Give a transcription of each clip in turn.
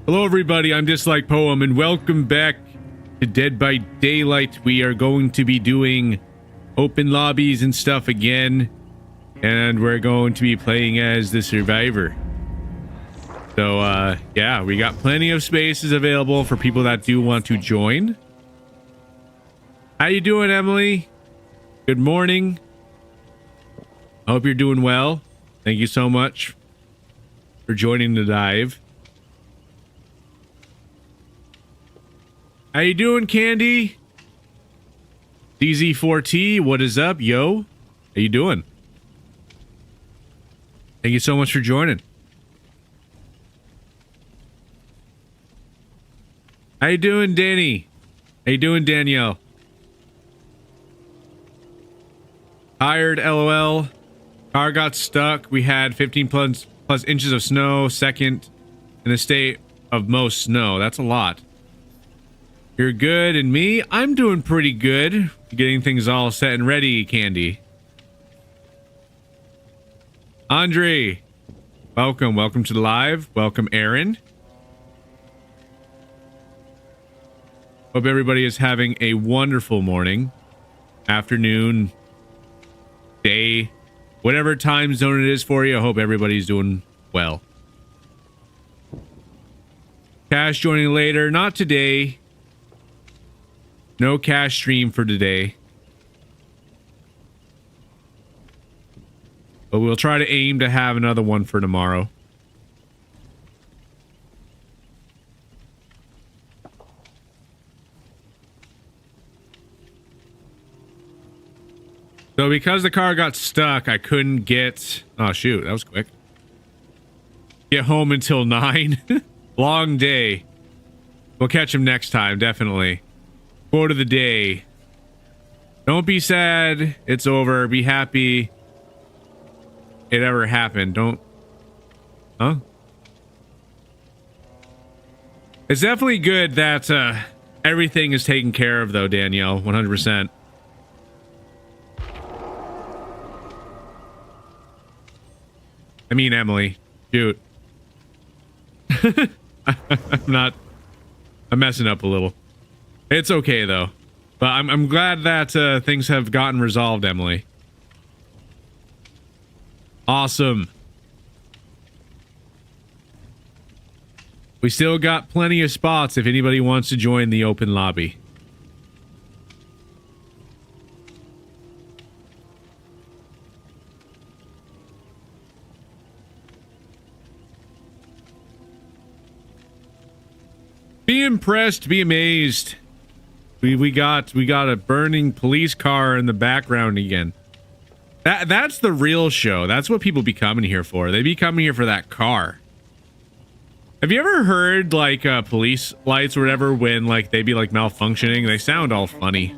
Hello everybody, I'm Dislike Poem and welcome back to Dead by Daylight. We are going to be doing open lobbies and stuff again, and we're going to be playing as the survivor. So yeah, we got plenty of spaces available for people that do want to join. How you doing, Emily? Good morning. I hope you're doing well. Thank you so much for joining the dive. How you doing, Candy? DZ4T, what is up, yo? How you doing? Thank you so much for joining. How you doing, Danny? How you doing, Danielle? Tired, LOL. Car got stuck. We had 15 plus inches of snow, second in the state of most snow. That's a lot. You're good, and me? I'm doing pretty good. Getting things all set and ready, Candy. Andre, welcome. Welcome to the live. Welcome, Aaron. Hope everybody is having a wonderful morning, afternoon, day, whatever time zone it is for you. I hope everybody's doing well. Cash joining later. Not today. No cash stream for today. But we'll try to aim to have another one for tomorrow. So because the car got stuck, I couldn't get... Oh, shoot. That was quick. Get home until 9. Long day. We'll catch him next time, definitely. Quote of the day. Don't be sad. It's over. Be happy. It ever happened. Don't... Huh? It's definitely good that everything is taken care of, though, Danielle. 100%. I mean, Emily. Shoot. I'm messing up a little. It's okay, though. But I'm glad that things have gotten resolved, Emily. Awesome. We still got plenty of spots if anybody wants to join the open lobby. Be impressed, be amazed. We got a burning police car in the background again. That's the real show. That's what people be coming here for. They be coming here for that car. Have you ever heard like police lights or whatever when like they be like malfunctioning? They sound all funny.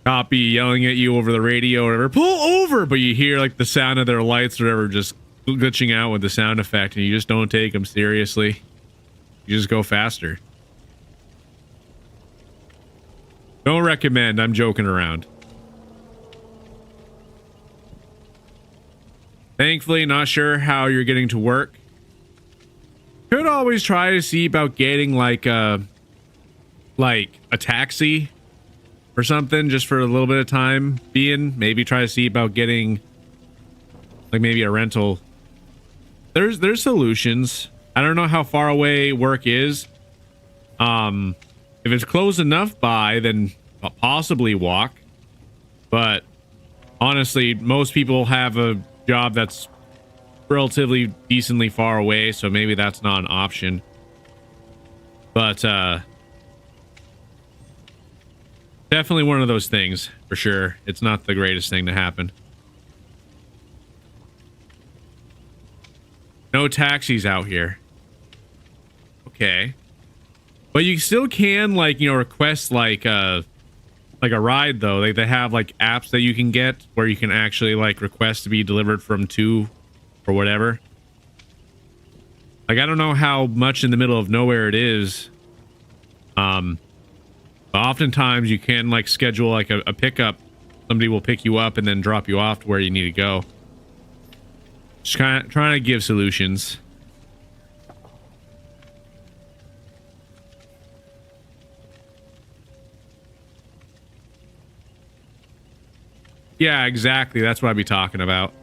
Copy yelling at you over the radio or whatever, pull over, but you hear like the sound of their lights or whatever just glitching out with the sound effect, and you just don't take them seriously. You just go faster. Don't recommend. I'm joking around. Thankfully, not sure how you're getting to work. Could always try to see about getting like a taxi or something just for a little bit of time being. Maybe try to see about getting like maybe a rental. There's solutions. I don't know how far away work is. If it's close enough by, then I'll possibly walk. But honestly, most people have a job that's relatively decently far away, so maybe that's not an option. But definitely one of those things, for sure. It's not the greatest thing to happen. No taxis out here. Okay. But you still can, like, you know, request, like a ride, though. Like, they have, like, apps that you can get where you can actually, like, request to be delivered from to or whatever. Like, I don't know how much in the middle of nowhere it is. But oftentimes you can, like, schedule, like, a pickup somebody will pick you up and then drop you off to where you need to go. Just kind of trying to give solutions. Yeah, exactly. That's what I'd be talking about.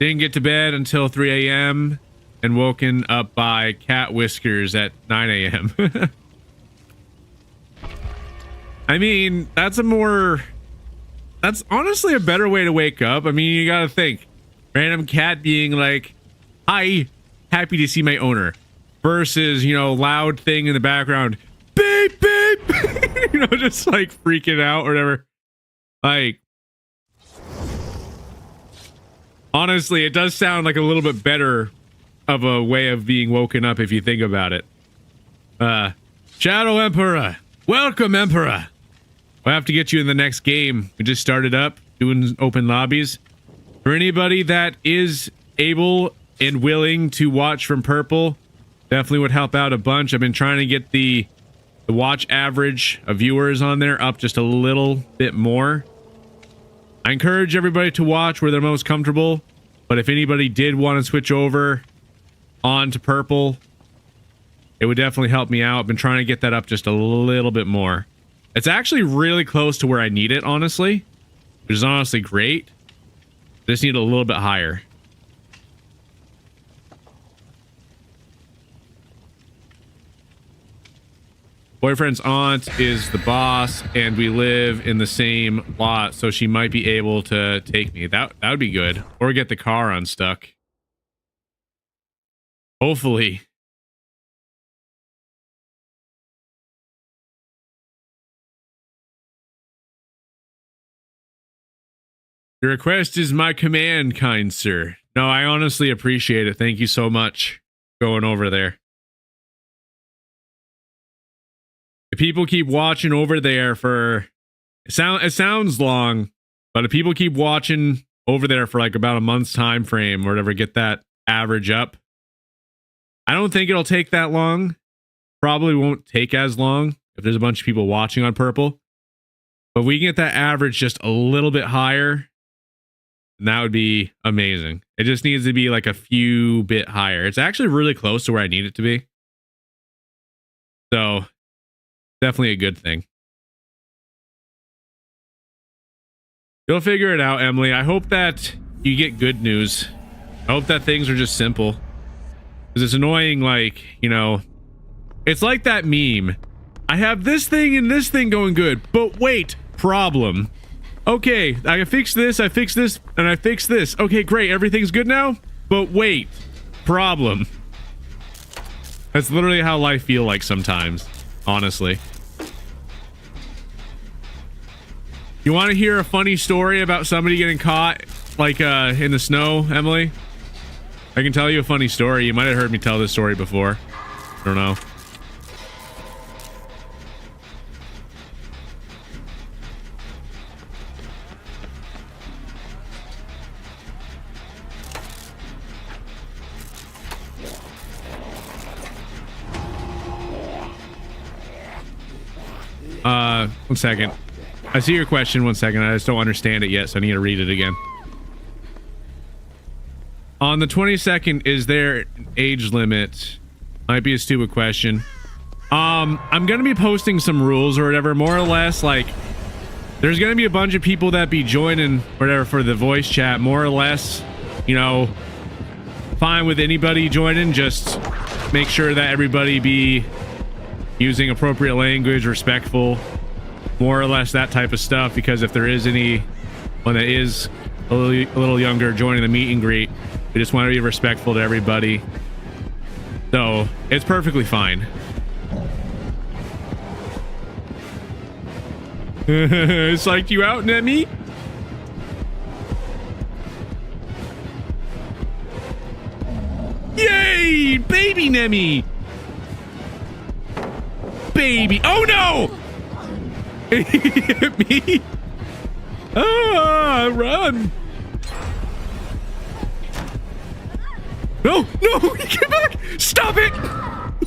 Didn't get to bed until 3 a.m. and woken up by cat whiskers at 9 a.m. I mean, that's honestly a better way to wake up. I mean, you gotta think. Random cat being like, hi, happy to see my owner. Versus, you know, loud thing in the background, beep, beep, you know, just like freaking out or whatever. Like, honestly, it does sound like a little bit better of a way of being woken up if you think about it. Shadow Emperor, welcome, Emperor. We'll have to get you in the next game. We just started up doing open lobbies. For anybody that is able and willing to watch from Purple, definitely would help out a bunch. I've been trying to get the watch average of viewers on there up just a little bit more. I encourage everybody to watch where they're most comfortable, but if anybody did want to switch over onto Purple, it would definitely help me out. I've been trying to get that up just a little bit more. It's actually really close to where I need it, honestly, which is honestly great. Just need it a little bit higher. Boyfriend's aunt is the boss, and we live in the same lot, so she might be able to take me. That would be good. Or get the car unstuck. Hopefully. Your request is my command, kind sir. No, I honestly appreciate it. Thank you so much for going over there. If people keep watching over there for it sounds long, but if people keep watching over there for like about a month's time frame or whatever, get that average up. I don't think it'll take that long. Probably won't take as long if there's a bunch of people watching on Purple. But we can get that average just a little bit higher, and that would be amazing. It just needs to be like a few bit higher. It's actually really close to where I need it to be. So definitely a good thing. You'll figure it out, Emily. I hope that you get good news. I hope that things are just simple. Because it's annoying, like, you know, it's like that meme. I have this thing and this thing going good, but wait, problem. Okay, I fixed this, and I fixed this. Okay, great, everything's good now? But wait, problem. That's literally how life feels like sometimes, honestly. You want to hear a funny story about somebody getting caught, like, in the snow, Emily? I can tell you a funny story. You might have heard me tell this story before. I don't know. One second. I see your question. One second. I just don't understand it yet, so I need to read it again. On the 22nd, is there an age limit? Might be a stupid question. I'm gonna be posting some rules or whatever, more or less, like, there's gonna be a bunch of people that be joining whatever for the voice chat, more or less, you know, fine with anybody joining, just make sure that everybody be using appropriate language, respectful, more or less that type of stuff, because if there is anyone that is a little younger joining the meet and greet, we just want to be respectful to everybody. So it's perfectly fine. Psyched you out, Nemi? Yay! Baby Nemi! Baby! Oh no! He hit me! Ah, run! No! No! Get back! Stop it!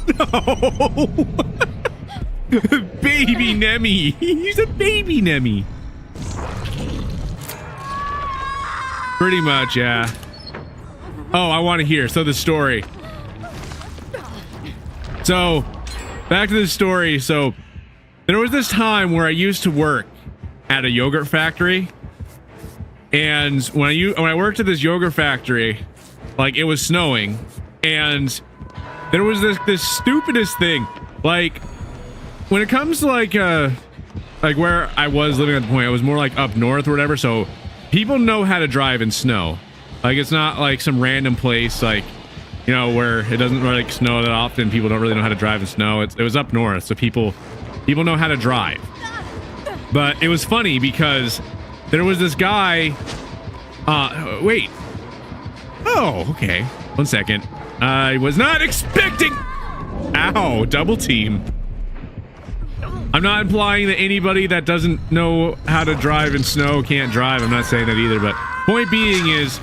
No. Baby Nemi. He's a baby Nemi. Pretty much, yeah. Oh, I want to hear. So the story. So, back to the story. So, there was this time where I used to work at a yogurt factory. And when I worked at this yogurt factory, like, it was snowing. And there was this stupidest thing. Like, when it comes to, like where I was living at the point, I was more, like, up north or whatever. So, people know how to drive in snow. Like, it's not, like, some random place, like, you know, where it doesn't really snow that often. People don't really know how to drive in snow. It was up north, so people know how to drive. But it was funny because there was this guy. Wait. Oh, okay. 1 second. I was not expecting. Ow! Double team. I'm not implying that anybody that doesn't know how to drive in snow can't drive. I'm not saying that either. But point being is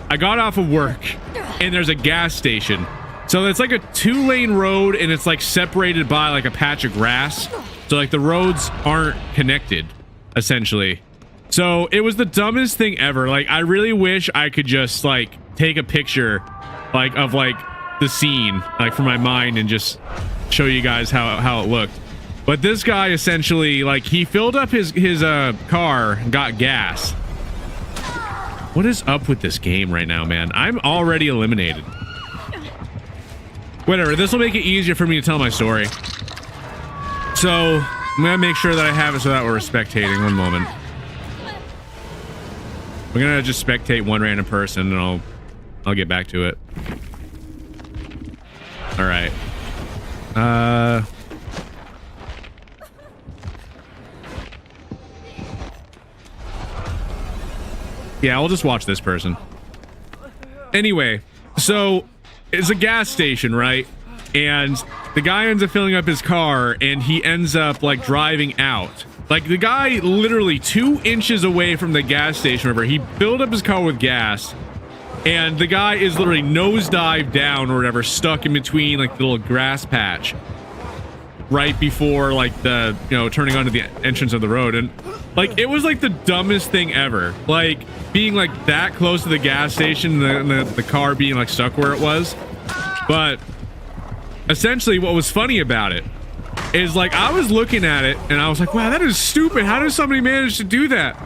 I got off of work. And there's a gas station. So it's like a 2-lane road and it's like separated by like a patch of grass. So like the roads aren't connected, essentially. So it was the dumbest thing ever. Like, I really wish I could just like take a picture like of like the scene like from my mind and just show you guys how it looked. But this guy essentially, like, he filled up his car and got gas. What is up with this game right now, man? I'm already eliminated. Whatever, this will make it easier for me to tell my story. So, I'm gonna make sure that I have it so that we're spectating. One moment. We're gonna just spectate one random person and I'll get back to it. Alright. Yeah, I'll just watch this person. Anyway, so it's a gas station, right? And the guy ends up filling up his car and he ends up like driving out. Like, the guy literally 2 inches away from the gas station, remember, he filled up his car with gas and the guy is literally nosedive down or whatever, stuck in between like the little grass patch right before like the, you know, turning onto the entrance of the road. And like, it was like the dumbest thing ever. Like, being like that close to the gas station and the car being like stuck where it was. But essentially what was funny about it is, like, I was looking at it and I was like, wow, that is stupid. How does somebody manage to do that?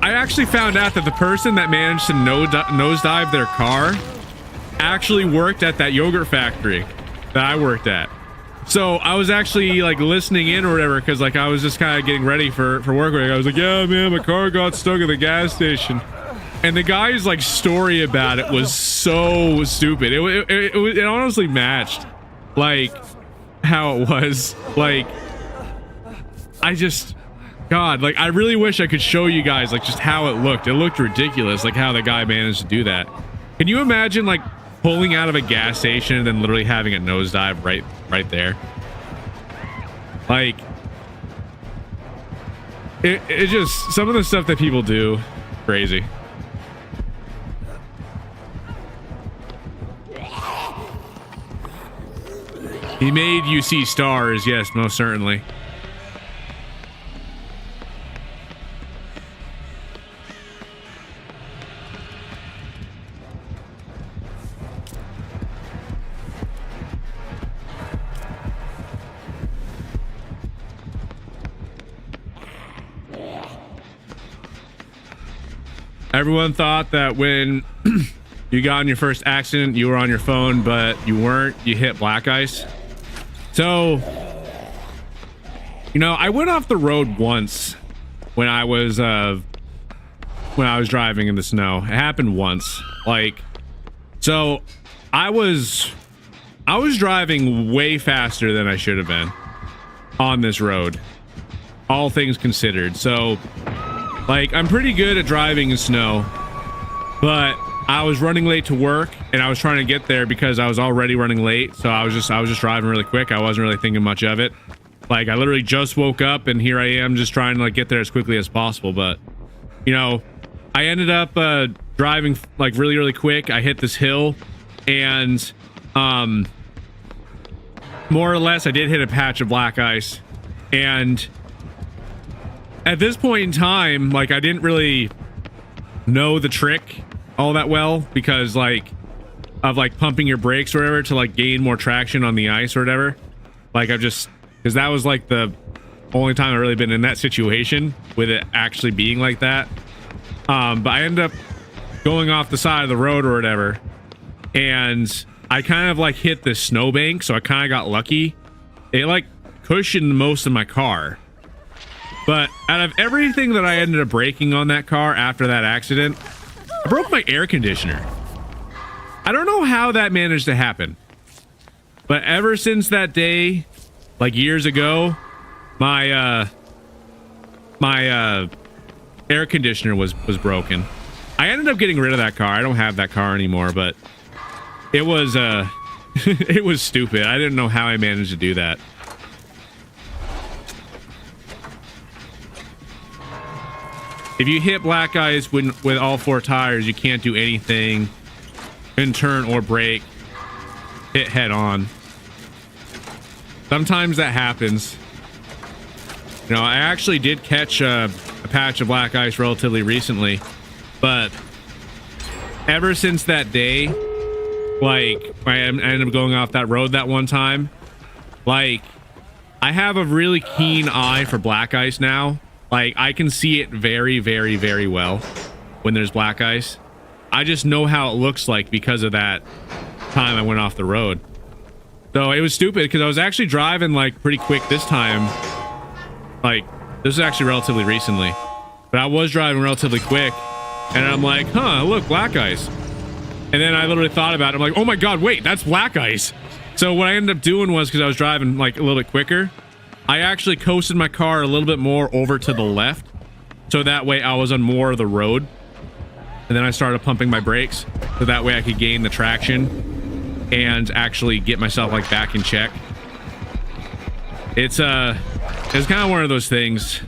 I actually found out that the person that managed to nosedive their car actually worked at that yogurt factory that I worked at. So I was actually like listening in or whatever, because like I was just kind of getting ready for work. I was like, yeah, man, my car got stuck at the gas station. And the guy's like story about it was so stupid. It honestly matched like how it was. Like, God, like, I really wish I could show you guys like just how it looked. It looked ridiculous, like how the guy managed to do that. Can you imagine like pulling out of a gas station and then literally having a nosedive right there? Like, it just, some of the stuff that people do, crazy. He made you see stars, yes, most certainly. Everyone thought that when you got in your first accident, you were on your phone, but you weren't. You hit black ice. So, you know, I went off the road once when I was driving in the snow. It happened once. Like, so I was driving way faster than I should have been on this road, all things considered. So, like, I'm pretty good at driving in snow, but I was running late to work and I was trying to get there because I was already running late. So I was just driving really quick. I wasn't really thinking much of it. Like, I literally just woke up and here I am just trying to like get there as quickly as possible. But, you know, I ended up driving like really quick. I hit this hill and more or less, I did hit a patch of black ice. And at this point in time, like, I didn't really know the trick all that well because, like, of, like, pumping your brakes or whatever to, like, gain more traction on the ice or whatever. Like, I've just... Because that was, like, the only time I've really been in that situation with it actually being like that. But I ended up going off the side of the road or whatever. And I kind of, like, hit this snowbank, so I kind of got lucky. It, like, cushioned most of my car. But out of everything that I ended up breaking on that car after that accident, I broke my air conditioner. I don't know how that managed to happen. But ever since that day, like years ago, my air conditioner was broken. I ended up getting rid of that car. I don't have that car anymore, but it was it was stupid. I didn't know how I managed to do that. If you hit black ice with all four tires, you can't do anything. Couldn't turn or brake. Hit head on. Sometimes that happens. You know, I actually did catch a patch of black ice relatively recently, but ever since that day, like, I ended up going off that road that one time, like, I have a really keen eye for black ice now. Like, I can see it very, very, very well when there's black ice. I just know how it looks like because of that time I went off the road. So it was stupid because I was actually driving, like, pretty quick this time. Like, this is actually relatively recently. But I was driving relatively quick. And I'm like, huh, look, black ice. And then I literally thought about it. I'm like, oh my god, wait, that's black ice. So what I ended up doing was, because I was driving, like, a little bit quicker, I actually coasted my car a little bit more over to the left, so that way I was on more of the road. And then I started pumping my brakes, so that way I could gain the traction and actually get myself, like, back in check. It's kind of one of those things,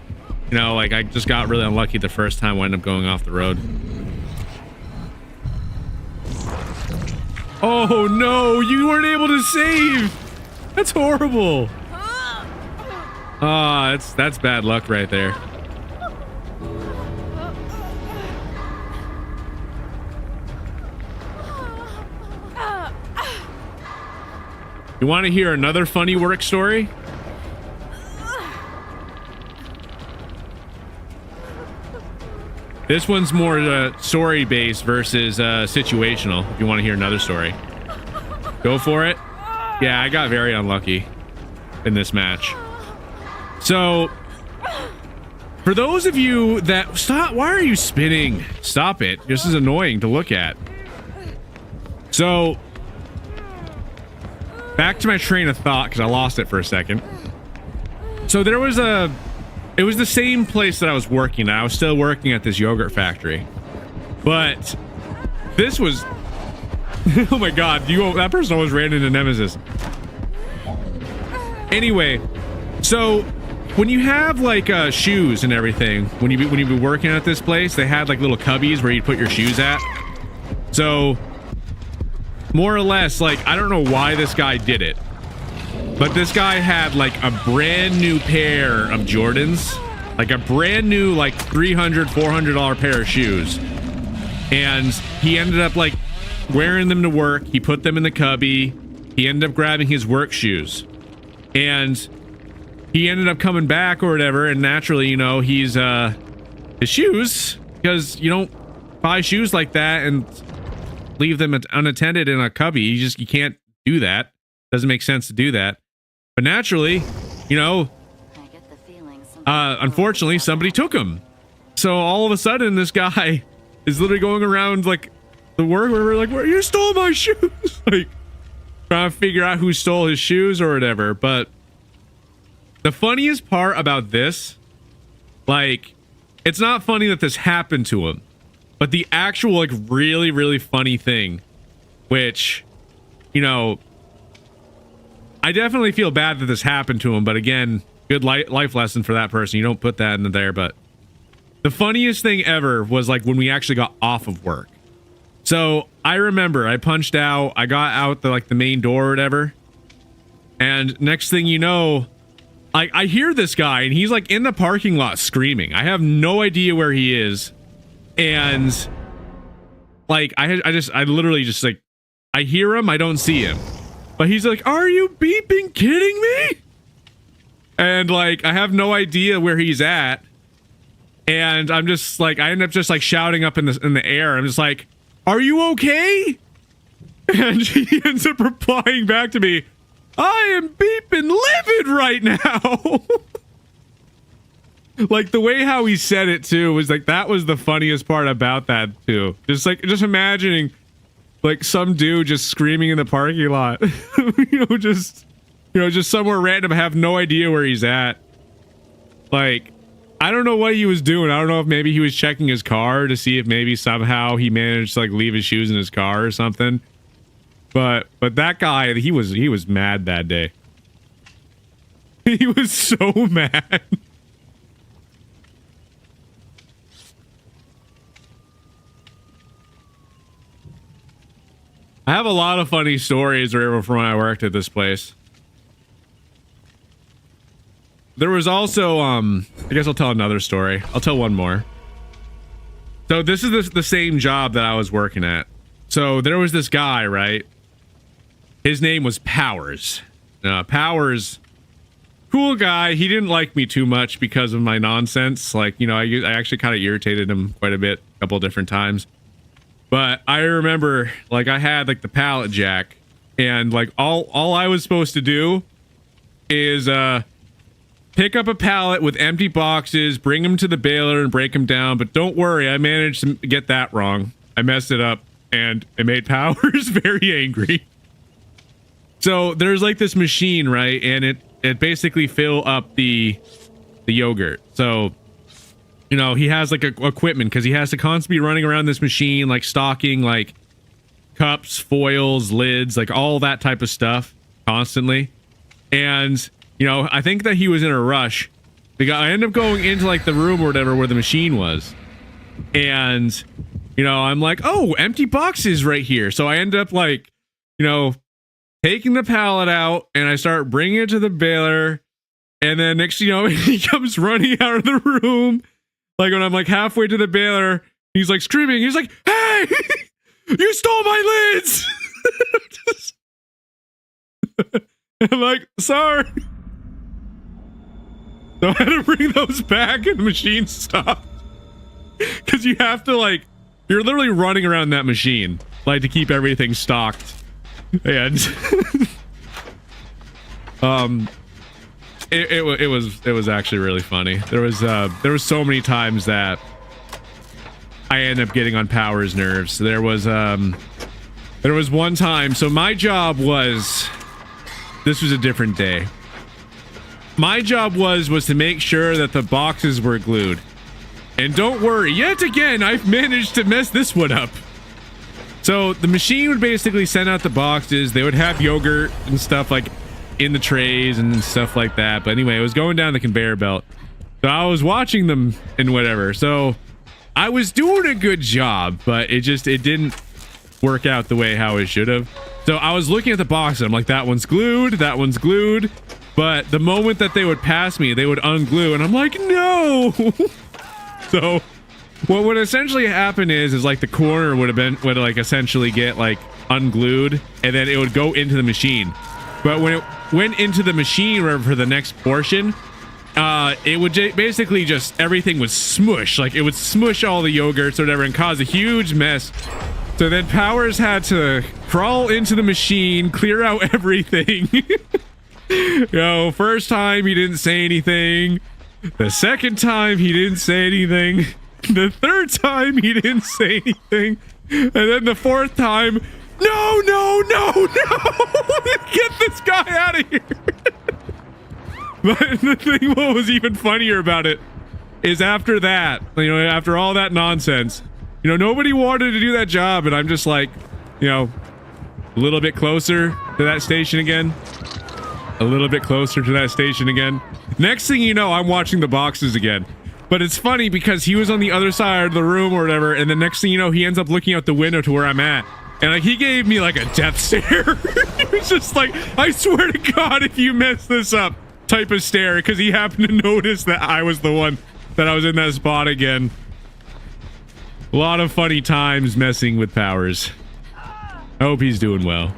you know, like, I just got really unlucky the first time I ended up going off the road. Oh no, you weren't able to save. That's horrible. Ah, that's bad luck right there. You want to hear another funny work story? This one's more story based versus situational. If you want to hear another story, go for it. Yeah, I got very unlucky in this match. So, for those of you that... Stop! Why are you spinning? Stop it. This is annoying to look at. So, back to my train of thought, because I lost it for a second. So, there was a... It was the same place that I was working at. I was still working at this yogurt factory. But, this was... Oh my god, that person almost ran into Nemesis. Anyway, so... When you have, like, shoes and everything, when you be working at this place, they had, like, little cubbies where you'd put your shoes at. So, more or less, like, I don't know why this guy did it, but this guy had, like, a brand new pair of Jordans, like a brand new, like, $300, $400 pair of shoes. And he ended up, like, wearing them to work. He put them in the cubby. He ended up grabbing his work shoes. And... he ended up coming back or whatever, and naturally, you know, he's his shoes, because you don't buy shoes like that and leave them unattended in a cubby. You can't do that. Doesn't make sense to do that. But naturally, you know, unfortunately, somebody took them. So all of a sudden, this guy is literally going around, like, the work where we're like, "Where you stole my shoes?" Like, trying to figure out who stole his shoes or whatever. But the funniest part about this, like, it's not funny that this happened to him, but the actual, like, really, really funny thing, which, you know, I definitely feel bad that this happened to him, but again, good life lesson for that person. You don't put that in there. But the funniest thing ever was, like, when we actually got off of work. So I remember I punched out, I got out the, like, the main door or whatever. And next thing you know, I hear this guy and he's like in the parking lot screaming. I have no idea where he is. And like, I literally just like, I hear him, I don't see him. But he's like, are you beeping kidding me? And like, I have no idea where he's at. And I'm just like, I end up just like shouting up in the air. I'm just like, are you okay? And he ends up replying back to me, I am beeping livid right now. Like the way how he said it too was like, that was the funniest part about that too. Just imagining like some dude just screaming in the parking lot, just somewhere random. I have no idea where he's at. Like, I don't know what he was doing. I don't know if maybe he was checking his car to see if maybe somehow he managed to like leave his shoes in his car or something. But that guy, he was mad that day. He was so mad. I have a lot of funny stories from when I worked at this place. There was also, I guess I'll tell another story. I'll tell one more. So this is the same job that I was working at. So there was this guy, right? His name was Powers. Powers, cool guy. He didn't like me too much because of my nonsense. Like, I actually kind of irritated him quite a bit, a couple different times. But I remember, like, I had like the pallet jack, and like all I was supposed to do is pick up a pallet with empty boxes, bring them to the baler, and break them down. But don't worry, I managed to get that wrong. I messed it up, and it made Powers very angry. So there's like this machine, right? And it basically fill up the yogurt. So, he has like equipment because he has to constantly be running around this machine, like stocking like cups, foils, lids, like all that type of stuff constantly. And, I think that he was in a rush. I ended up going into like the room or whatever where the machine was. And, I'm like, oh, empty boxes right here. So I end up like, taking the pallet out, and I start bringing it to the baler. And then next, he comes running out of the room. Like when I'm like halfway to the baler, he's like screaming. He's like, hey, you stole my lids. I'm like, sorry. So I had to bring those back, and the machine stopped. Because you have to like, you're literally running around that machine, like to keep everything stocked. And it was actually really funny. There was so many times that I ended up getting on Powers' nerves. There was one time. So my job was, this was a different day. My job was to make sure that the boxes were glued. And don't worry, yet again, I've managed to mess this one up. So the machine would basically send out the boxes. They would have yogurt and stuff like in the trays and stuff like that. But anyway, it was going down the conveyor belt. So I was watching them and whatever. So I was doing a good job, but it didn't work out the way how it should have. So I was looking at the box and I'm like, that one's glued, that one's glued. But the moment that they would pass me, they would unglue, and I'm like, no. So what would essentially happen is like the corner would like essentially get like unglued, and then it would go into the machine. But when it went into the machine for the next portion, it would basically just, everything was smush. Like it would smush all the yogurts or whatever and cause a huge mess. So then Powers had to crawl into the machine, clear out everything. First time he didn't say anything. The second time he didn't say anything. The third time he didn't say anything. And then the fourth time, no, get this guy out of here. But the thing what was even funnier about it is after that, after all that nonsense, nobody wanted to do that job, and I'm just like, a little bit closer to that station again. A little bit closer to that station again. Next thing you know, I'm watching the boxes again. But it's funny because he was on the other side of the room or whatever, and the next thing you know, he ends up looking out the window to where I'm at. And like he gave me like a death stare. was just like, I swear to God, if you mess this up, type of stare, because he happened to notice that I was the one that I was in that spot again. A lot of funny times messing with Powers. I hope he's doing well.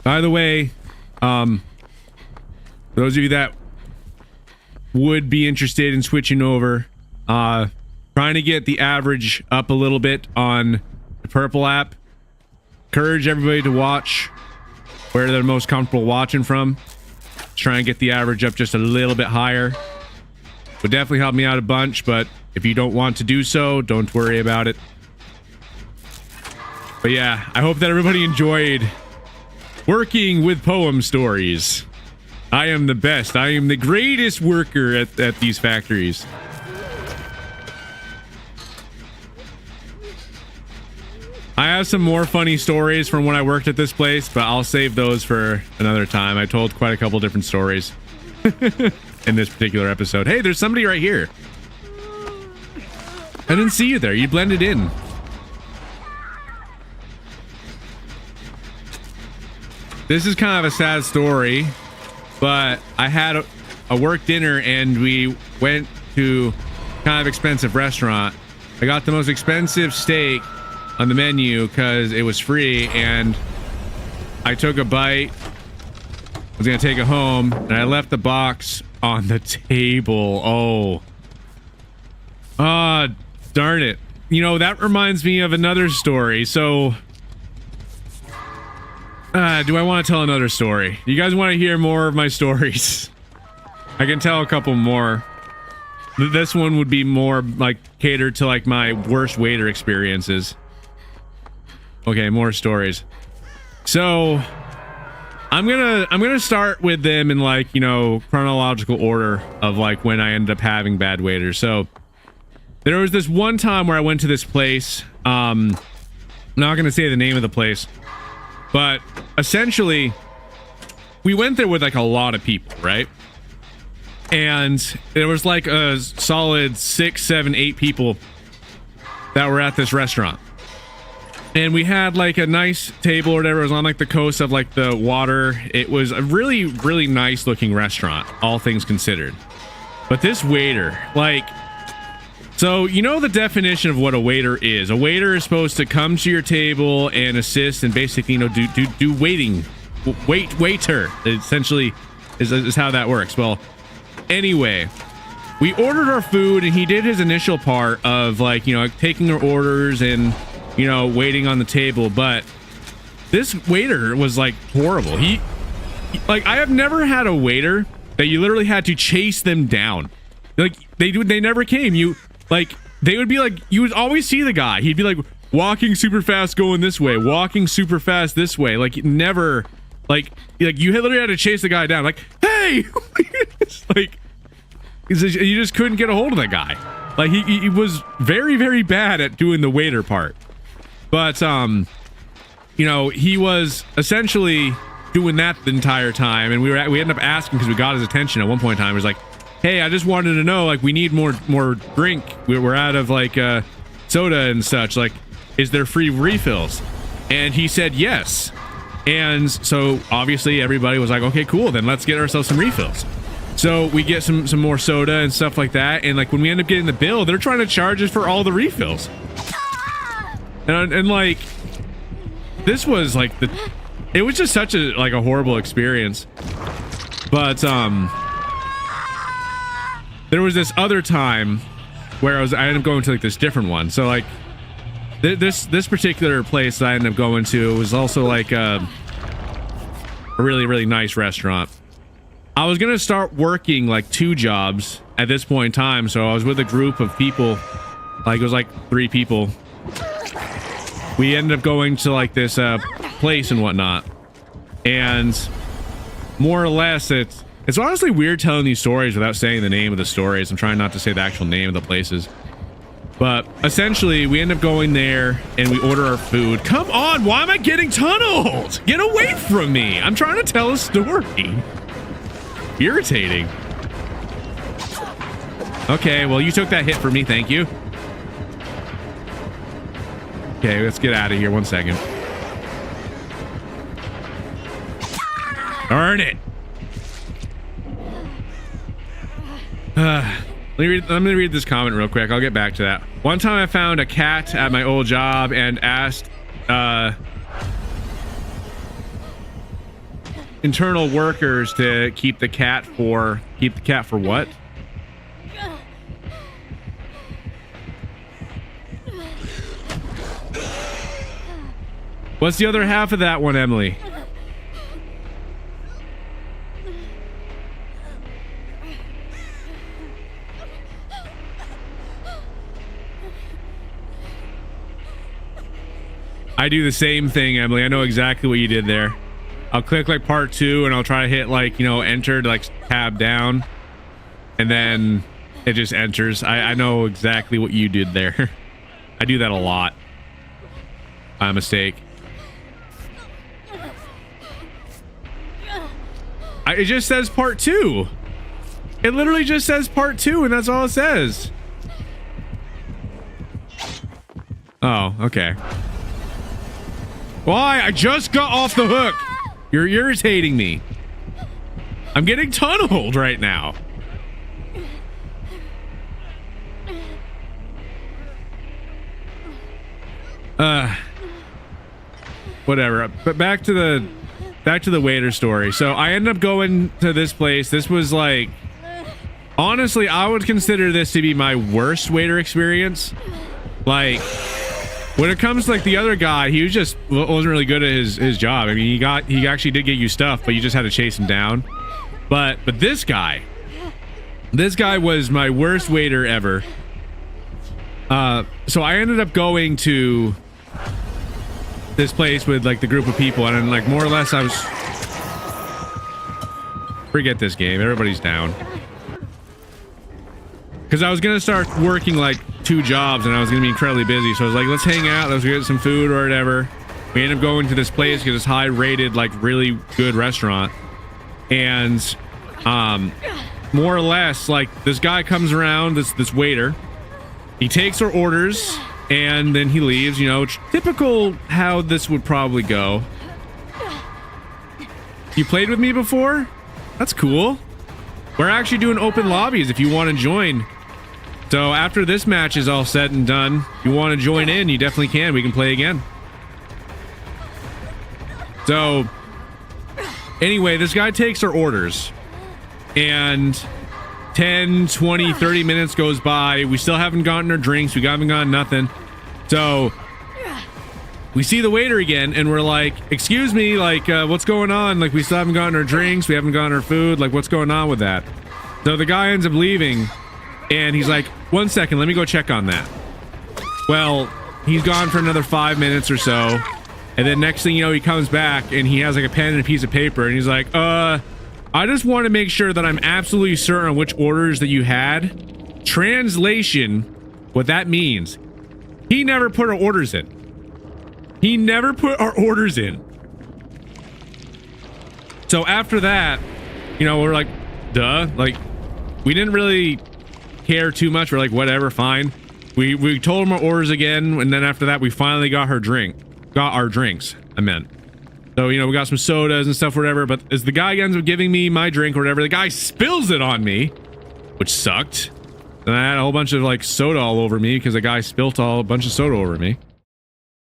By the way, those of you that would be interested in switching over, trying to get the average up a little bit on the Purple app. Encourage everybody to watch where they're most comfortable watching from. Try and get the average up just a little bit higher. Would definitely help me out a bunch, but if you don't want to do so, don't worry about it. But yeah, I hope that everybody enjoyed working with Poem Stories. I am the best. I am the greatest worker at these factories. I have some more funny stories from when I worked at this place, but I'll save those for another time. I told quite a couple different stories in this particular episode. Hey, there's somebody right here. I didn't see you there. You blended in. This is kind of a sad story, but I had a work dinner and we went to kind of expensive restaurant. I got the most expensive steak on the menu because it was free, and I took a bite. I was gonna take it home, and I left the box on the table. Oh, darn it. You know, that reminds me of another story. So do I want to tell another story? You guys want to hear more of my stories? I can tell a couple more. This one would be more like catered to like my worst waiter experiences. Okay, more stories. So I'm gonna start with them in like, you know, chronological order of like when I ended up having bad waiters. So there was this one time where I went to this place. I'm not gonna say the name of the place, but essentially we went there with like a lot of people, right? And there was like a solid 6, 7, 8 people that were at this restaurant. And we had like a nice table or whatever. It was on like the coast of like the water. It was a really, really nice looking restaurant, all things considered. But this waiter, like, so you know the definition of what a waiter is. A waiter is supposed to come to your table and assist and basically, you know, do waiting. Waiter, essentially, is how that works. Well, anyway, we ordered our food and he did his initial part of like, you know, taking our orders and, you know, waiting on the table. But this waiter was like horrible. He like, I have never had a waiter that you literally had to chase them down. Like they never came. You like, they would be like, you would always see the guy. He'd be like walking super fast, going this way, walking super fast this way. Like never, like you literally had to chase the guy down. Like, hey, it's like, you just couldn't get a hold of that guy. Like he was very, very bad at doing the waiter part. But, you know, he was essentially doing that the entire time. And we ended up asking, because we got his attention at one point in time. He was like, hey, I just wanted to know, like, we need more drink. We're out of, like, soda and such. Like, is there free refills? And he said yes. And so, obviously, everybody was like, okay, cool. Then let's get ourselves some refills. So we get some more soda and stuff like that. And, like, when we end up getting the bill, they're trying to charge us for all the refills. And like, this was like it was just such a like a horrible experience. But there was this other time where I ended up going to like this different one. So like this particular place that I ended up going to was also like a really, really nice restaurant. I was gonna start working like 2 jobs at this point in time, so I was with a group of people. Like it was like 3 people. We ended up going to like this place and whatnot, and more or less it's honestly weird telling these stories without saying the name of the stories. I'm trying not to say the actual name of the places, But essentially, we end up going there and we order our food. Come on, why am I getting tunneled? Get away from me. I'm trying to tell a story. Irritating. Okay, well, you took that hit for me. Thank you. Okay, let's get out of here. 1 second. Earn it. Let me read this comment real quick. I'll get back to that. One time I found a cat at my old job and asked internal workers to keep the cat for what? What's the other half of that one, Emily? I do the same thing, Emily. I know exactly what you did there. I'll click like part 2 and I'll try to hit like, you know, enter to like tab down. And then it just enters. I know exactly what you did there. I do that a lot. By mistake. It just says part 2. It literally just says part 2 and that's all it says. Oh, okay. Why? I just got off the hook. You're irritating me. I'm getting tunneled right now. Whatever. But back to the waiter story. So I ended up going to this place. This was like, honestly, I would consider this to be my worst waiter experience. Like, when it comes to like the other guy, he was just wasn't really good at his job. I mean, he actually did get you stuff, but you just had to chase him down. But this guy was my worst waiter ever. So I ended up going to this place with like the group of people, and then like more or less I was, forget this game, everybody's down. Because I was gonna start working like 2 jobs and I was gonna be incredibly busy, so I was like, let's hang out, let's get some food or whatever. We ended up going to this place because it's high rated, like really good restaurant. And more or less, like this guy comes around, this waiter, he takes our orders and then he leaves, you know, typical how this would probably go. You played with me before? That's cool. We're actually doing open lobbies if you want to join. So after this match is all said and done, if you want to join in, you definitely can. We can play again. So anyway, this guy takes our orders and 10, 20, 30 minutes goes by. We still haven't gotten our drinks. We haven't gotten nothing. So we see the waiter again and we're like, excuse me, like, what's going on? Like, we still haven't gotten our drinks. We haven't gotten our food. Like, what's going on with that? So the guy ends up leaving and he's like, 1 second, let me go check on that. Well, he's gone for another 5 minutes or so. And then next thing you know, he comes back and he has like a pen and a piece of paper and he's like, I just want to make sure that I'm absolutely certain on which orders that you had. Translation, what that means. He never put our orders in. He never put our orders in. So after that, you know, we're like, duh, like, we didn't really care too much. We're like, whatever, fine. We told him our orders again, and then after that, we finally got our drinks, I meant. So, you know, we got some sodas and stuff, whatever, but as the guy ends up giving me my drink or whatever, the guy spills it on me, which sucked. And I had a whole bunch of, like, soda all over me because the guy spilt a bunch of soda over me.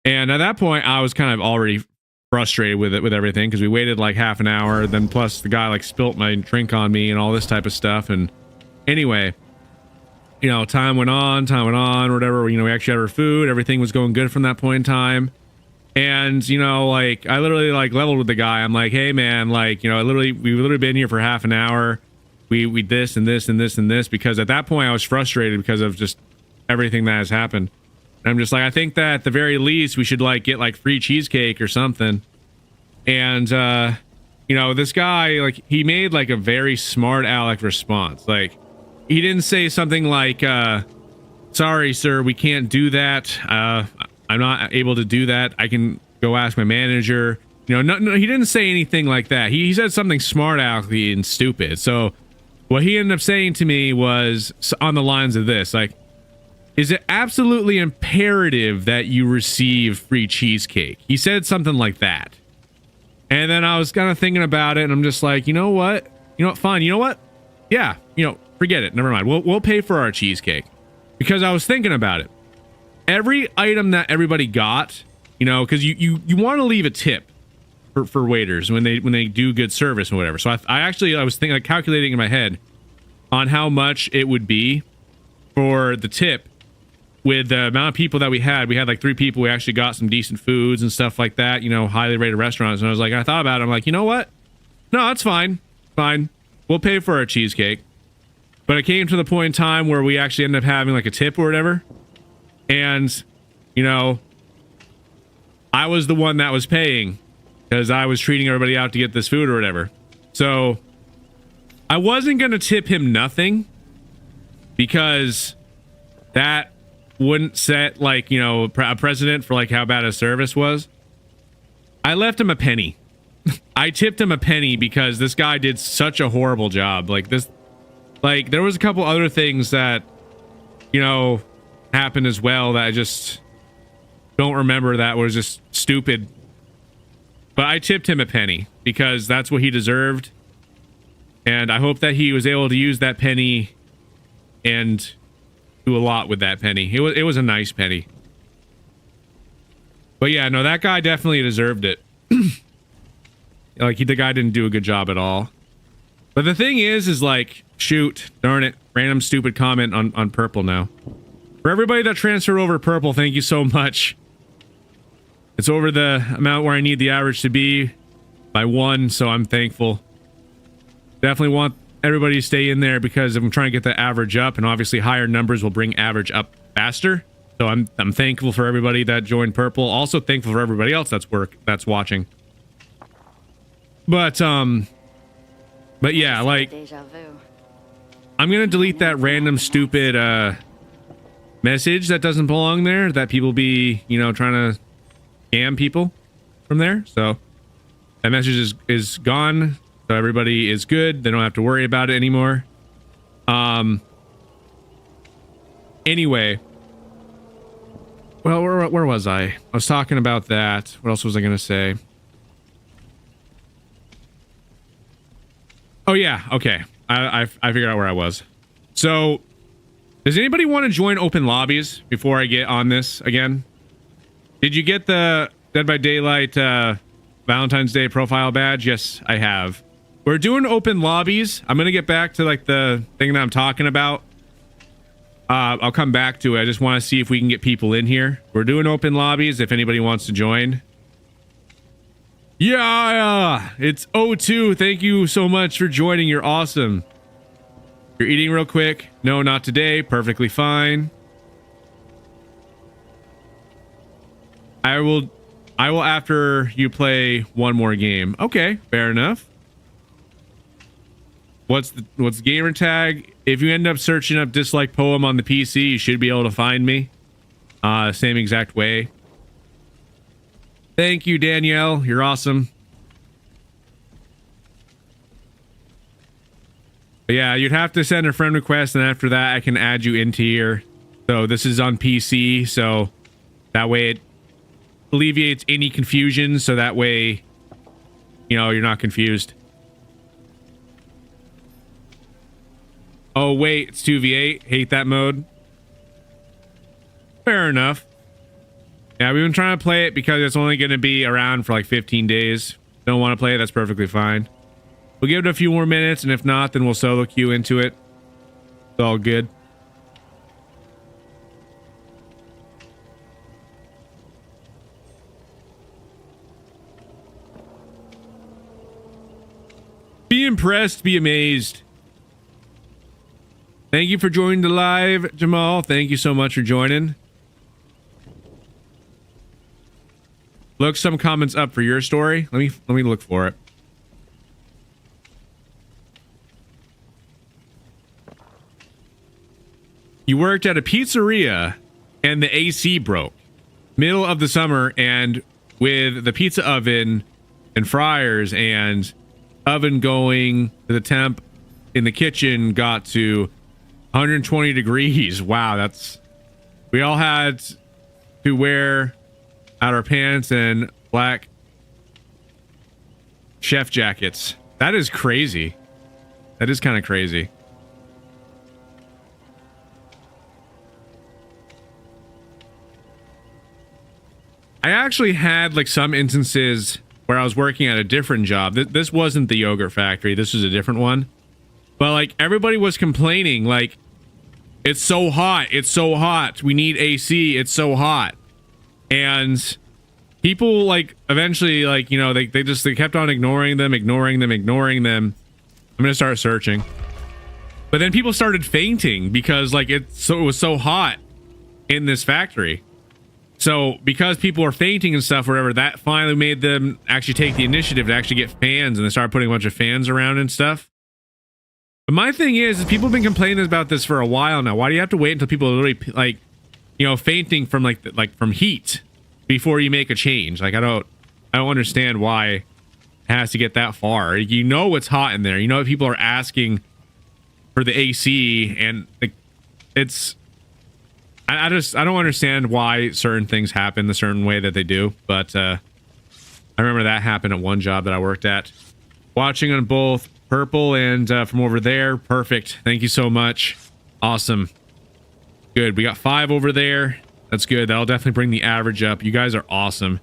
And at that point, I was kind of already frustrated with everything because we waited like half an hour, then plus the guy like spilt my drink on me and all this type of stuff. And anyway, you know, time went on, whatever. You know, we actually had our food. Everything was going good from that point in time. And, you know, like, I literally like leveled with the guy. I'm like, hey man, like, you know, we've literally been here for half an hour. We this and this and this and this, because at that point I was frustrated because of just everything that has happened. And I'm just like, I think that at the very least we should like get like free cheesecake or something. And, you know, this guy, like, he made like a very smart aleck response. Like, he didn't say something like, sorry, sir, we can't do that. I'm not able to do that. I can go ask my manager. You know, no, he didn't say anything like that. He said something smart alecky and stupid. So what he ended up saying to me was on the lines of this, like, is it absolutely imperative that you receive free cheesecake? He said something like that. And then I was kind of thinking about it, and I'm just like, you know what? Fine. You know what? Yeah, forget it. Never mind. We'll pay for our cheesecake. Because I was thinking about it. Every item that everybody got, because you want to leave a tip for waiters when they do good service and whatever. So I was thinking, like, calculating in my head on how much it would be for the tip with the amount of people that we had. We had like 3 people. We actually got some decent foods and stuff like that, highly rated restaurants. And I thought about it. I'm like, you know what? No, it's fine. Fine. We'll pay for our cheesecake. But it came to the point in time where we actually ended up having like a tip or whatever. And, I was the one that was paying because I was treating everybody out to get this food or whatever. So I wasn't going to tip him nothing because that wouldn't set like, a precedent for like how bad his service was. I left him a penny. I tipped him a penny because this guy did such a horrible job. Like there was a couple other things that, happened as well that I just don't remember that was just stupid. But I tipped him a penny because that's what he deserved. And I hope that he was able to use that penny and do a lot with that penny. It was a nice penny. But yeah, no, that guy definitely deserved it. Like the guy didn't do a good job at all. But the thing is like, shoot, darn it, random stupid comment on Purple now. For everybody that transferred over Purple, thank you so much. It's over the amount where I need the average to be by 1, so I'm thankful. Definitely want everybody to stay in there because I'm trying to get the average up, and obviously higher numbers will bring average up faster. So I'm thankful for everybody that joined Purple. Also thankful for everybody else that's watching. But yeah, like, I'm gonna delete that random stupid message that doesn't belong there, that people be, trying to scam people from there. So that message is gone, so everybody is good. They don't have to worry about it anymore. Anyway, well, where was I? I was talking about that. What else was I gonna say? Oh yeah, okay. I figured out where I was. So, does anybody want to join open lobbies before I get on this again? Did you get the Dead by Daylight Valentine's Day profile badge? Yes, I have. We're doing open lobbies. I'm gonna get back to like the thing that I'm talking about. I'll come back to it. I just want to see if we can get people in here. We're doing open lobbies if anybody wants to join. Yeah, it's O2. Thank you so much for joining. You're awesome. You're eating real quick. No, not today. Perfectly fine. I will after you play one more game. Okay, fair enough. What's the gamer tag? If you end up searching up Dislike Poem on the PC, you should be able to find me. Same exact way. Thank you, Danielle. You're awesome. But yeah, you'd have to send a friend request, and after that, I can add you into here. So this is on PC, so that way it alleviates any confusion. So that way, you're not confused. Oh wait, it's 2v8. Hate that mode. Fair enough. Yeah, we've been trying to play it because it's only going to be around for like 15 days. Don't want to play it, that's perfectly fine. We'll give it a few more minutes, and if not, then we'll solo queue into it. It's all good. Be impressed, be amazed. Thank you for joining the live, Jamal. Thank you so much for joining. Look some comments up for your story. Let me look for it. you worked at a pizzeria and the AC broke middle of the summer, and with the pizza oven and fryers and oven going to the temp in the kitchen got to 120 degrees. Wow, that's, we all had to wear out our pants and black chef jackets. That is crazy. That is kind of crazy. I actually had like some instances where I was working at a different job. This wasn't the yogurt factory. This was a different one. But like everybody was complaining like, it's so hot. It's so hot. We need AC. It's so hot. And people like eventually like, you know, they kept on ignoring them. I'm going to start searching. But then people started fainting because like it was so hot in this factory. So because people are fainting and stuff, whatever, that finally made them actually take the initiative to actually get fans, and they started putting a bunch of fans around and stuff. But my thing is people have been complaining about this for a while now. Why do you have to wait until people are literally like, you know, fainting from like from heat before you make a change? Like I don't understand why it has to get that far. You know it's hot in there. You know people are asking for the AC, and like, it's. I don't understand why certain things happen the certain way that they do, but I remember that happened at one job that I worked at. Watching on both purple and from over there. Perfect. Thank you so much. Awesome. Good. We got 5 over there. That's good. That'll definitely bring the average up. You guys are awesome.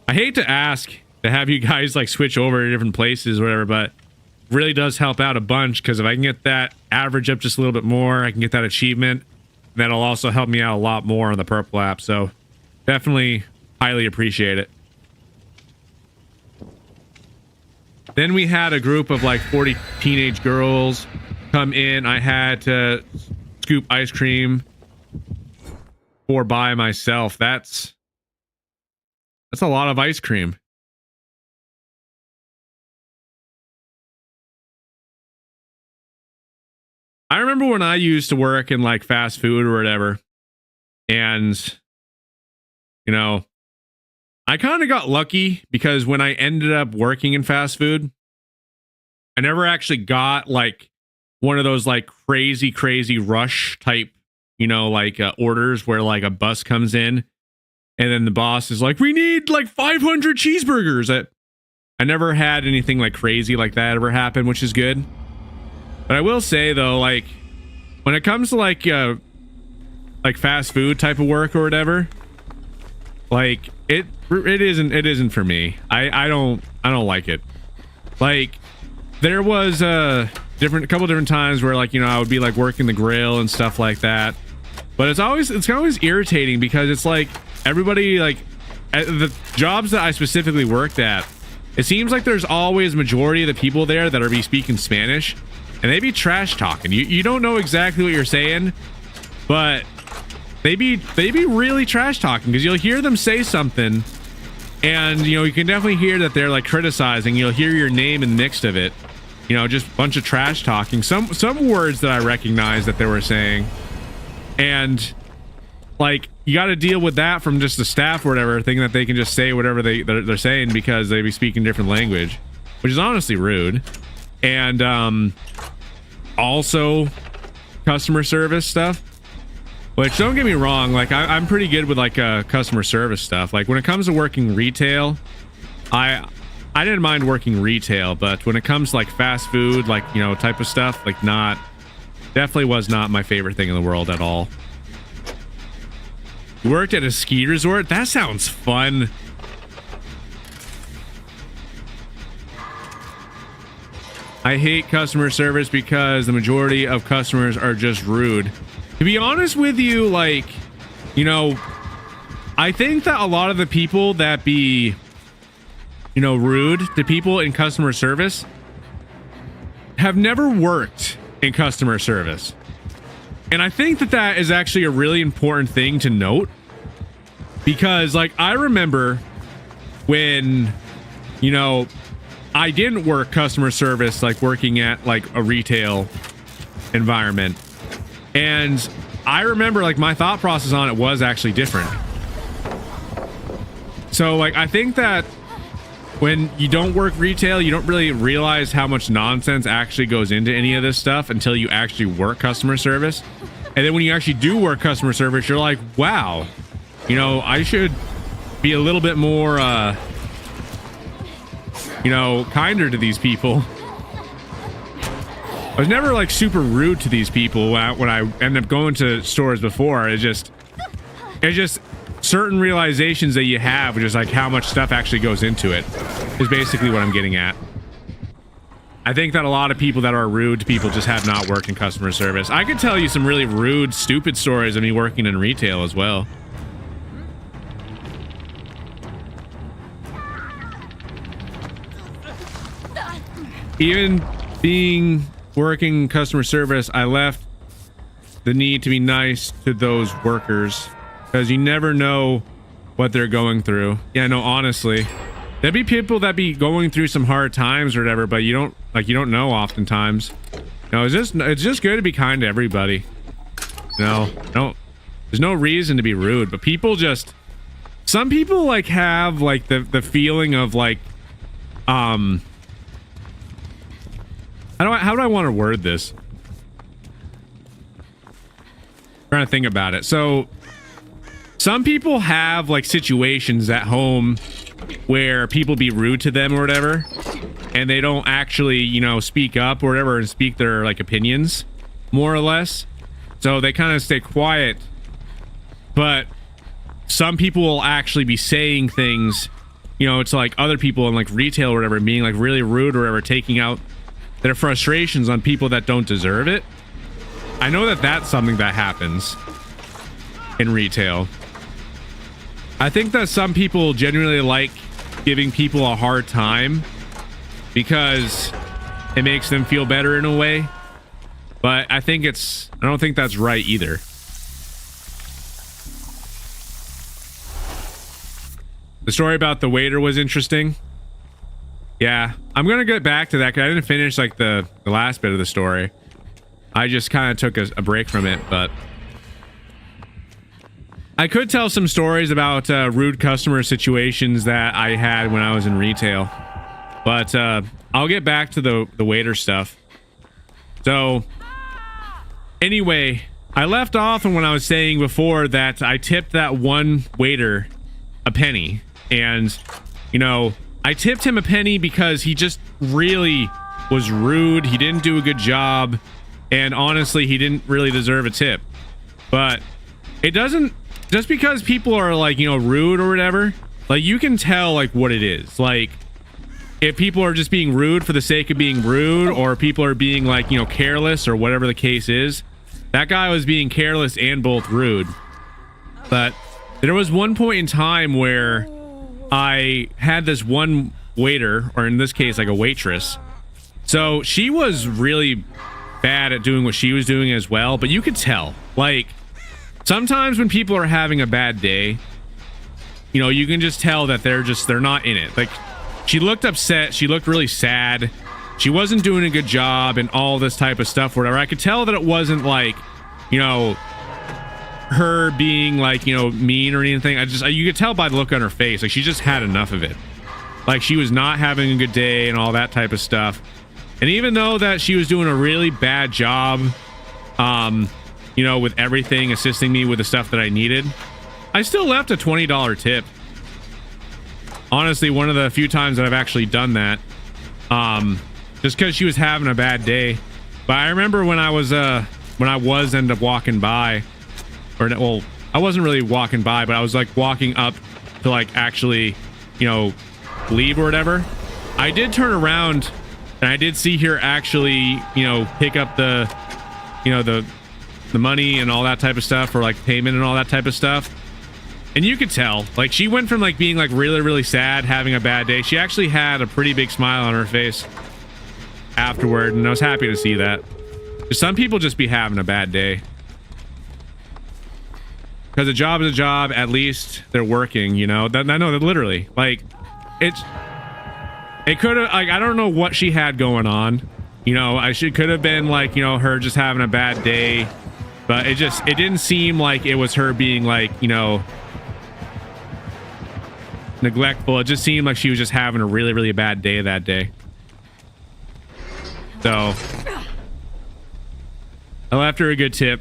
I hate to ask to have you guys like switch over to different places or whatever, but it really does help out a bunch, because if I can get that average up just a little bit more, I can get that achievement. That'll also help me out a lot more on the purple app, so definitely highly appreciate it. Then we had a group of like 40 teenage girls come in. I had to scoop ice cream for by myself. That's a lot of ice cream. I remember when I used to work in like fast food or whatever, and you know, I kind of got lucky because when I ended up working in fast food, I never actually got like one of those like crazy rush type, you know, like orders where like a bus comes in and then the boss is like, we need like 500 cheeseburgers. I never had anything like crazy like that ever happen, which is good. But I will say though, like when it comes to like fast food type of work or whatever, like it isn't for me. I don't like it. Like there was a couple different times where like, you know, I would be like working the grill and stuff like that. But it's always irritating because it's like everybody like at the jobs that I specifically worked at, it seems like there's always majority of the people there that are speaking Spanish. And they be trash talking. You don't know exactly what you're saying, but they be really trash talking, because you'll hear them say something, and you know you can definitely hear that they're like criticizing. You'll hear your name in the mix of it. You know, just a bunch of trash talking. Some words that I recognize that they were saying, and like you got to deal with that from just the staff or whatever, thinking that they can just say whatever they're saying because they be speaking different language, which is honestly rude. And also customer service stuff, which don't get me wrong, like I'm pretty good with like customer service stuff. Like when it comes to working retail, I didn't mind working retail, but when it comes to like fast food, like, you know, type of stuff, like definitely was not my favorite thing in the world at all. You worked at a ski resort? That sounds fun. I hate customer service because the majority of customers are just rude. To be honest with you, like, you know, I think that a lot of the people that be, you know, rude to people in customer service have never worked in customer service. And I think that that is actually a really important thing to note, because like I remember when, you know, I didn't work customer service, like working at like a retail environment, and I remember like my thought process on it was actually different. So like I think that when you don't work retail, you don't really realize how much nonsense actually goes into any of this stuff until you actually work customer service. And then when you actually do work customer service, you're like, wow, you know, I should be a little bit more, you know, kinder to these people. I was never like super rude to these people when I ended up going to stores before. It's just certain realizations that you have, which is like how much stuff actually goes into it, is basically what I'm getting at. I think that a lot of people that are rude to people just have not worked in customer service. I could tell you some really rude, stupid stories of me working in retail as well. Even being working customer service, I left the need to be nice to those workers because you never know what they're going through. Yeah, no, honestly, there'd be people that be going through some hard times or whatever, but you don't know oftentimes. No, it's just good to be kind to everybody. No, there's no reason to be rude, but some people like have like the feeling of like, how do I want to word this? Trying to think about it. So some people have like situations at home where people be rude to them or whatever, and they don't actually, you know, speak up or whatever and speak their like opinions, more or less. So they kind of stay quiet. But some people will actually be saying things, you know, it's like other people in like retail or whatever, being like really rude or whatever, taking out their frustrations on people that don't deserve it. I know that that's something that happens in retail. I think that some people genuinely like giving people a hard time because it makes them feel better in a way. But I don't think that's right either. The story about the waiter was interesting. Yeah, I'm gonna get back to that because I didn't finish like the last bit of the story. I just kind of took a break from it, but I could tell some stories about rude customer situations that I had when I was in retail, but I'll get back to the waiter stuff. So anyway, I left off when I was saying before that I tipped that one waiter a penny, and you know, I tipped him a penny because he just really was rude. He didn't do a good job, and honestly, he didn't really deserve a tip. But it doesn't, just because people are like, you know, rude or whatever, like you can tell like what it is. Like if people are just being rude for the sake of being rude, or people are being like, you know, careless or whatever the case is. That guy was being careless and both rude. But there was one point in time where I had this one waiter, or in this case like a waitress, so she was really bad at doing what she was doing as well. But you could tell, like, sometimes when people are having a bad day, you know, you can just tell that they're not in it. Like, she looked upset, she looked really sad, she wasn't doing a good job and all this type of stuff, whatever. I could tell that it wasn't like, you know, her being like, you know, mean or anything. You could tell by the look on her face, like she just had enough of it. Like she was not having a good day and all that type of stuff. And even though that she was doing a really bad job, you know, with everything, assisting me with the stuff that I needed, I still left a $20 tip. Honestly, one of the few times that I've actually done that, just because she was having a bad day. But I remember when I was ended up walking by, or well, I wasn't really walking by, but I was like walking up to like actually, you know, leave or whatever. I did turn around and I did see her actually, you know, pick up the, you know, the money and all that type of stuff, or like payment and all that type of stuff. And you could tell, like, she went from like being like really, really sad, having a bad day. She actually had a pretty big smile on her face afterward, and I was happy to see that. Some people just be having a bad day. Because a job is a job, at least they're working, you know? I know that literally, like, it could have, like, I don't know what she had going on. You know, could have been like, you know, her just having a bad day. But it didn't seem like it was her being like, you know, neglectful. It just seemed like she was just having a really, really bad day that day. So I left her a good tip.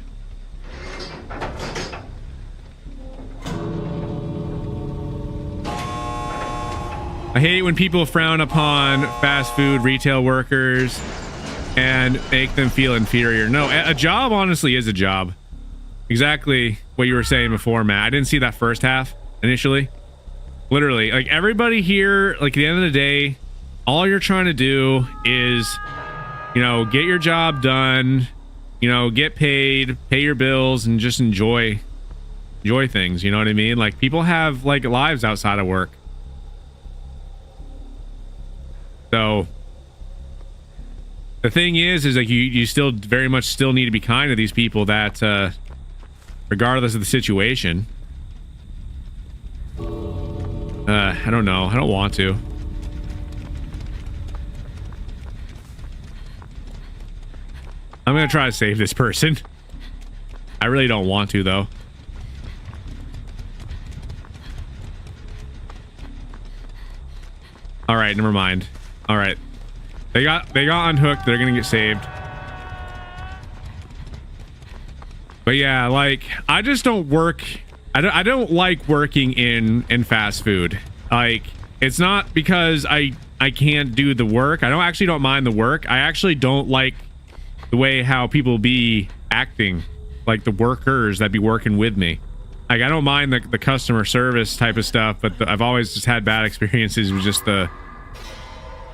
I hate when people frown upon fast food retail workers and make them feel inferior. No, a job honestly is a job. Exactly what you were saying before, Matt. I didn't see that first half initially. Literally, like everybody here, like at the end of the day, all you're trying to do is, you know, get your job done, you know, get paid, pay your bills, and just enjoy things. You know what I mean? Like people have like lives outside of work. So the thing is like you still very much still need to be kind to these people that regardless of the situation. I don't know. I don't want to. I'm gonna try to save this person. I really don't want to though. All right, never mind. All right, they got unhooked. They're gonna get saved. But yeah, like I just don't work. I don't like working in fast food. Like it's not because I can't do the work. I don't mind the work. I actually don't like the way how people be acting, like the workers that be working with me. Like I don't mind the customer service type of stuff, but I've always just had bad experiences with just the,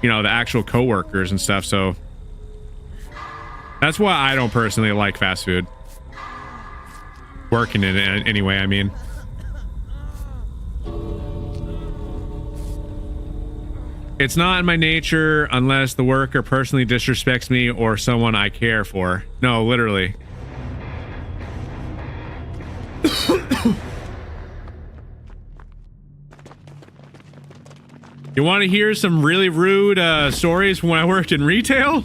you know, the actual coworkers and stuff. So that's why I don't personally like fast food. Working in it anyway, I mean. It's not in my nature unless the worker personally disrespects me or someone I care for. No, literally. You want to hear some really rude stories from when I worked in retail?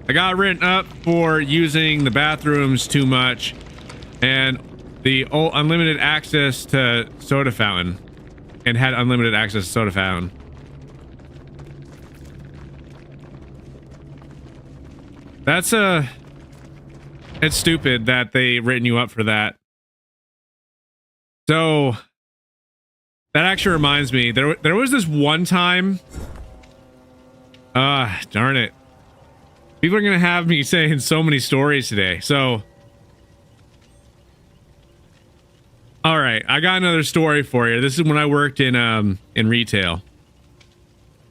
I got written up for using the bathrooms too much and the unlimited access to soda fountain, and had unlimited access to soda fountain. That's it's stupid that they written you up for that. So that actually reminds me, there was this one time, darn it. People are gonna have me saying so many stories today. So, all right, I got another story for you. This is when I worked in retail.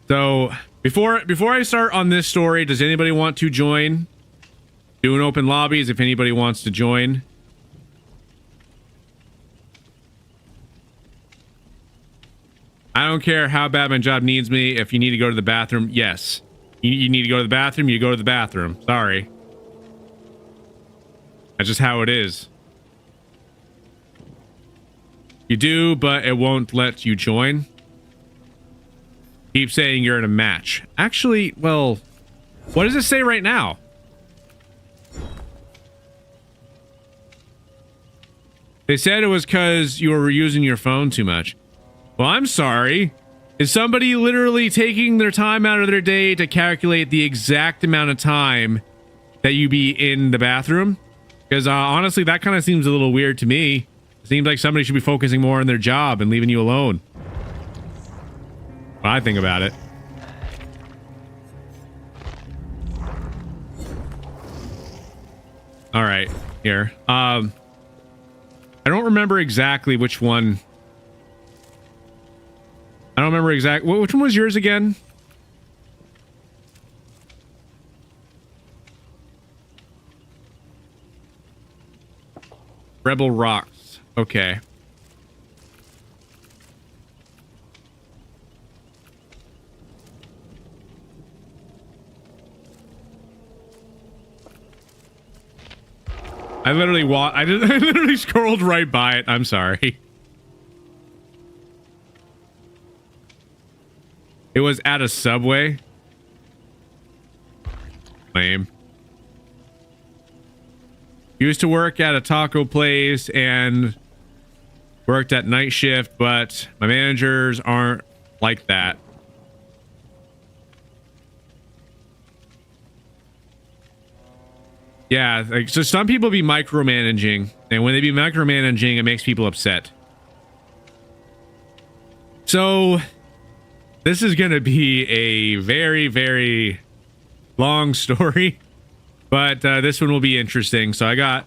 So before I start on this story, does anybody want to join? Doing open lobbies if anybody wants to join. I don't care how bad my job needs me. If you need to go to the bathroom, yes. You need to go to the bathroom, you go to the bathroom. Sorry. That's just how it is. You do, but it won't let you join. Keep saying you're in a match. Actually, well, what does it say right now? They said it was because you were using your phone too much. Well, I'm sorry. Is somebody literally taking their time out of their day to calculate the exact amount of time that you be in the bathroom? Because honestly, that kind of seems a little weird to me. It seems like somebody should be focusing more on their job and leaving you alone. What I think about it. All right, here. I don't remember exactly which one. I don't remember exactly. Which one was yours again? Rebel Rocks. Okay. I literally scrolled right by it. I'm sorry. It was at a Subway. Lame. Used to work at a taco place and worked at night shift, but my managers aren't like that. Yeah, like, so some people be micromanaging, and when they be micromanaging, it makes people upset. So this is going to be a very, very long story, but this one will be interesting. So I got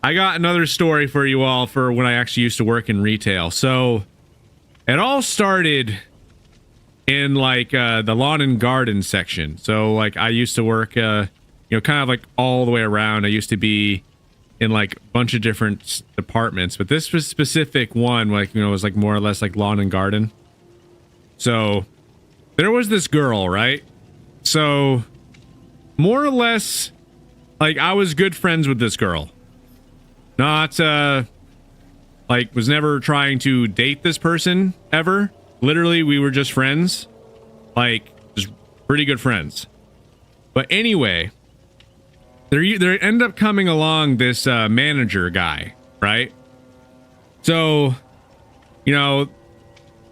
another story for you all for when I actually used to work in retail. So it all started in like the lawn and garden section. So like I used to work you know, kind of like all the way around. I used to be in like a bunch of different departments, but this was specific one, like, you know, was like more or less like lawn and garden. So there was this girl, right? So more or less, like, I was good friends with this girl. Not like, was never trying to date this person ever. Literally, we were just friends, like, just pretty good friends. But anyway, there ended up coming along this manager guy, right? So, you know,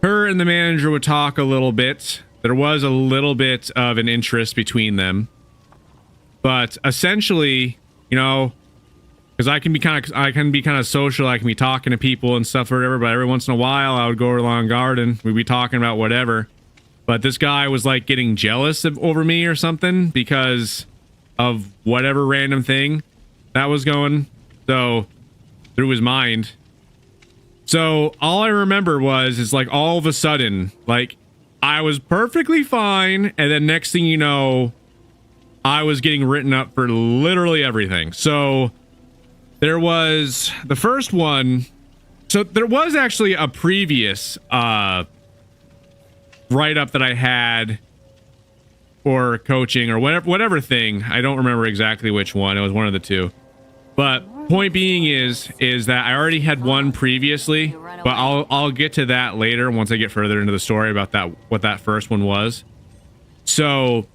her and the manager would talk a little bit. There was a little bit of an interest between them, but essentially, you know, because I can be kind of social. I can be talking to people and stuff or whatever. But every once in a while, I would go to lawn garden. We'd be talking about whatever. But this guy was like getting jealous over me or something because of whatever random thing that was going so through his mind. So all I remember is like all of a sudden, like, I was perfectly fine, and then next thing you know, I was getting written up for literally everything. So there was the first one. So there was actually a previous write-up that I had or coaching or whatever thing. I don't remember exactly which one. It was one of the two. But point being is that I already had one previously, but I'll get to that later once I get further into the story about that, what that first one was. So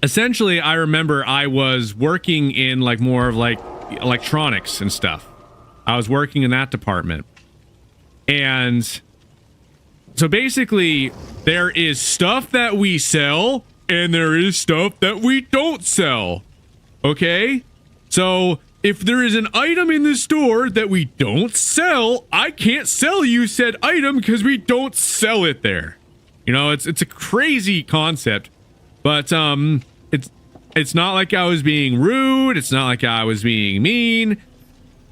essentially, I remember I was working in like more of like electronics and stuff. I was working in that department. And so basically, there is stuff that we sell and there is stuff that we don't sell. Okay? So if there is an item in the store that we don't sell, I can't sell you said item because we don't sell it there. You know, it's a crazy concept, but it's not like I was being rude. It's not like I was being mean.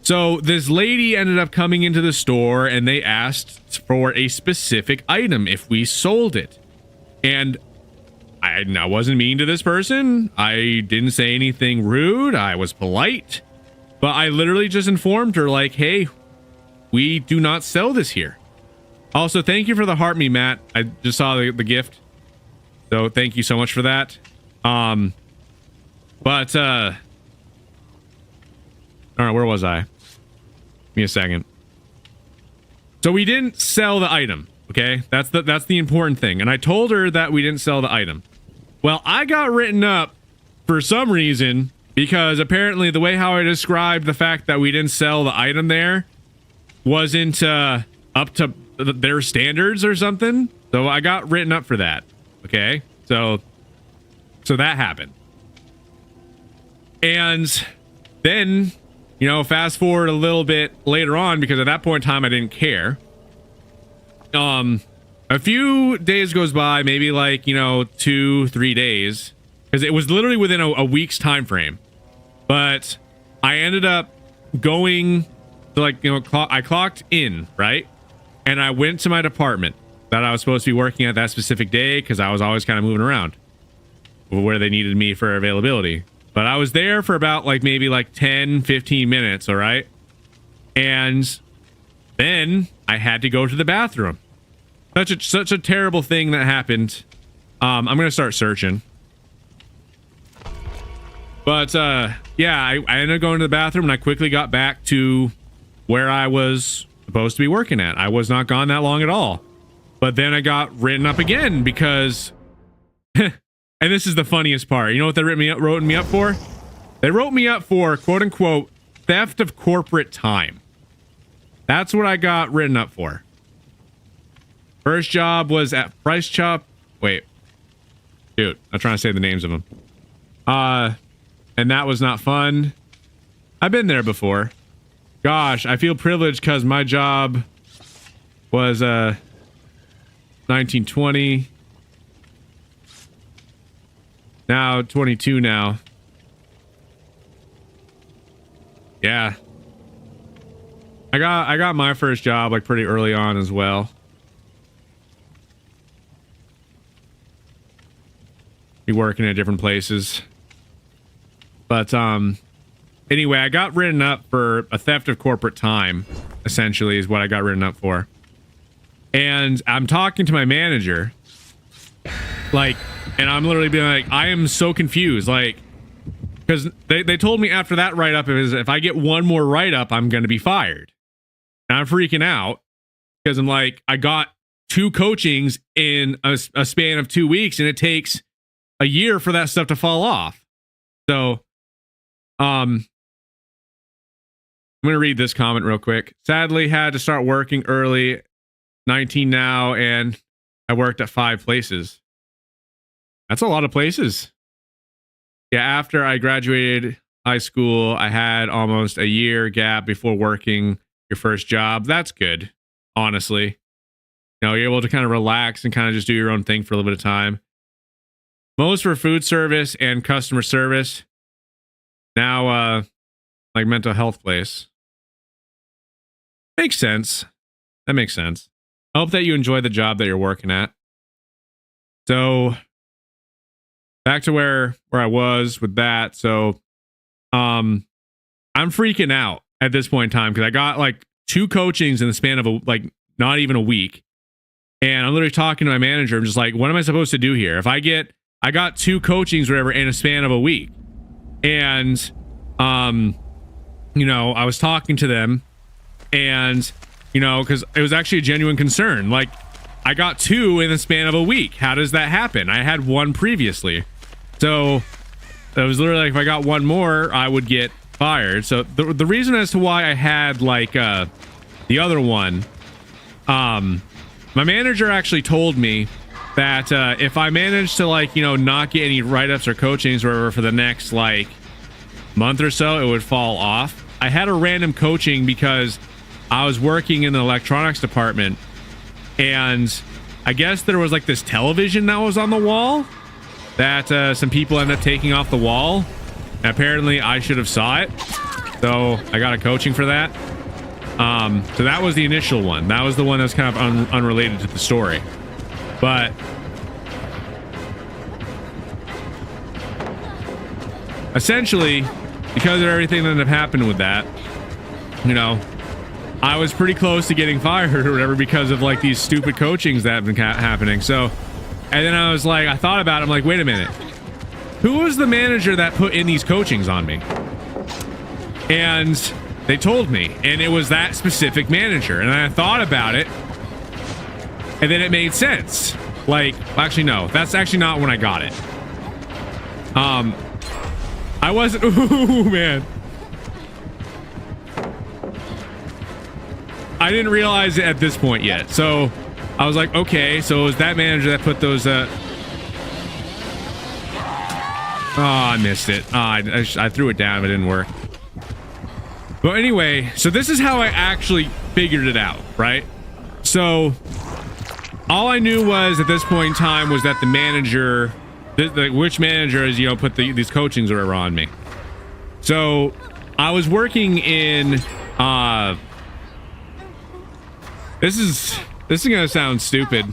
So this lady ended up coming into the store and they asked for a specific item if we sold it. And I wasn't mean to this person. I didn't say anything rude. I was polite. But I literally just informed her like, hey, we do not sell this here. Also, thank you for the heart me, Matt. I just saw the gift. So thank you so much for that. All right, where was I? Give me a second. So we didn't sell the item, okay? That's the important thing. And I told her that we didn't sell the item. Well, I got written up for some reason because apparently the way how I described the fact that we didn't sell the item there wasn't up to their standards or something. So I got written up for that. Okay? So that happened. And then, you know, fast forward a little bit later on, because at that point in time I didn't care. A few days goes by, maybe like, you know, 2-3 days, because it was literally within a week's time frame. But I ended up going to, like, you know, I clocked in, right? And I went to my department that I was supposed to be working at that specific day, because I was always kind of moving around where they needed me for availability. But I was there for about like maybe like 10-15 minutes, all right? And then I had to go to the bathroom. Such a terrible thing that happened. I'm gonna start searching. But yeah, I ended up going to the bathroom and I quickly got back to where I was supposed to be working at. I was not gone that long at all. But then I got written up again because, and this is the funniest part. You know what they wrote me up for? They wrote me up for quote unquote theft of corporate time. That's what I got written up for. First job was at Price Chop. Wait, dude, I'm trying to say the names of them. And that was not fun. I've been there before. Gosh, I feel privileged because my job was 1920. Now 22 now. Yeah. I got my first job like pretty early on as well. Be working at different places. But anyway, I got written up for a theft of corporate time, essentially, is what I got written up for. And I'm talking to my manager, like, and I'm literally being like, I am so confused, like, because they told me after that write-up, if I get one more write-up, I'm going to be fired. And I'm freaking out because I'm like, I got 2 coachings in a span of 2 weeks, and it takes a year for that stuff to fall off. So, I'm going to read this comment real quick. Sadly, had to start working early, 19 now, and I worked at 5 places. That's a lot of places. Yeah, after I graduated high school, I had almost a year gap before working your first job. That's good, honestly. You know, you're able to kind of relax and kind of just do your own thing for a little bit of time. Most for food service and customer service. Now, like mental health place. Makes sense. That makes sense. I hope that you enjoy the job that you're working at. So, back to where I was with that. So, I'm freaking out at this point in time because I got like 2 coachings in the span of not even a week. And I'm literally talking to my manager. I'm just like, what am I supposed to do here? If I got 2 coachings or whatever in a span of a week. And, you know, I was talking to them and, you know, because it was actually a genuine concern. Like, I got 2 in the span of a week. How does that happen? I had 1 previously. So it was literally like, if I got 1 more, I would get fired. So the reason as to why I had like, the other one, my manager actually told me that if I managed to like, you know, not get any write-ups or coachings or whatever for the next like month or so, it would fall off. I had a random coaching because I was working in the electronics department, and I guess there was like this television that was on the wall that some people ended up taking off the wall. And apparently I should have saw it, so I got a coaching for that. So that was the initial one. That was the one that's kind of unrelated to the story. But essentially, because of everything that ended up happening with that, you know, I was pretty close to getting fired or whatever because of like these stupid coachings that have been happening. So, and then I was like, I thought about it. I'm like, wait a minute. Who was the manager that put in these coachings on me? And they told me, and it was that specific manager. And I thought about it, and then it made sense. Like, actually, no, that's actually not when I got it. I wasn't, ooh, man. I didn't realize it at this point yet. So I was like, okay, so it was that manager that put those, oh, I missed it. I threw it down, but it didn't work. But anyway, so this is how I actually figured it out, right? So all I knew was at this point in time was that the manager, which manager is, you know, put these coachings or whatever on me. So I was working in, this is gonna sound stupid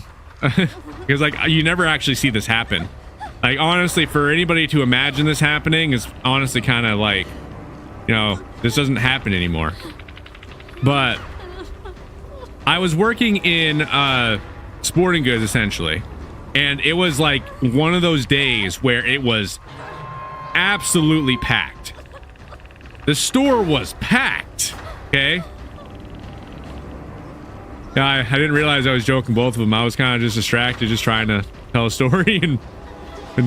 because like you never actually see this happen. Like honestly, for anybody to imagine this happening is honestly kind of like, you know, this doesn't happen anymore. But I was working in sporting goods essentially, and it was like one of those days where it was absolutely packed. The store was packed, okay? Yeah, I didn't realize I was joking both of them. I was kind of just distracted, just trying to tell a story and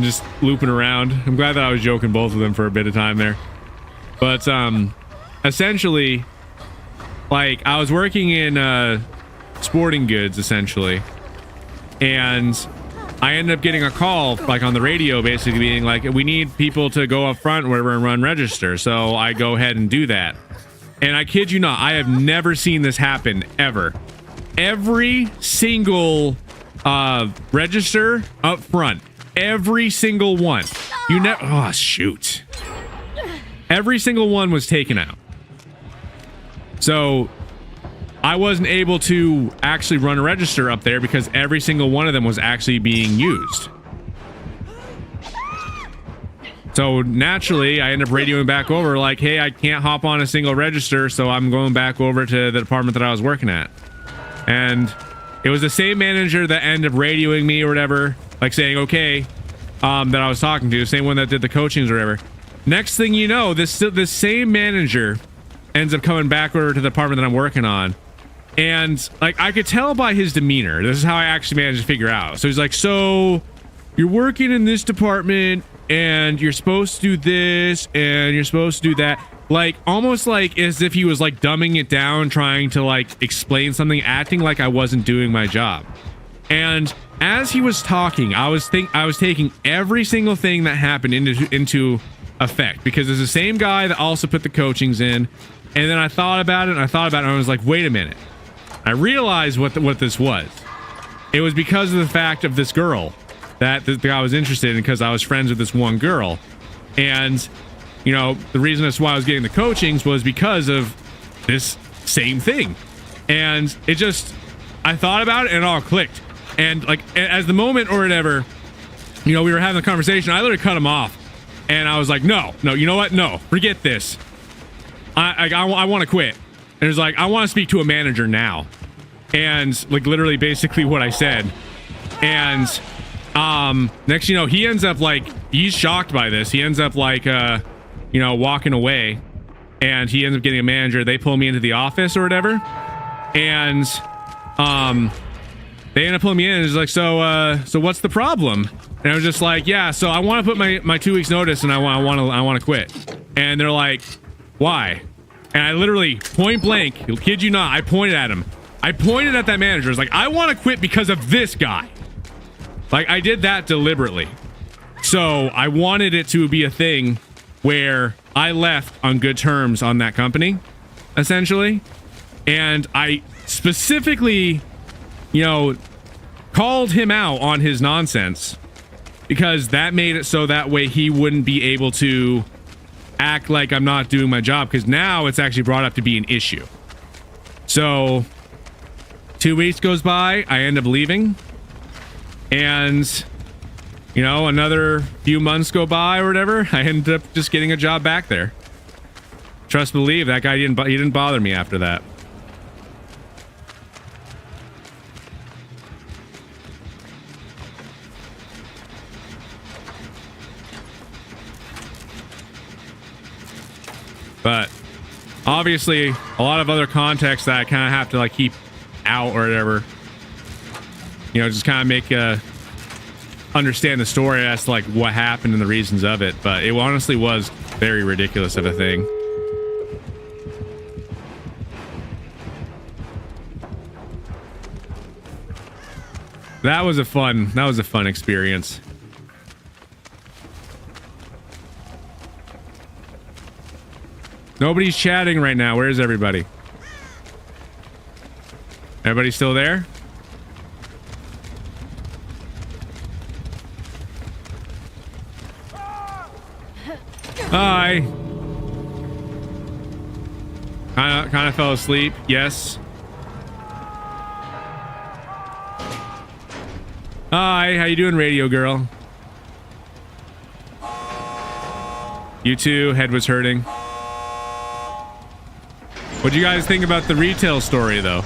just looping around. I'm glad that I was joking both of them for a bit of time there. But essentially, like, I was working in sporting goods, essentially, and I ended up getting a call, like, on the radio, basically being like, we need people to go up front or whatever and run register. So I go ahead and do that. And I kid you not, I have never seen this happen, ever. Every single register up front, every single one, oh shoot, every single one was taken out. So I wasn't able to actually run a register up there because every single one of them was actually being used. So naturally, I end up radioing back over like, hey, I can't hop on a single register, so I'm going back over to the department that I was working at. And it was the same manager that ended up radioing me or whatever, like saying, okay, that I was talking to, same one that did the coachings or whatever. Next thing you know, this same manager ends up coming back over to the department that I'm working on. And like, I could tell by his demeanor, this is how I actually managed to figure out. So he's like, so you're working in this department and you're supposed to do this and you're supposed to do that. Like, almost like as if he was like dumbing it down, trying to like explain something, acting like I wasn't doing my job. And as he was talking, I was taking every single thing that happened into effect, because it's the same guy that also put the coachings in. And then I thought about it and I was like, wait a minute. I realized what this was. It was because of the fact of this girl that the guy was interested in, because I was friends with this one girl. And you know, the reason that's why I was getting the coachings was because of this same thing. And it just, I thought about it and it all clicked. And like, as the moment or whatever, you know, we were having a conversation, I literally cut him off and I was like, no, you know what? No, forget this. I want to quit. And it was like, I want to speak to a manager now. And like literally basically what I said. And next, you know, he ends up like, he's shocked by this. He ends up like, you know, walking away, and he ends up getting a manager. They pull me into the office or whatever, and they end up pulling me in and it's like, so what's the problem? And I was just like, yeah, so I want to put my 2 weeks notice and I want to quit. And they're like, why? And I literally point blank, kid you not, I pointed at him. I pointed at that manager. I was like, I want to quit because of this guy. Like, I did that deliberately. So I wanted it to be a thing where I left on good terms on that company, essentially. And I specifically, you know, called him out on his nonsense, because that made it so that way he wouldn't be able to act like I'm not doing my job, because now it's actually brought up to be an issue. So 2 weeks goes by, I end up leaving, and you know, another few months go by or whatever, I ended up just getting a job back there. Trust believe that guy didn't bother me after that. But obviously a lot of other context that I kind of have to like keep out or whatever, you know, just kind of make understand the story as to like what happened and the reasons of it. But it honestly was very ridiculous of a thing. That was a fun experience. Nobody's chatting right now. Where's everybody? Everybody still there? Hi. Kind of fell asleep. Yes. Hi, how you doing, radio girl? You too. Head was hurting. What'd you guys think about the retail story, though?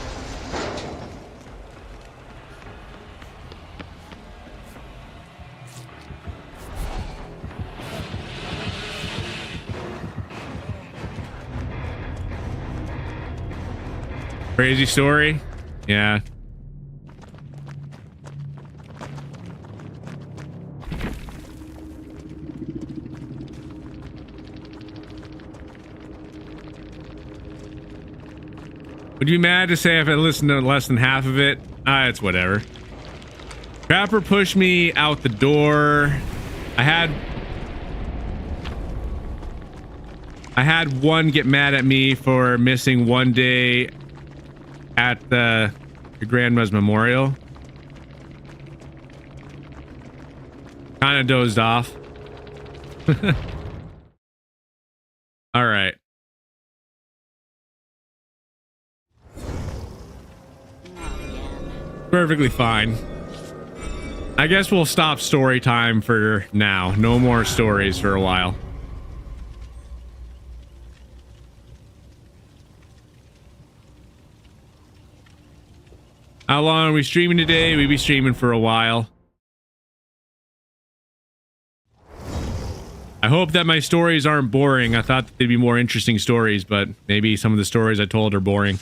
Crazy story. Yeah. Would you be mad to say if I listened to less than half of it? It's whatever. Trapper pushed me out the door. I had one get mad at me for missing one day at your grandma's memorial. Kind of dozed off. All right. Perfectly fine. I guess we'll stop story time for now. No more stories for a while. How long are we streaming today? We'll be streaming for a while. I hope that my stories aren't boring. I thought that they'd be more interesting stories, but maybe some of the stories I told are boring.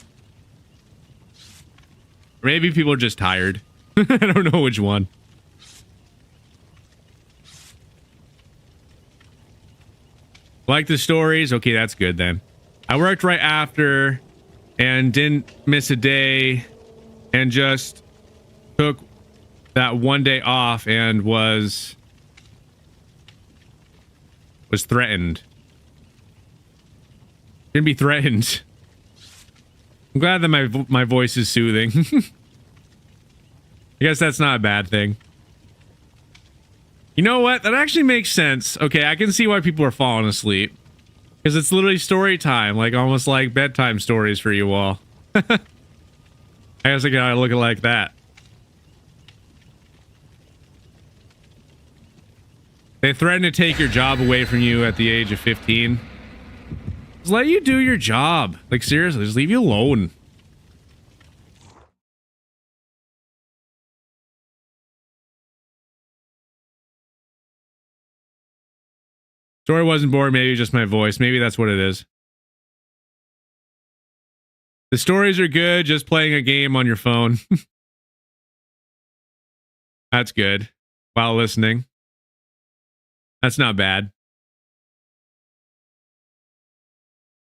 Or maybe people are just tired. I don't know which one. Like the stories? Okay, that's good then. I worked right after and didn't miss a day and just took that one day off and was threatened. Didn't be threatened. I'm glad that my voice is soothing. I guess that's not a bad thing. You know what? That actually makes sense. Okay, I can see why people are falling asleep. Because it's literally story time, like almost like bedtime stories for you all. I guess I gotta look at it like that. They threaten to take your job away from you at the age of 15. Just let you do your job. Like, seriously, just leave you alone. Story wasn't boring, maybe just my voice. Maybe that's what it is. The stories are good, just playing a game on your phone. That's good. While listening. That's not bad.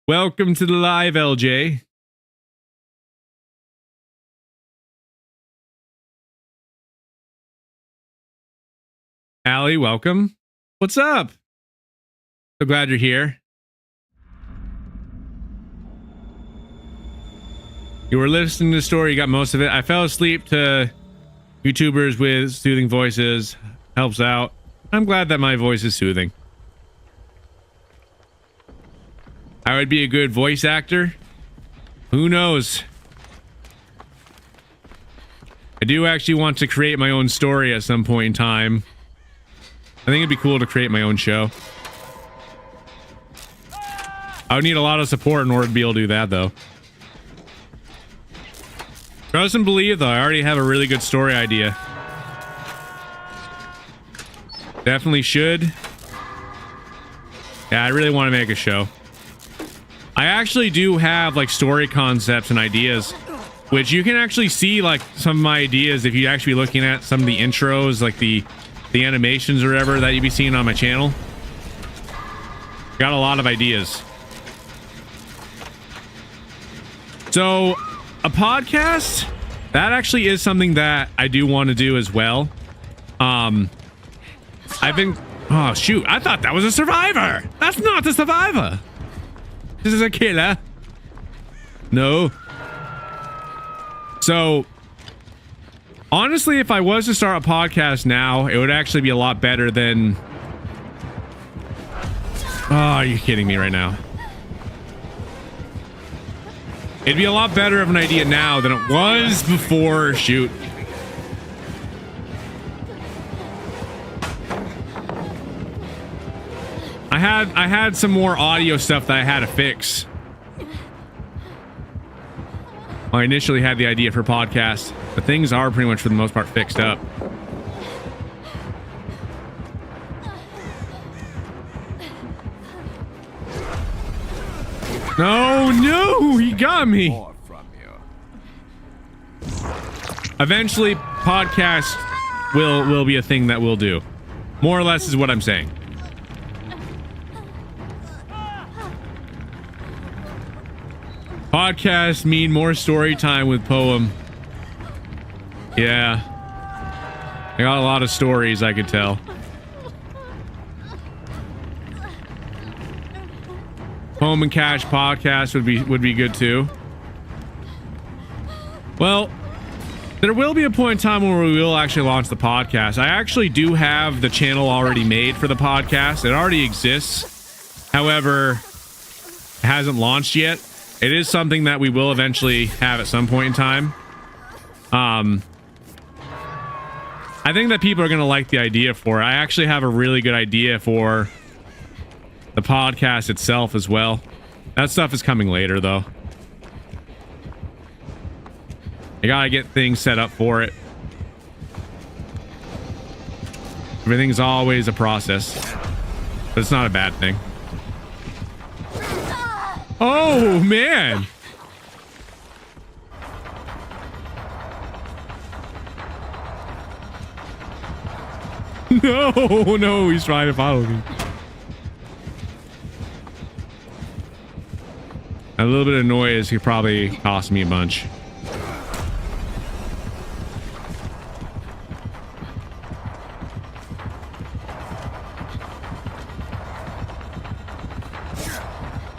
Welcome to the live, LJ. Allie, welcome. What's up? So glad you're here. You were listening to the story, you got most of it. I fell asleep to YouTubers with soothing voices. Helps out. I'm glad that my voice is soothing. I would be a good voice actor. Who knows? I do actually want to create my own story at some point in time. I think it'd be cool to create my own show. I would need a lot of support in order to be able to do that, though. Trust and believe, though. I already have a really good story idea. Definitely should. Yeah, I really want to make a show. I actually do have, like, story concepts and ideas, which you can actually see, like, some of my ideas if you actually be looking at some of the intros, like the animations or whatever that you'd be seeing on my channel. Got a lot of ideas. So, a podcast, that actually is something that I do want to do as well. I've been... Oh, shoot. I thought that was a survivor. That's not the survivor. This is a killer. No. So, honestly, if I was to start a podcast now, it would actually be a lot better than... Oh, are you kidding me right now? It'd be a lot better of an idea now than it was before. Shoot. I had some more audio stuff that I had to fix. I initially had the idea for podcast, but things are pretty much for the most part fixed up. No, he got me. Eventually, podcast will be a thing that we'll do. More or less is what I'm saying. Podcast mean more story time with Poem. Yeah. I got a lot of stories I could tell. Poem and Cash podcast would be good too. Well, there will be a point in time where we will actually launch the podcast. I actually do have the channel already made for the podcast. It already exists. However, it hasn't launched yet. It is something that we will eventually have at some point in time. I think that people are going to like the idea for it. I actually have a really good idea for the podcast itself as well. That stuff is coming later, though. I gotta get things set up for it. Everything's always a process, but it's not a bad thing. Oh, man. No, he's trying to follow me. A little bit of noise could probably cost me a bunch.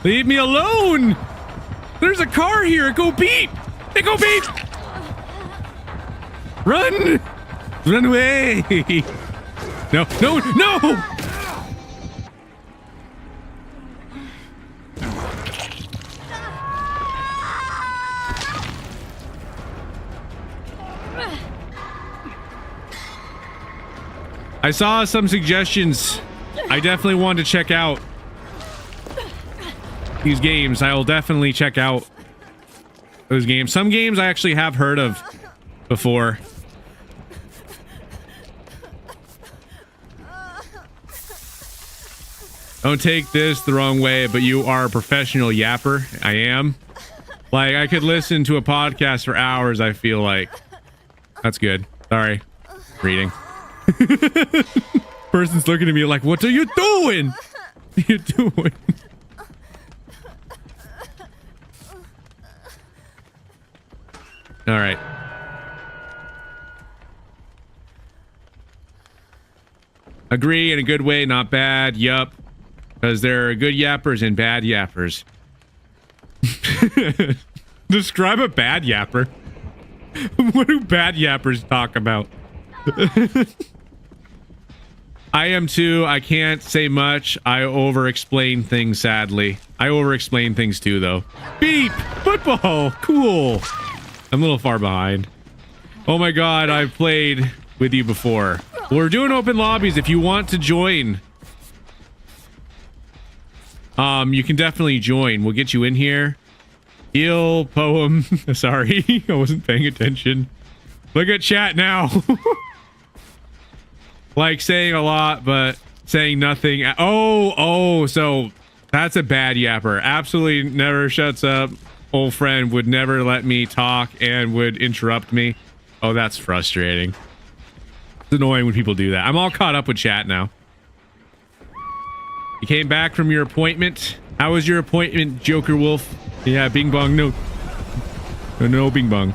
Leave me alone! There's a car here! Go beep! Hey, go beep! Run! Run away! No, no, no! I saw some suggestions I definitely want to check out. These games, I will definitely check out those games. Some games I actually have heard of before. Don't take this the wrong way, but you are a professional yapper. I am. Like, I could listen to a podcast for hours, I feel like. That's good. Sorry. Reading. Person's looking at me like, what are you doing? What are you doing? All right. Agree in a good way, not bad. Yup. Because there are good yappers and bad yappers. Describe a bad yapper. What do bad yappers talk about? I am too. I can't say much. I over-explain things, sadly. I over-explain things too, though. Beep! Football! Cool! I'm a little far behind. Oh my god, I've played with you before. We're doing open lobbies. If you want to join, you can definitely join. We'll get you in here. Heal, Poem. Sorry, I wasn't paying attention. Look at chat now. Like saying a lot, but saying nothing. Oh, so that's a bad yapper. Absolutely never shuts up. Old friend would never let me talk and would interrupt me. Oh, that's frustrating. It's annoying when people do that. I'm all caught up with chat now. You came back from your appointment. How was your appointment, Joker Wolf? Yeah, Bing Bong. No, Bing Bong.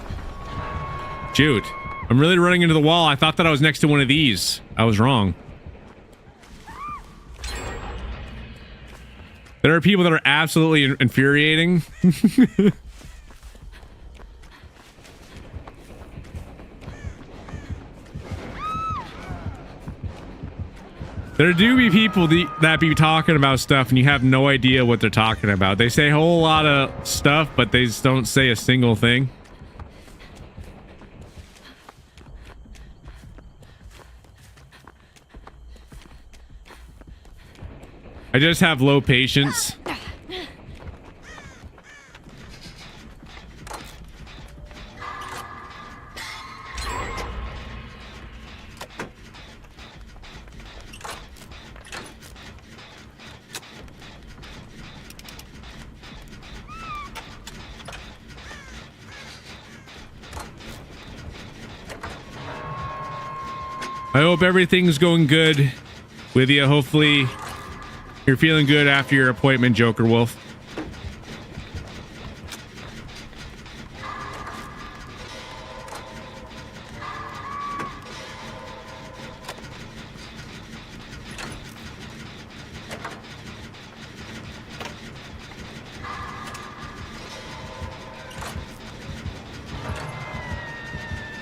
Shoot. I'm really running into the wall. I thought that I was next to one of these. I was wrong. There are people that are absolutely infuriating. There do be people that be talking about stuff and you have no idea what they're talking about. They say a whole lot of stuff, but they just don't say a single thing. I just have low patience. I hope everything's going good with you. Hopefully you're feeling good after your appointment, Joker Wolf.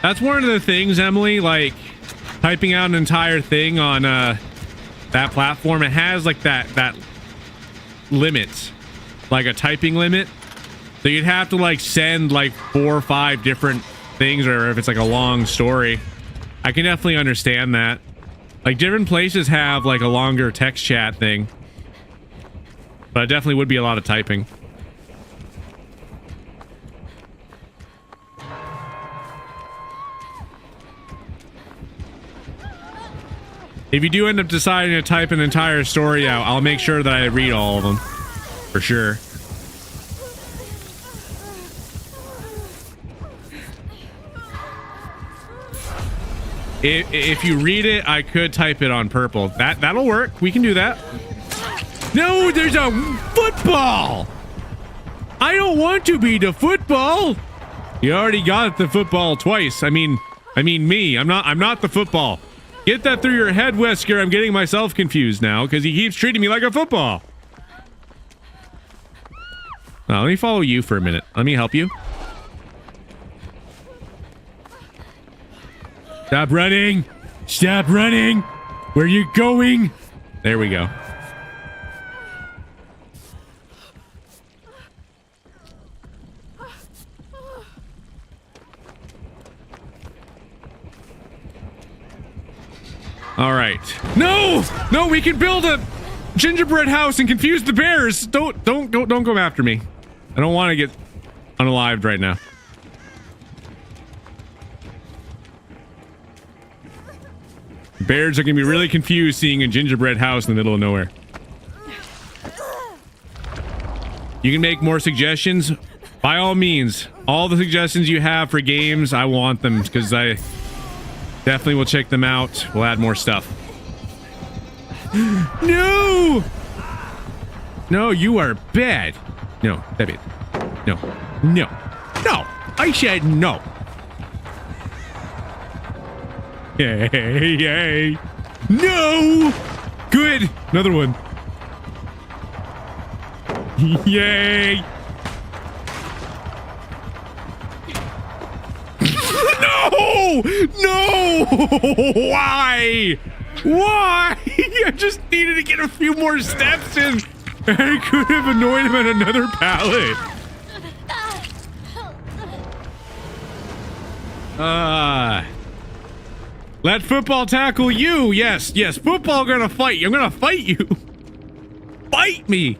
That's one of the things, Emily, like typing out an entire thing on that platform. It has like that limit, like a typing limit. So you'd have to like send like 4 or 5 different things, or if it's like a long story. I can definitely understand that. Like different places have like a longer text chat thing, but it definitely would be a lot of typing. If you do end up deciding to type an entire story out, I'll make sure that I read all of them. For sure. If you read it, I could type it on purple. That'll work. We can do that. No, there's a football! I don't want to be the football! You already got the football twice. I mean me. I'm not the football. Get that through your head, Wesker. I'm getting myself confused now because he keeps treating me like a football. Now, let me follow you for a minute. Let me help you. Stop running. Stop running. Where are you going? There we go. All right. No, no, we can build a gingerbread house and confuse the bears. Don't come after me. I don't want to get unalived right now. Bears are gonna be really confused seeing a gingerbread house in the middle of nowhere. You can make more suggestions. By all means, all the suggestions you have for games, I want them because I definitely will check them out. We'll add more stuff. No! No, you are bad. No, Debbie. No. No. No! I said no. Yay, yay. No! Good! Another one. Yay! No! No! Why? Why? I just needed to get a few more steps in. I could have annoyed him at another pallet. Let football tackle you. Yes, yes. Football gonna fight you. I'm gonna fight you. Fight me.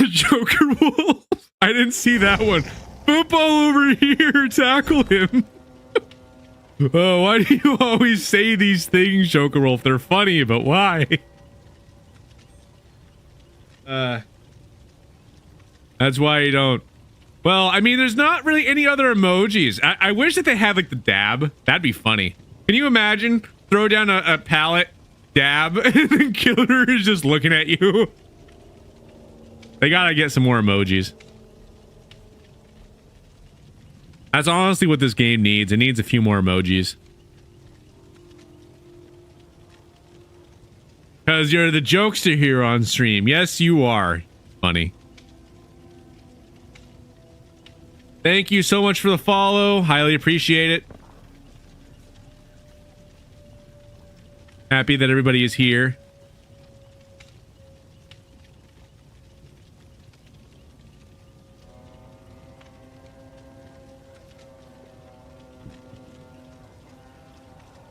Joker Wolf. I didn't see that one. Football over here. Tackle him. Oh, why do you always say these things, Joker Wolf? They're funny, but why? That's why you don't. Well, I mean, there's not really any other emojis. I wish that they had like the dab. That'd be funny. Can you imagine? Throw down a pallet, dab, and then Killer is just looking at you. They gotta get some more emojis. That's honestly what this game needs. It needs a few more emojis. Because you're the jokester here on stream. Yes, you are. Funny. Thank you so much for the follow. Highly appreciate it. Happy that everybody is here.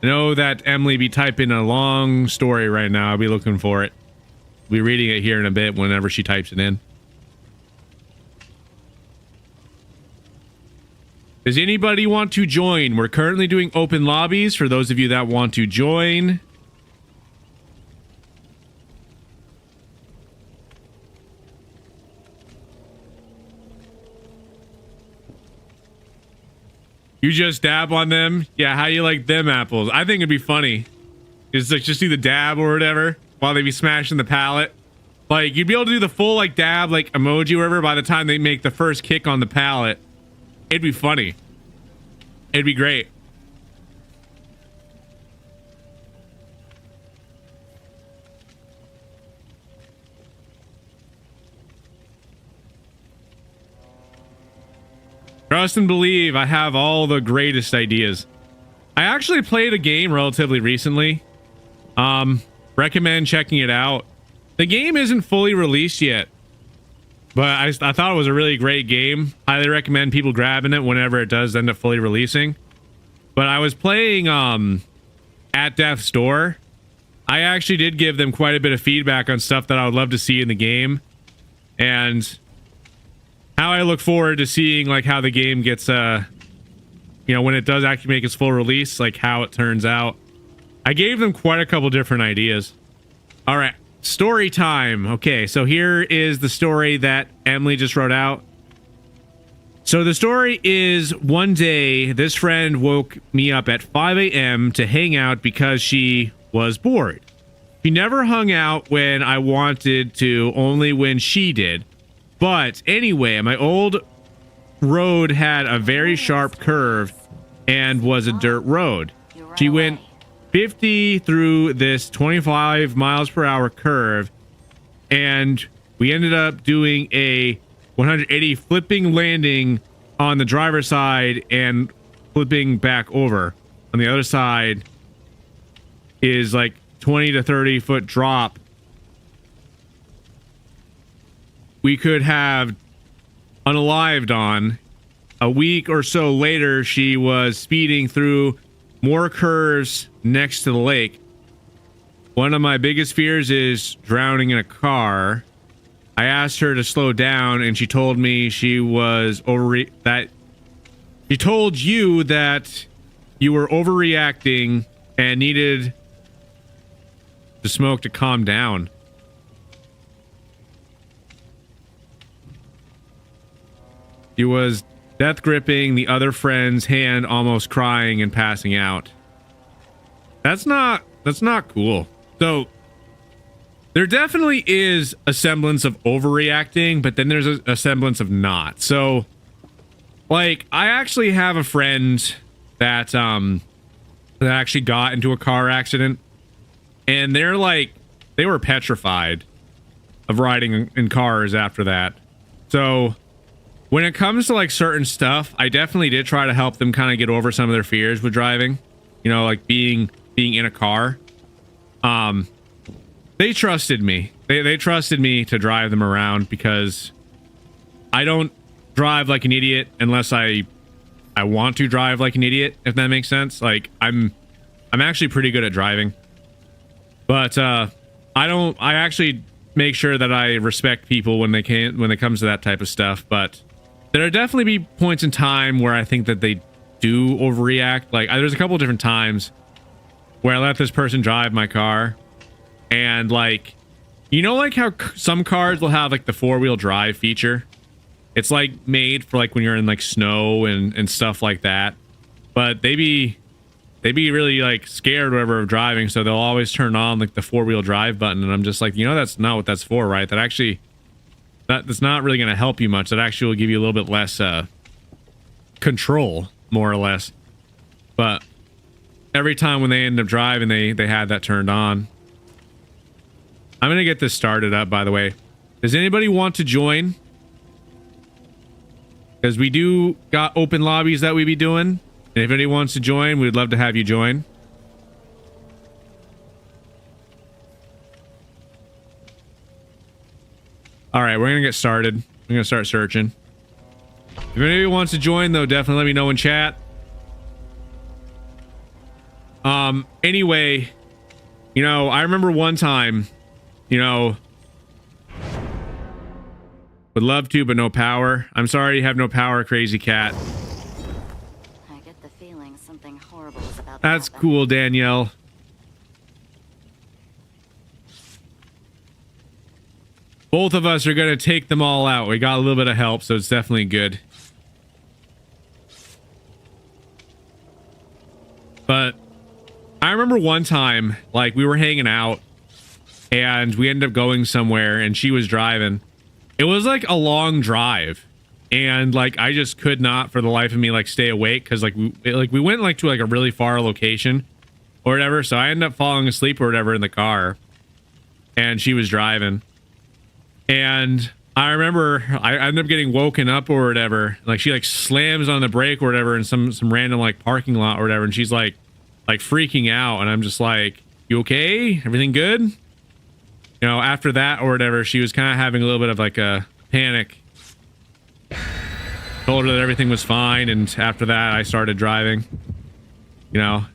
I know that Emily be typing a long story right now. I'll be looking for it. I'll be reading it here in a bit whenever she types it in. Does anybody want to join? We're currently doing open lobbies for those of you that want to join. You just dab on them? Yeah, how you like them apples? I think it'd be funny. It's like just do the dab or whatever while they be smashing the pallet. Like you'd be able to do the full like dab like emoji or whatever by the time they make the first kick on the pallet. It'd be funny. It'd be great. Trust and believe I have all the greatest ideas. I actually played a game relatively recently. Recommend checking it out. The game isn't fully released yet, but I thought it was a really great game. Highly recommend people grabbing it whenever it does end up fully releasing. But I was playing at Death's Door. I actually did give them quite a bit of feedback on stuff that I would love to see in the game. And how I look forward to seeing like how the game gets you know, when it does actually make its full release, like how it turns out. I gave them quite a couple different ideas. All right, story time. Okay, so here is the story that Emily just wrote out. So the story is, one day this friend woke me up at 5 a.m. to hang out because she was bored. She never hung out when I wanted to, only when she did. But anyway, my old road had a very sharp curve and was a dirt road. She went 50 through this 25 miles per hour curve, and we ended up doing a 180 flipping landing on the driver's side and flipping back over. On the other side is like 20 to 30 foot drop. We could have unalived on. A week or so later, she was speeding through more curves next to the lake. One of my biggest fears is drowning in a car. I asked her to slow down, and she told me she was she told you that you were overreacting and needed to smoke to calm down. She was death gripping the other friend's hand, almost crying and passing out. That's not cool. So there definitely is a semblance of overreacting, but then there's a semblance of not. So like I actually have a friend that actually got into a car accident, and they were petrified of riding in cars after that. So when it comes to like certain stuff, I definitely did try to help them kind of get over some of their fears with driving, you know, like being in a car. They trusted me. They trusted me to drive them around because I don't drive like an idiot unless I want to drive like an idiot, if that makes sense. Like I'm actually pretty good at driving. But I actually make sure that I respect people when it comes to that type of stuff, but there are definitely be points in time where I think that they do overreact. Like there's a couple of different times where I let this person drive my car, and like, you know, like how some cars will have like the 4-wheel drive feature. It's like made for like when you're in like snow and stuff like that. But they be really like scared or whatever of driving, so they'll always turn on like the 4-wheel drive button, and I'm just like, you know, that's not what that's for, right? That's not really going to help you much. That actually will give you a little bit less control, more or less. But every time when they end up driving, they had that turned on. I'm going to get this started up, by the way. Does anybody want to join? Because we do got open lobbies that we be doing. And if anybody wants to join, we'd love to have you join. All right, we're going to get started. I'm going to start searching. If anybody wants to join, though, definitely let me know in chat. Anyway, you know, I remember one time, you know, would love to, but no power. I'm sorry you have no power, Crazy Cat. I get the feeling something horrible is about to That's happen. cool, Danielle. Both of us are going to take them all out. We got a little bit of help, so it's definitely good. But I remember one time, like, we were hanging out and we ended up going somewhere and she was driving. It was like a long drive. And like, I just could not for the life of me, like, stay awake. Cause like we went like to like a really far location or whatever. So I ended up falling asleep or whatever in the car and she was driving. And I remember I ended up getting woken up or whatever. Like she like slams on the brake or whatever in some random like parking lot or whatever. And she's like freaking out. And I'm just like, you okay? Everything good? You know, after that or whatever, she was kind of having a little bit of like a panic. Told her that everything was fine. And after that, I started driving, you know,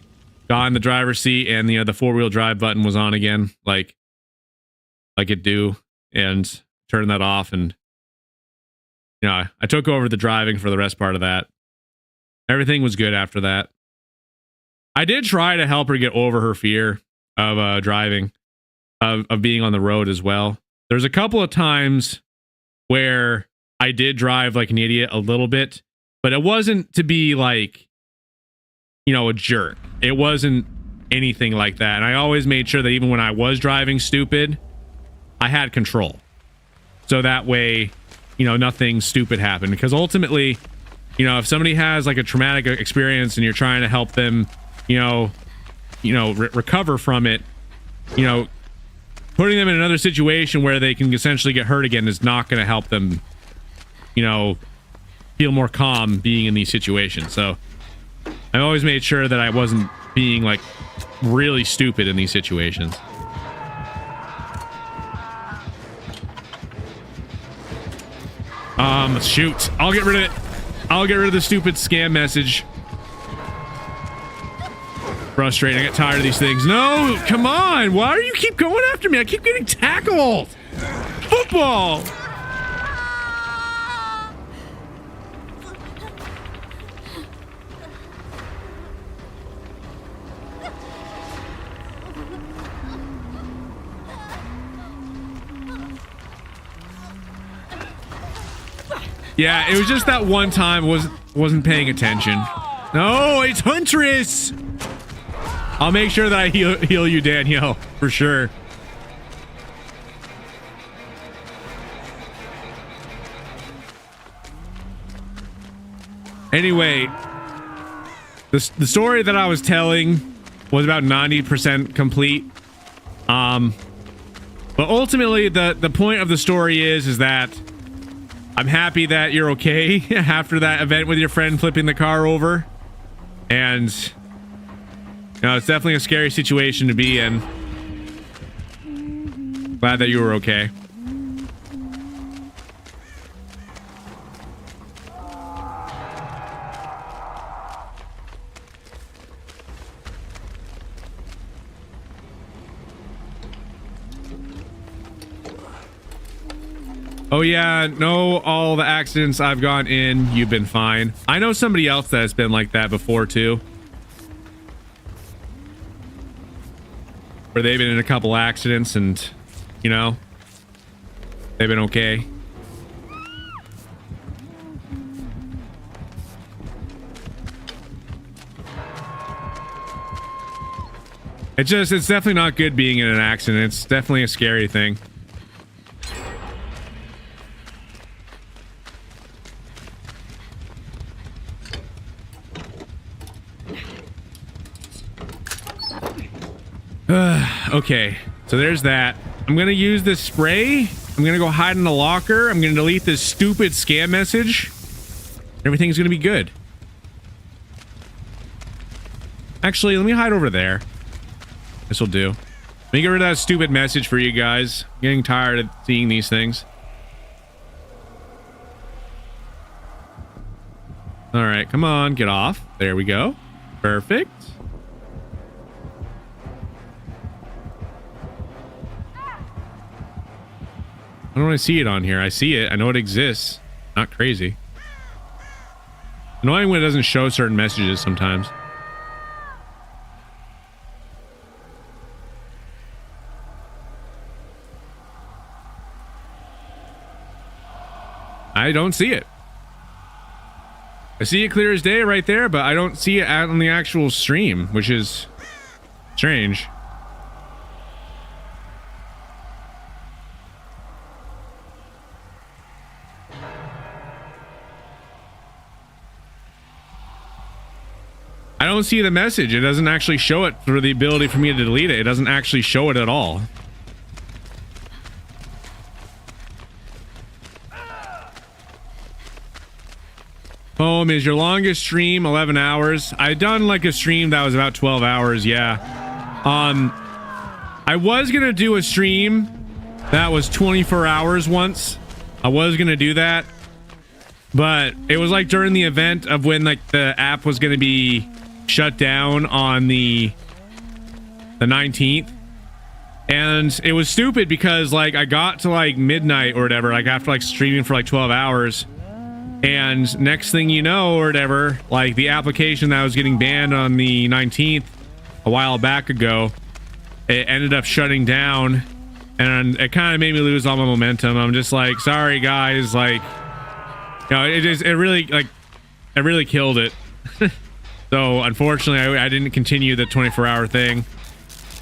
got in the driver's seat and, you know, the 4-wheel drive button was on again. Like it do, and turned that off. And, you know, I took over the driving for the rest part of that. Everything was good after that. I did try to help her get over her fear of driving, of being on the road as well. There's a couple of times where I did drive like an idiot a little bit, but it wasn't to be like, you know, a jerk. It wasn't anything like that. And I always made sure that even when I was driving stupid, I had control. So that way, you know, nothing stupid happened. Because ultimately, you know, if somebody has like a traumatic experience and you're trying to help them, you know, recover from it, you know, putting them in another situation where they can essentially get hurt again is not going to help them, you know, feel more calm being in these situations. So I always made sure that I wasn't being like really stupid in these situations. Shoot. I'll get rid of it. I'll get rid of the stupid scam message. Frustrating. I get tired of these things. No, come on. Why do you keep going after me? I keep getting tackled. Football. Yeah, it was just that one time I wasn't paying attention. No, it's Huntress. I'll make sure that I heal you, Danielle, for sure. Anyway, the story that I was telling was about 90% complete. But ultimately, the point of the story is that I'm happy that you're okay after that event with your friend flipping the car over. And, you know, it's definitely a scary situation to be in. Glad that you were okay. Oh yeah, no, all the accidents I've gone in, you've been fine. I know somebody else that has been like that before too. Where they've been in a couple accidents and, you know, they've been okay. It's definitely not good being in an accident. It's definitely a scary thing. Okay, so there's that. I'm gonna use this spray. I'm gonna go hide in the locker. I'm gonna delete this stupid scam message. Everything's gonna be good. Actually, let me hide over there. This will do. Let me get rid of that stupid message for you guys. I'm getting tired of seeing these things. All right, come on, get off. There we go. Perfect. I don't want to see it on here. I see it. I know it exists. Not crazy. Annoying when it doesn't show certain messages sometimes. I don't see it. I see it clear as day right there, but I don't see it out on the actual stream, which is strange. I don't see the message. It doesn't actually show it through the ability for me to delete it. It doesn't actually show it at all. Poem is your longest stream, 11 hours. I done like a stream that was about 12 hours. Yeah. I was going to do a stream that was 24 hours once. I was going to do that, but it was like during the event of when like the app was going to be shut down on the 19th. And it was stupid because like I got to like midnight or whatever, like after like streaming for like 12 hours. And next thing you know or whatever, like the application that was getting banned on the 19th a while back ago, it ended up shutting down, and it kind of made me lose all my momentum. I'm just like, sorry guys, like, you know, it really killed it. So unfortunately I didn't continue the 24-hour thing.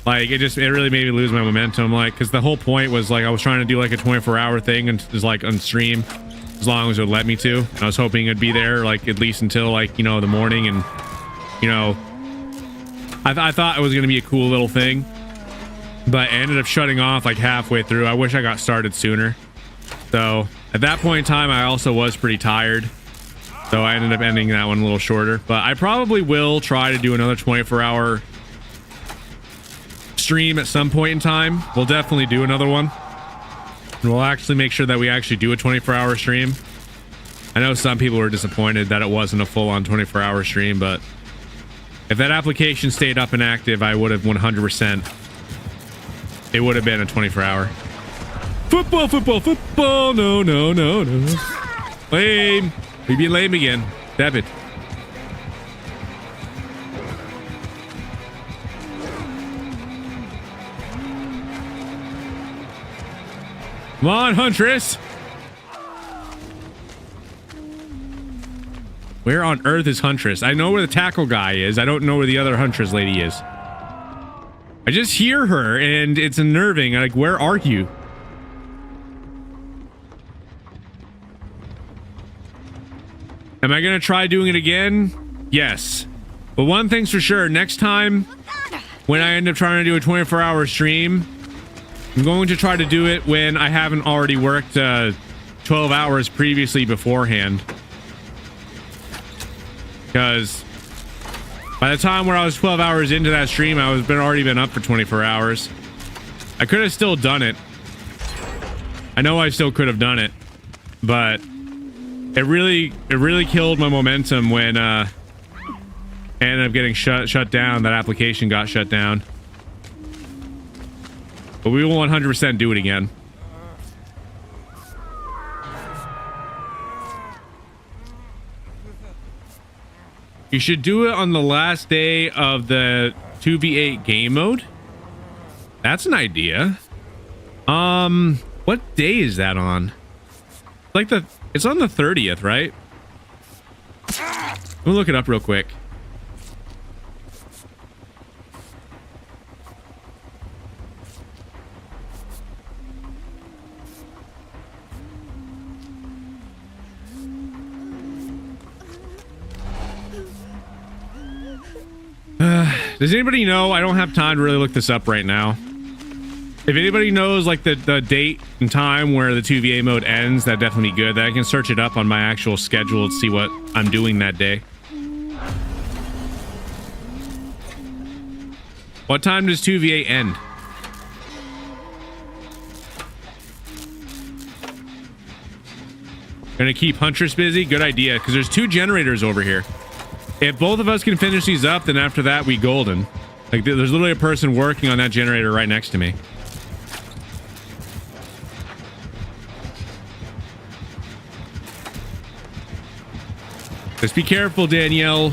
Like it really made me lose my momentum, like, because the whole point was like I was trying to do like a 24-hour thing and just like on stream as long as it would let me to. I was hoping it'd be there like at least until like, you know, the morning, and you know, I thought it was gonna be a cool little thing, but it ended up shutting off like halfway through. I wish I got started sooner. So at that point in time I also was pretty tired, so I ended up ending that one a little shorter. But I probably will try to do another 24-hour stream at some point in time. We'll definitely do another one. We'll actually make sure that we actually do a 24-hour stream. I know some people were disappointed that it wasn't a full-on 24-hour stream, but if that application stayed up and active, I would have 100%. It would have been a 24-hour. Football, football, football. No, no, no, no. Lame. We be lame again. David. Come on, Huntress. Where on earth is Huntress? I know where the tackle guy is. I don't know where the other Huntress lady is. I just hear her and it's unnerving. Like, where are you? Am I gonna try doing it again? Yes. But one thing's for sure, next time when I end up trying to do a 24-hour stream, I'm going to try to do it when I haven't already worked 12 hours previously beforehand. Because by the time where I was 12 hours into that stream, I was already been up for 24 hours. I could have still done it. I know I still could have done it, but it really killed my momentum when I ended up getting shut down. That application got shut down. But we will 100% do it again. You should do it on the last day of the 2v8 game mode. That's an idea. What day is that on? Like it's on the 30th, right? We'll look it up real quick. Does anybody know? I don't have time to really look this up right now. If anybody knows like the date and time where the 2VA mode ends, that'd definitely be good. That I can search it up on my actual schedule to see what I'm doing that day. What time does 2VA end? Gonna keep Huntress busy? Good idea, because there's 2 generators over here. If both of us can finish these up, then after that we golden. Like there's literally a person working on that generator right next to me. Just be careful, Danielle.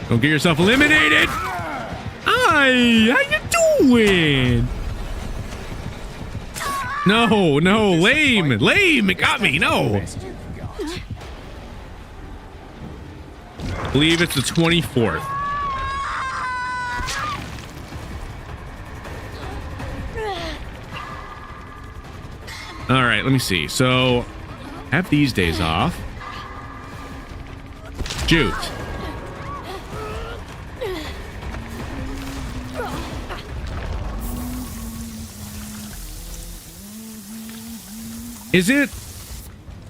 Don't get yourself eliminated. Hi, how you doing? No, lame. It got me. No. I believe it's the 24th. All right, let me see. So, have these days off. Shoot. Is it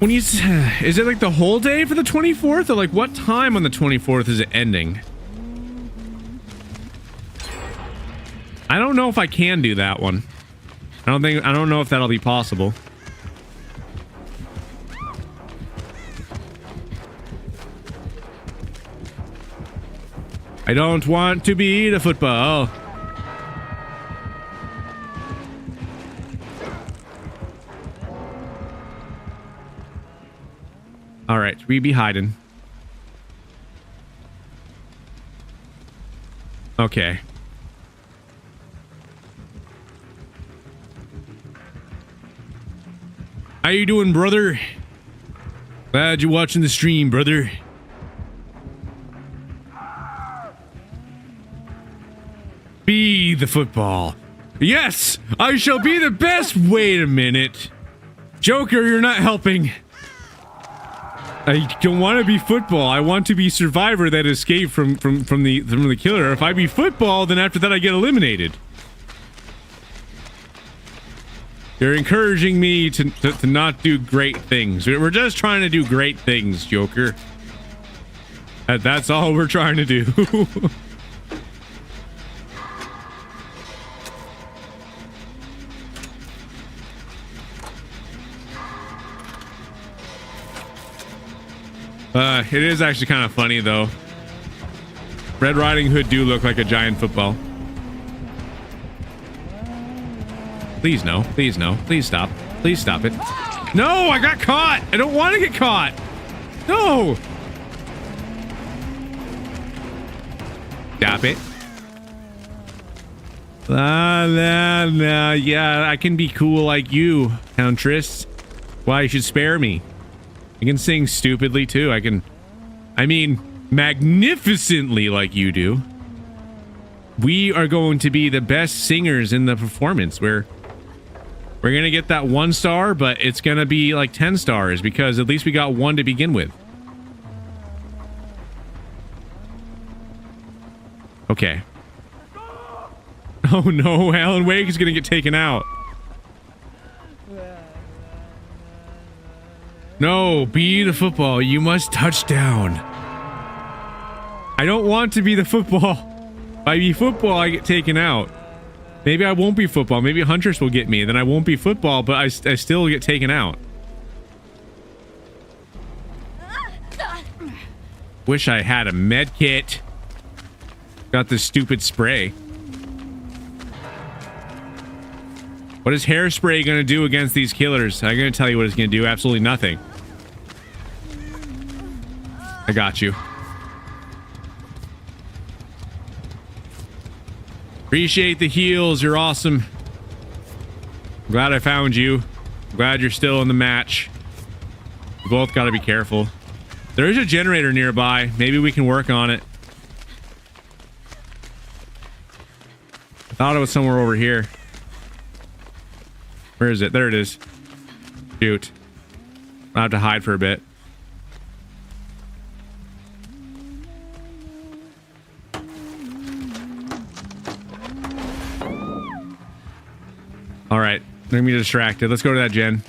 when you is it like the whole day for the 24th, or like what time on the 24th is it ending? I don't know if I can do that one. I don't know if that'll be possible. I don't want to be the football. All right, we be hiding. Okay. How you doing, brother? Glad you're watching the stream, brother. Be the football. Yes, I shall be the best. Wait a minute. Joker, you're not helping. I don't want to be football. I want to be survivor that escaped from the killer. If I be football, then after that I get eliminated. You're encouraging me to not do great things. We're just trying to do great things, Joker. That's all we're trying to do. It is actually kind of funny though. Red Riding Hood do look like a giant football. Please no, please no, please stop. Please stop it. No, I got caught. I don't want to get caught. No. Stop it. La la la. Yeah, I can be cool like you, Countess. Why you should spare me. I can sing stupidly too. I mean, magnificently like you do. We are going to be the best singers in the performance. We're gonna get that 1 star, but it's gonna be like 10 stars because at least we got 1 to begin with. Okay. Oh no, Alan Wake is gonna get taken out. No, be the football. You must touch down. I don't want to be the football. If I be football, I get taken out. Maybe I won't be football. Maybe Huntress will get me. Then I won't be football, but I still get taken out. Wish I had a med kit. Got this stupid spray. What is hairspray going to do against these killers? I'm going to tell you what it's going to do. Absolutely nothing. I got you. Appreciate the heals. You're awesome. I'm glad I found you. I'm glad you're still in the match. We both got to be careful. There is a generator nearby. Maybe we can work on it. I thought it was somewhere over here. Where is it? There it is. Shoot. I'll have to hide for a bit. All right. Let me distracted. Let's go to that gen.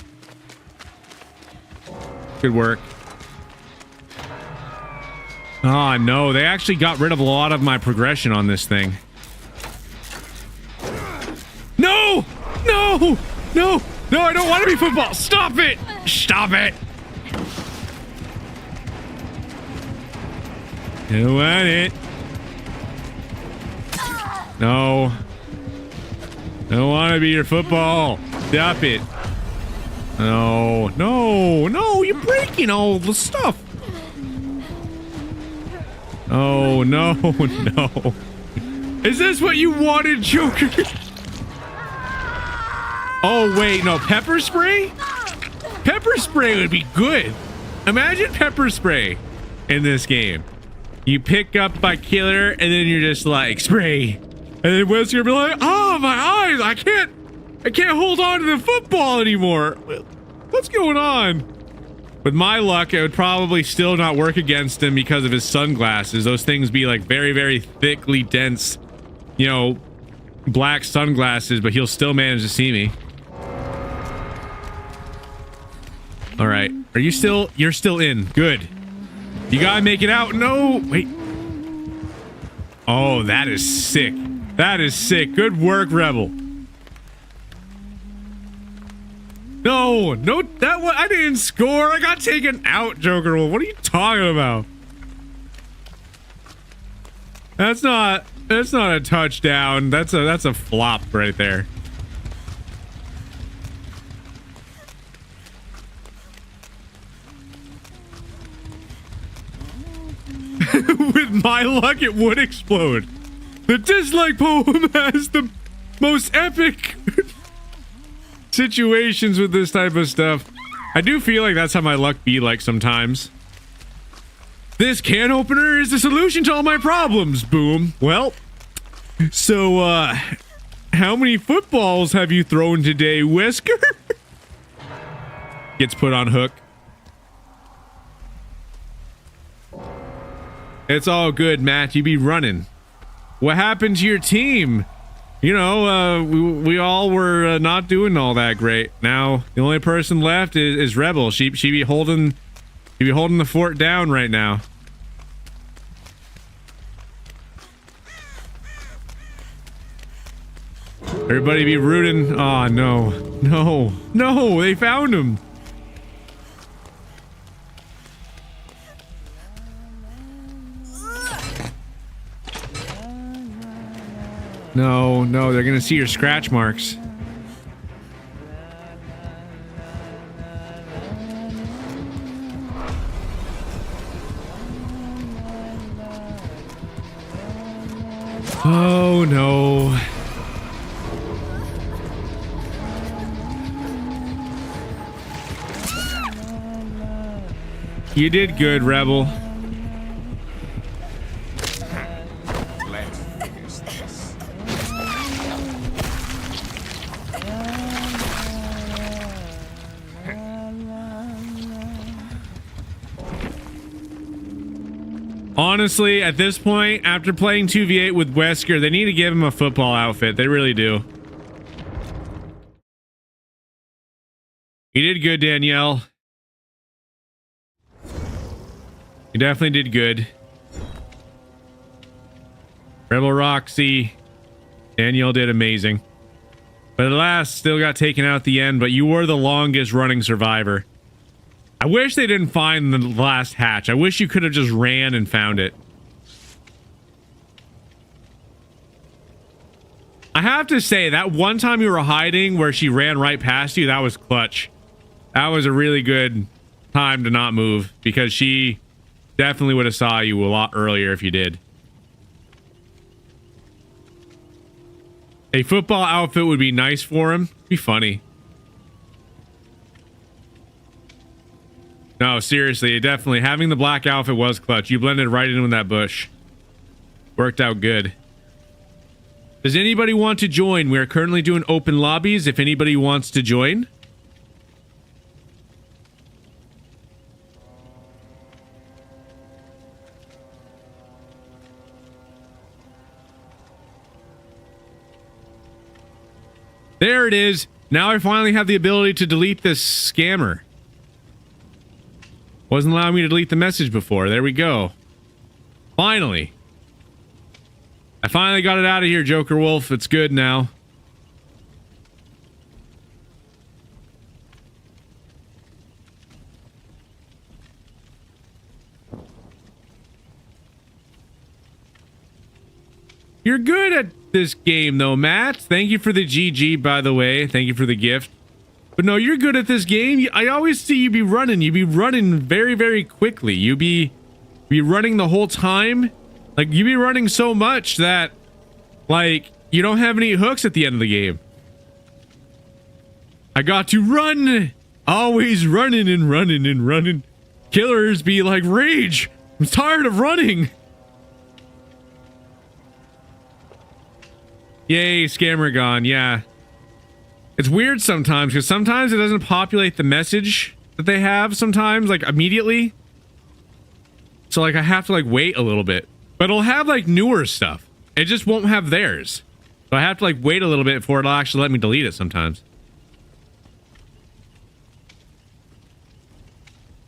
Good work. Oh, no. They actually got rid of a lot of my progression on this thing. No! No! No! No, I don't want to be football! Stop it! Stop it! I don't want it. No. I don't want to be your football. Stop it. No. No. No, you're breaking all the stuff. Oh, no. No. Is this what you wanted, Joker? Oh, wait, no, pepper spray? Pepper spray would be good. Imagine pepper spray in this game. You pick up a killer, and then you're just like, spray. And then Wesker will be like, oh, my eyes, I can't hold on to the football anymore. What's going on? With my luck, it would probably still not work against him because of his sunglasses. Those things be like very, very thickly dense, you know, black sunglasses, but he'll still manage to see me. All right. You're still in. Good. You gotta make it out. No, wait. Oh, that is sick. That is sick. Good work, Rebel. No, that one, I didn't score. I got taken out, Joker Wolf. What are you talking about? That's not a touchdown. That's a flop right there. With my luck, it would explode. The dislike poem has the most epic situations with this type of stuff. I do feel like that's how my luck be like sometimes. This can opener is the solution to all my problems. Boom. Well, so how many footballs have you thrown today, Wesker? Gets put on hook. It's all good, Matt. You be running. What happened to your team? You know, we all were not doing all that great. Now the only person left is Rebel. She be holding the fort down right now. Everybody be rooting. Oh no, they found him. No, they're gonna see your scratch marks. Oh no. You did good, Rebel. Honestly, at this point, after playing 2v8 with Wesker, they need to give him a football outfit. They really do. You did good, Danielle. You definitely did good. Rebel Roxy. Danielle did amazing. But alas, still got taken out at the end, but you were the longest running survivor. I wish they didn't find the last hatch. I wish you could have just ran and found it. I have to say, that one time you were hiding where she ran right past you, that was clutch. That was a really good time to not move, because she definitely would have saw you a lot earlier if you did. A football outfit would be nice for him. Be funny. No, seriously, definitely. Having the black outfit was clutch. You blended right in with that bush. Worked out good. Does anybody want to join? We are currently doing open lobbies. If anybody wants to join. There it is. Now I finally have the ability to delete this scammer. Wasn't allowing me to delete the message before. There we go. Finally. I finally got it out of here, Joker Wolf. It's good now. You're good at this game, though, Matt. Thank you for the GG, by the way. Thank you for the gift. But no, you're good at this game. I always see you be running. You be running very, very quickly. You be running the whole time. Like, you be running so much that, like, you don't have any hooks at the end of the game. I got to run. Always running and running and running. Killers be like, rage. I'm tired of running. Yay, scammer gone. Yeah. It's weird sometimes because sometimes it doesn't populate the message that they have sometimes, like immediately. So like I have to like wait a little bit. But it'll have like newer stuff. It just won't have theirs. So I have to like wait a little bit before it'll actually let me delete it sometimes.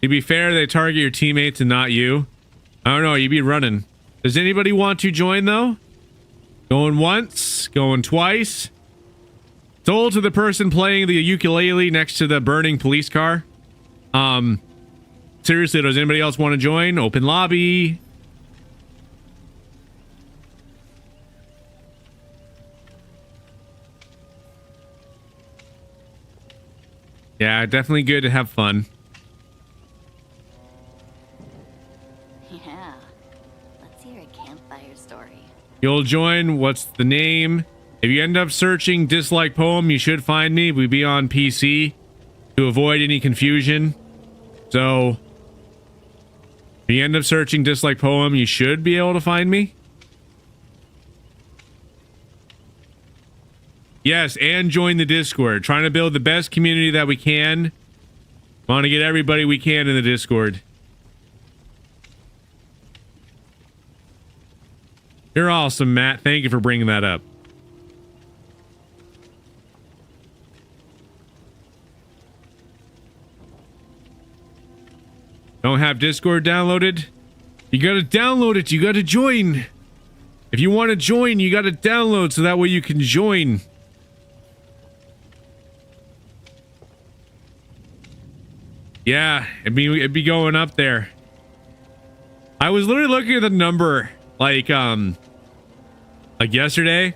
To be fair, they target your teammates and not you. I don't know, you be running. Does anybody want to join though? Going once, going twice. Sold to the person playing the ukulele next to the burning police car. Seriously, does anybody else want to join? Open lobby. Yeah, definitely good to have fun. Yeah. Let's hear a campfire story. You'll join. What's the name? If you end up searching Dislike Poem, you should find me. We be on PC to avoid any confusion. So if you end up searching Dislike Poem, you should be able to find me. Yes, and join the Discord. Trying to build the best community that we can. Want to get everybody we can in the Discord. You're awesome, Matt. Thank you for bringing that up. Don't have Discord downloaded? You gotta download it. You gotta join. If you want to join, you gotta download so that way you can join. Yeah, it'd be going up there. I was literally looking at the number like yesterday,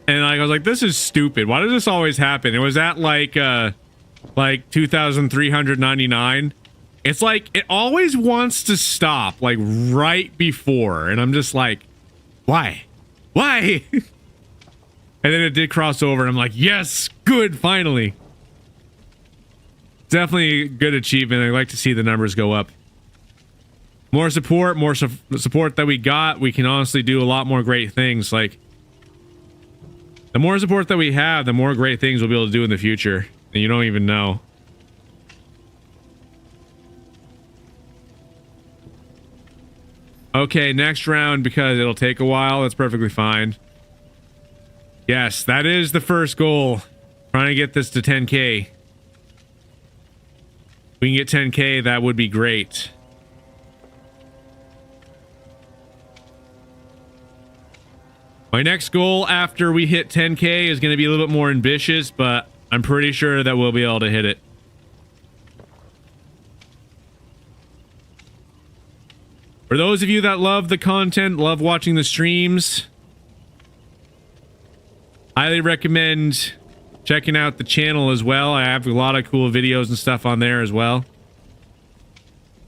and I was like, this is stupid. Why does this always happen? It was at like 2,399. It's like it always wants to stop like right before, and I'm just like, why? And then it did cross over, and I'm like, yes, good, finally. Definitely a good achievement. I like to see the numbers go up. More support, support that we got, we can honestly do a lot more great things. Like, the more support that we have, the more great things we'll be able to do in the future. And you don't even know. Okay, next round, because it'll take a while. That's perfectly fine. Yes, that is the first goal. Trying to get this to 10K. We can get 10K, that would be great. My next goal after we hit 10K is going to be a little bit more ambitious, but I'm pretty sure that we'll be able to hit it. For those of you that love the content, love watching the streams, highly recommend checking out the channel as well. I have a lot of cool videos and stuff on there as well.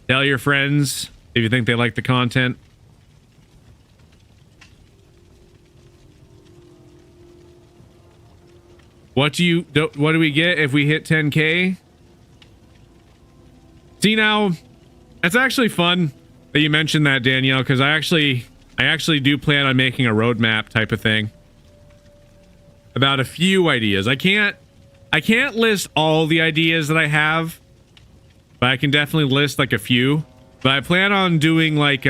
Tell your friends if you think they like the content. What do we get if we hit 10K? See, now that's actually fun that you mentioned that, Danielle, because I actually do plan on making a roadmap type of thing about a few ideas. I can't list all the ideas that I have, but I can definitely list like a few. But I plan on doing like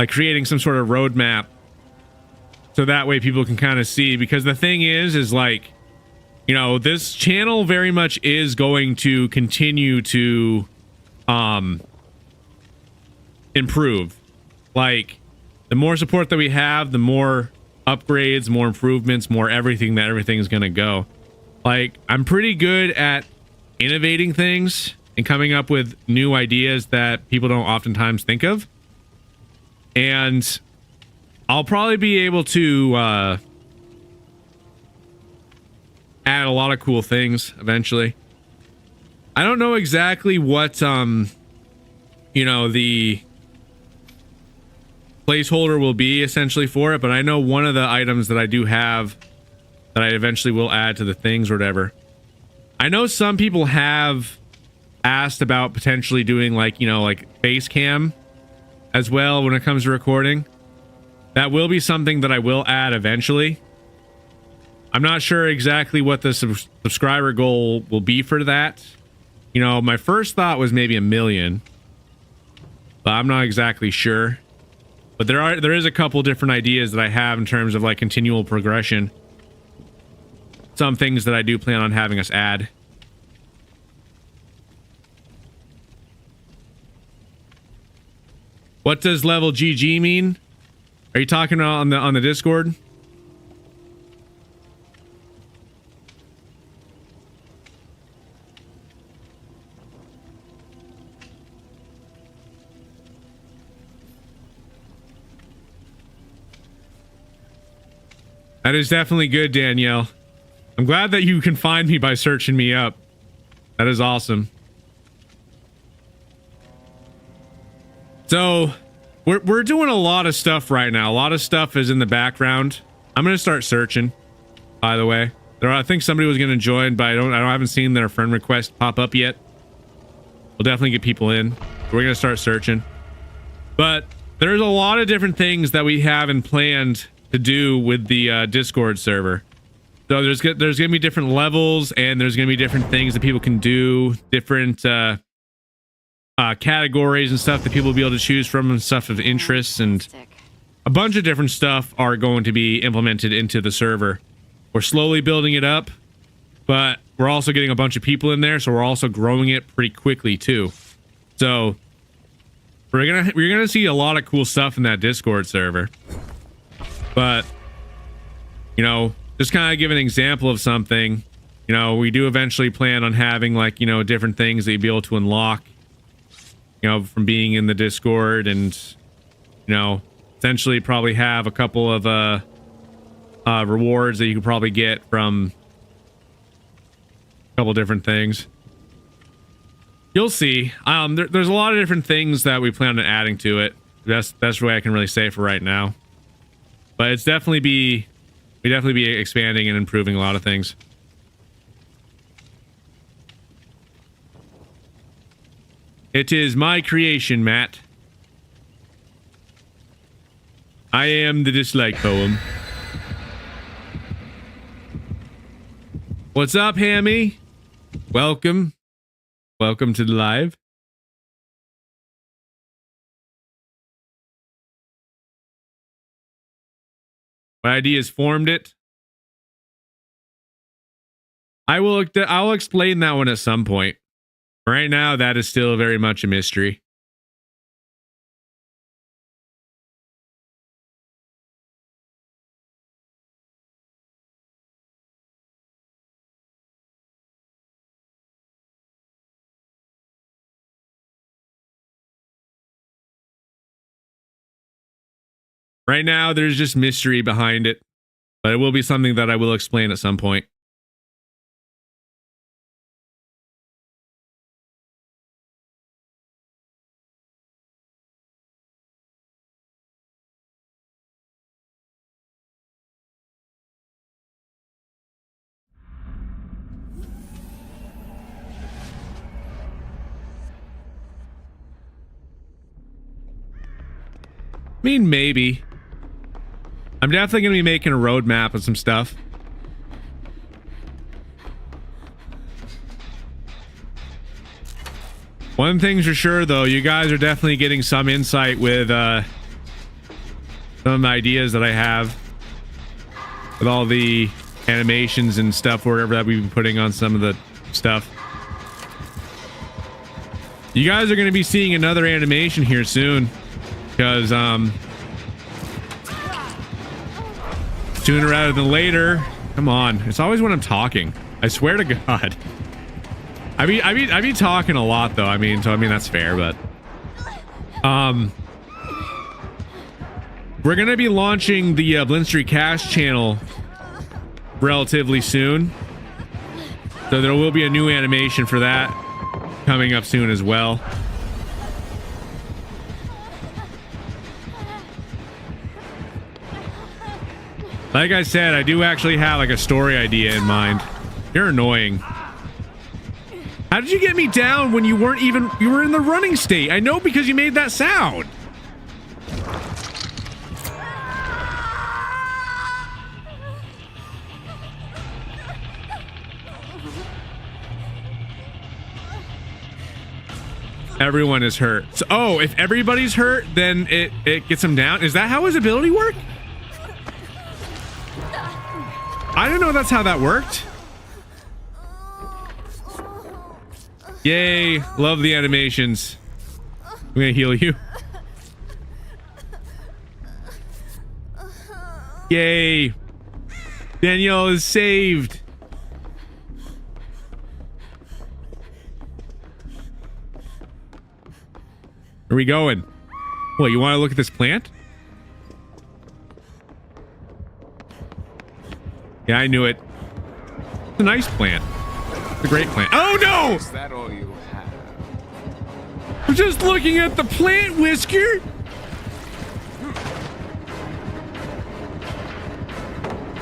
creating some sort of roadmap, so that way people can kind of see. Because the thing is like, you know, this channel very much is going to continue to improve. Like, the more support that we have, the more upgrades, more improvements, more everything's gonna go. Like, I'm pretty good at innovating things and coming up with new ideas that people don't oftentimes think of, and I'll probably be able to add a lot of cool things eventually. I don't know exactly what you know, the placeholder will be essentially for it, but I know one of the items that I do have that I eventually will add to the things or whatever. I know some people have asked about potentially doing like, you know, like face cam as well when it comes to recording. That will be something that I will add eventually. I'm not sure exactly what the subscriber goal will be for that. You know, my first thought was maybe 1 million, but I'm not exactly sure. But there is a couple different ideas that I have in terms of like continual progression. Some things that I do plan on having us add. What does level GG mean? Are you talking about on the Discord? That is definitely good, Danielle. I'm glad that you can find me by searching me up. That is awesome. So, we're doing a lot of stuff right now. A lot of stuff is in the background. I'm gonna start searching. By the way, I think somebody was gonna join, but I haven't seen their friend request pop up yet. We'll definitely get people in. We're gonna start searching. But there's a lot of different things that we haven't planned to do with the Discord server. So there's gonna be different levels, and there's gonna be different things that people can do, different categories and stuff that people will be able to choose from, and stuff of interest, and a bunch of different stuff are going to be implemented into the server. We're slowly building it up, but we're also getting a bunch of people in there, so we're also growing it pretty quickly too. So we're gonna see a lot of cool stuff in that Discord server. But, you know, just kind of give an example of something. You know, we do eventually plan on having, like, you know, different things that you'd be able to unlock, you know, from being in the Discord, and, you know, essentially probably have a couple of rewards that you could probably get from a couple different things. You'll see. There's a lot of different things that we plan on adding to it. That's the way I can really say for right now. But it's definitely we definitely be expanding and improving a lot of things. It is my creation, Matt. I am the dislike poem. What's up, Hammy? Welcome. Welcome to the live. What ideas formed it? I'll explain that one at some point. Right now, that is still very much a mystery. Right now, there's just mystery behind it, but it will be something that I will explain at some point. I mean, maybe. I'm definitely going to be making a roadmap of some stuff. One thing's for sure, though, you guys are definitely getting some insight with some ideas that I have with all the animations and stuff, wherever that we've been putting on some of the stuff. You guys are going to be seeing another animation here soon, because sooner rather than later. Come on, it's always when I'm talking. I swear to God. I be talking a lot though. I mean, that's fair, but we're gonna be launching the Blindstreak Cash channel relatively soon, so there will be a new animation for that coming up soon as well. Like I said, I do actually have like a story idea in mind. You're annoying. How did you get me down when you were in the running state? I know, because you made that sound. Everyone is hurt. So, oh, if everybody's hurt, then it gets them down. Is that how his ability worked? I didn't know that's how that worked. Yay, love the animations. I'm gonna heal you. Yay. Danielle is saved. Where are we going? What, you want to look at this plant? Yeah, I knew it. It's a nice plant. It's a great plant. Oh no! Is that all you have? I'm just looking at the plant, Whisker.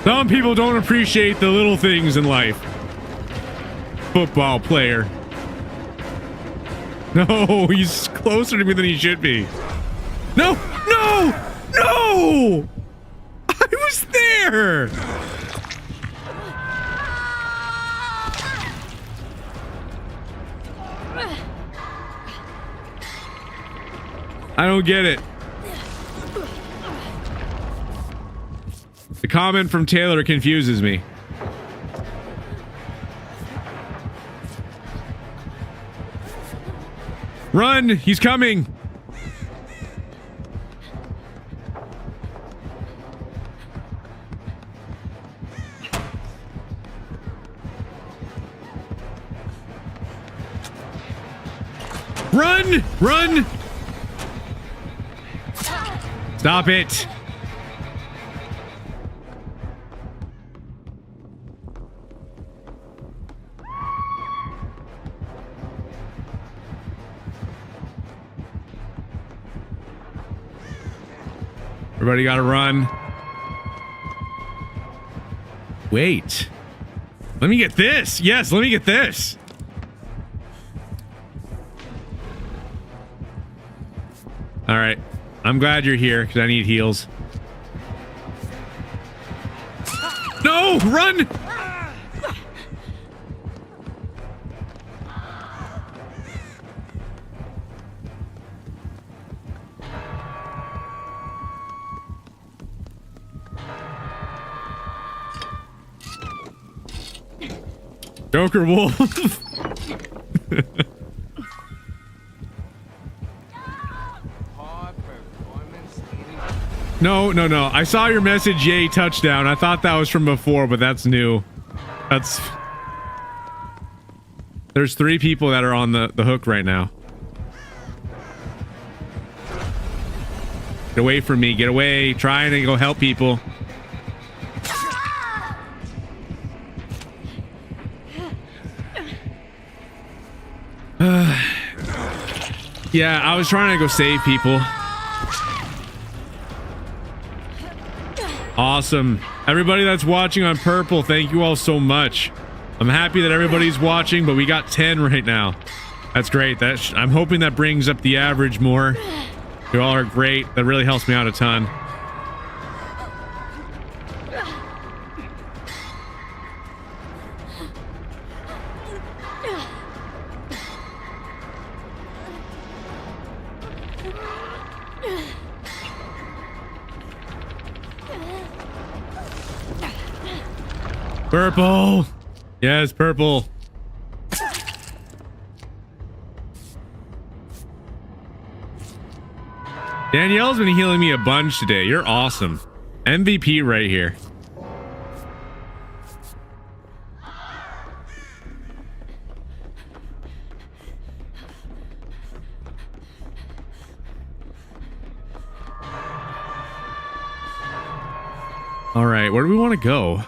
Some people don't appreciate the little things in life. Football player. No, he's closer to me than he should be. No, no, no! I was there! I don't get it. The comment from Taylor confuses me. Run! He's coming! Run! Run! Stop it! Everybody gotta run. Wait. Let me get this. Yes, let me get this. All right. I'm glad you're here because I need heals. No! Run! Joker Wolf. No, no, no. I saw your message, yay, touchdown. I thought that was from before, but that's new. That's... There's 3 people that are on the hook right now. Get away from me. Get away. Trying to go help people. Yeah, I was trying to go save people. Awesome. Everybody that's watching on Purple, thank you all so much. I'm happy that everybody's watching, but we got 10 right now. That's great. I'm hoping that brings up the average more. You all are great. That really helps me out a ton. Purple. Yes, purple. Danielle's been healing me a bunch today. You're awesome. MVP right here. All right, where do we want to go?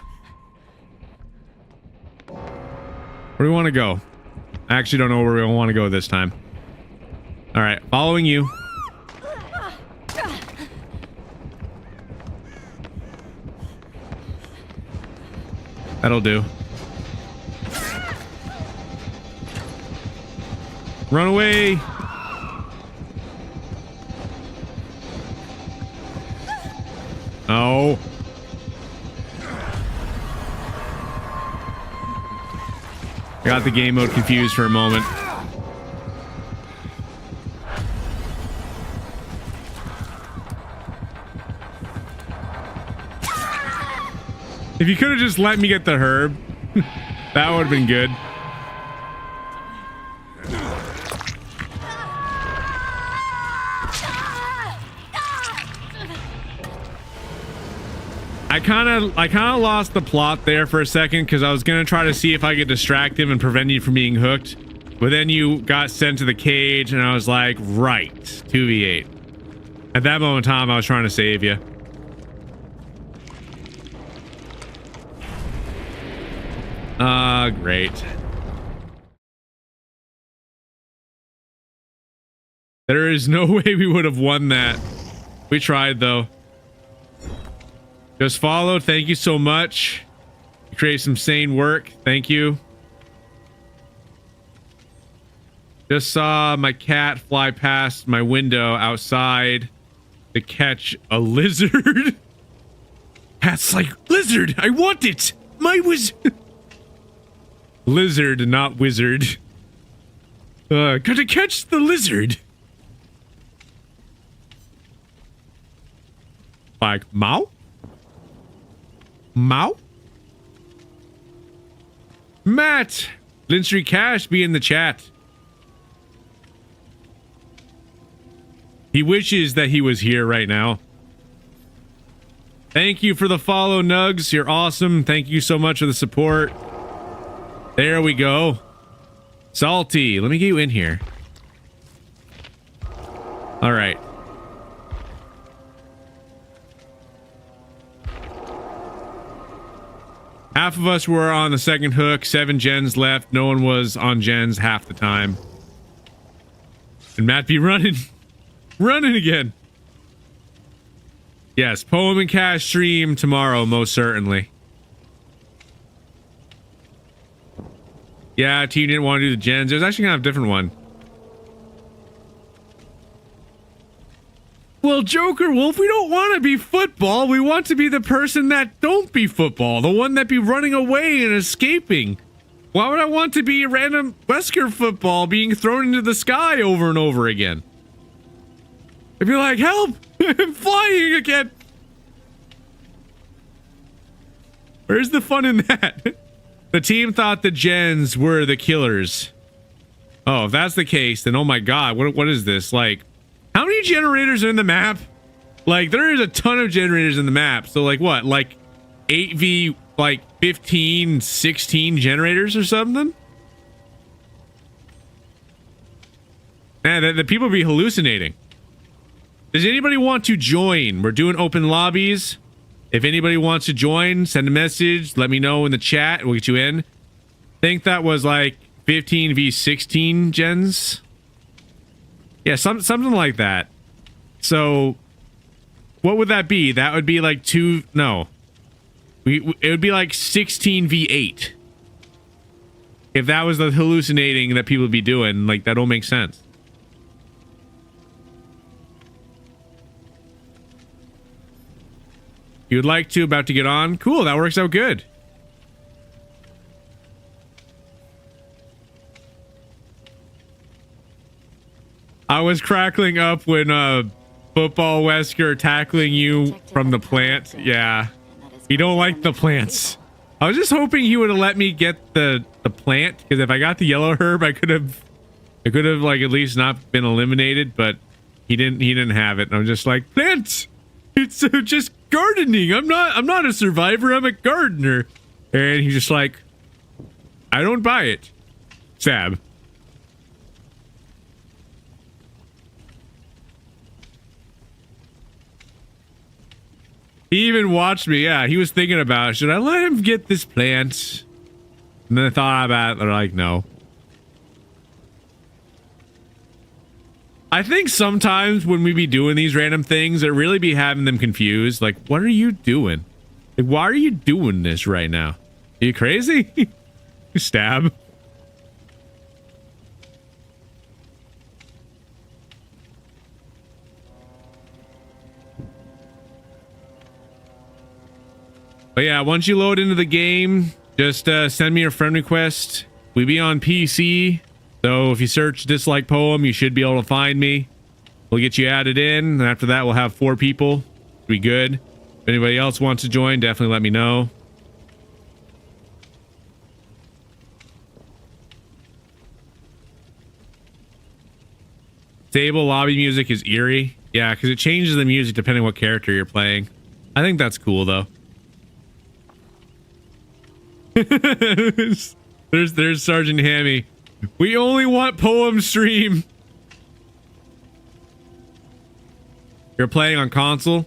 Where do we want to go? I actually don't know where we want to go this time. All right, following you. That'll do. Run away. Oh. I got the game mode confused for a moment. If you could have just let me get the herb, that would have been good. I kind of lost the plot there for a second because I was gonna try to see if I could distract him and prevent you from being hooked, but then you got sent to the cage, and I was like, right, 2v8. At that moment in time, I was trying to save you. Great. There is no way we would have won that. We tried though. Just followed. Thank you so much. You create some sane work. Thank you. Just saw my cat fly past my window outside to catch a lizard. Cat's like, lizard, I want it. My lizard, not wizard. Gotta catch the lizard. Like, Mao? Mao? Matt! Lynn Street Cash be in the chat. He wishes that he was here right now. Thank you for the follow, Nugs. You're awesome. Thank you so much for the support. There we go. Salty, let me get you in here. All right. Half of us were on the second hook, 7 gens left. No one was on gens half the time. And Matt be running. Running again. Yes, Poem and Cash stream tomorrow, most certainly. Yeah, team didn't want to do the gens. There's actually gonna have a different one. Well, Joker Wolf, we don't want to be football. We want to be the person that don't be football. The one that be running away and escaping. Why would I want to be a random Wesker football being thrown into the sky over and over again? I'd be like, help! I'm flying again! Where's the fun in that? The team thought the gens were the killers. Oh, if that's the case, then oh my god, what is this? Like, how many generators are in the map? Like, there is a ton of generators in the map. So, like, what? Like, 8v, like, 15, 16 generators or something? Man, the people be hallucinating. Does anybody want to join? We're doing open lobbies. If anybody wants to join, send a message. Let me know in the chat. We'll get you in. I think that was, like, 15v16 gens. Yeah, something like that. So, what would that be? That would be like it would be like 16v8. If that was the hallucinating that people would be doing, like, that don't make sense. You would like to, about to get on? Cool, that works out good. I was crackling up when Football Wesker tackling you from the plant. Yeah. You don't like the plants. I was just hoping he would have let me get the plant, because if I got the yellow herb, I could have like at least not been eliminated, but he didn't have it. And I'm just like, plants! It's just gardening. I'm not a survivor, I'm a gardener. And he's just like, I don't buy it. Sab. He even watched me. Yeah, he was thinking about, should I let him get this plant? And then I thought about it. They're like, no. I think sometimes when we be doing these random things, it really be having them confused. Like, what are you doing? Like, why are you doing this right now? Are you crazy? Stab. But yeah, once you load into the game, just send me your friend request. We be on PC, so if you search Dislike Poem, you should be able to find me. We'll get you added in, and after that, we'll have 4 people. Be good. If anybody else wants to join, definitely let me know. Stable lobby music is eerie. Yeah, because it changes the music depending what character you're playing. I think that's cool though. there's Sergeant Hammy. We only want poem stream. You're playing on console?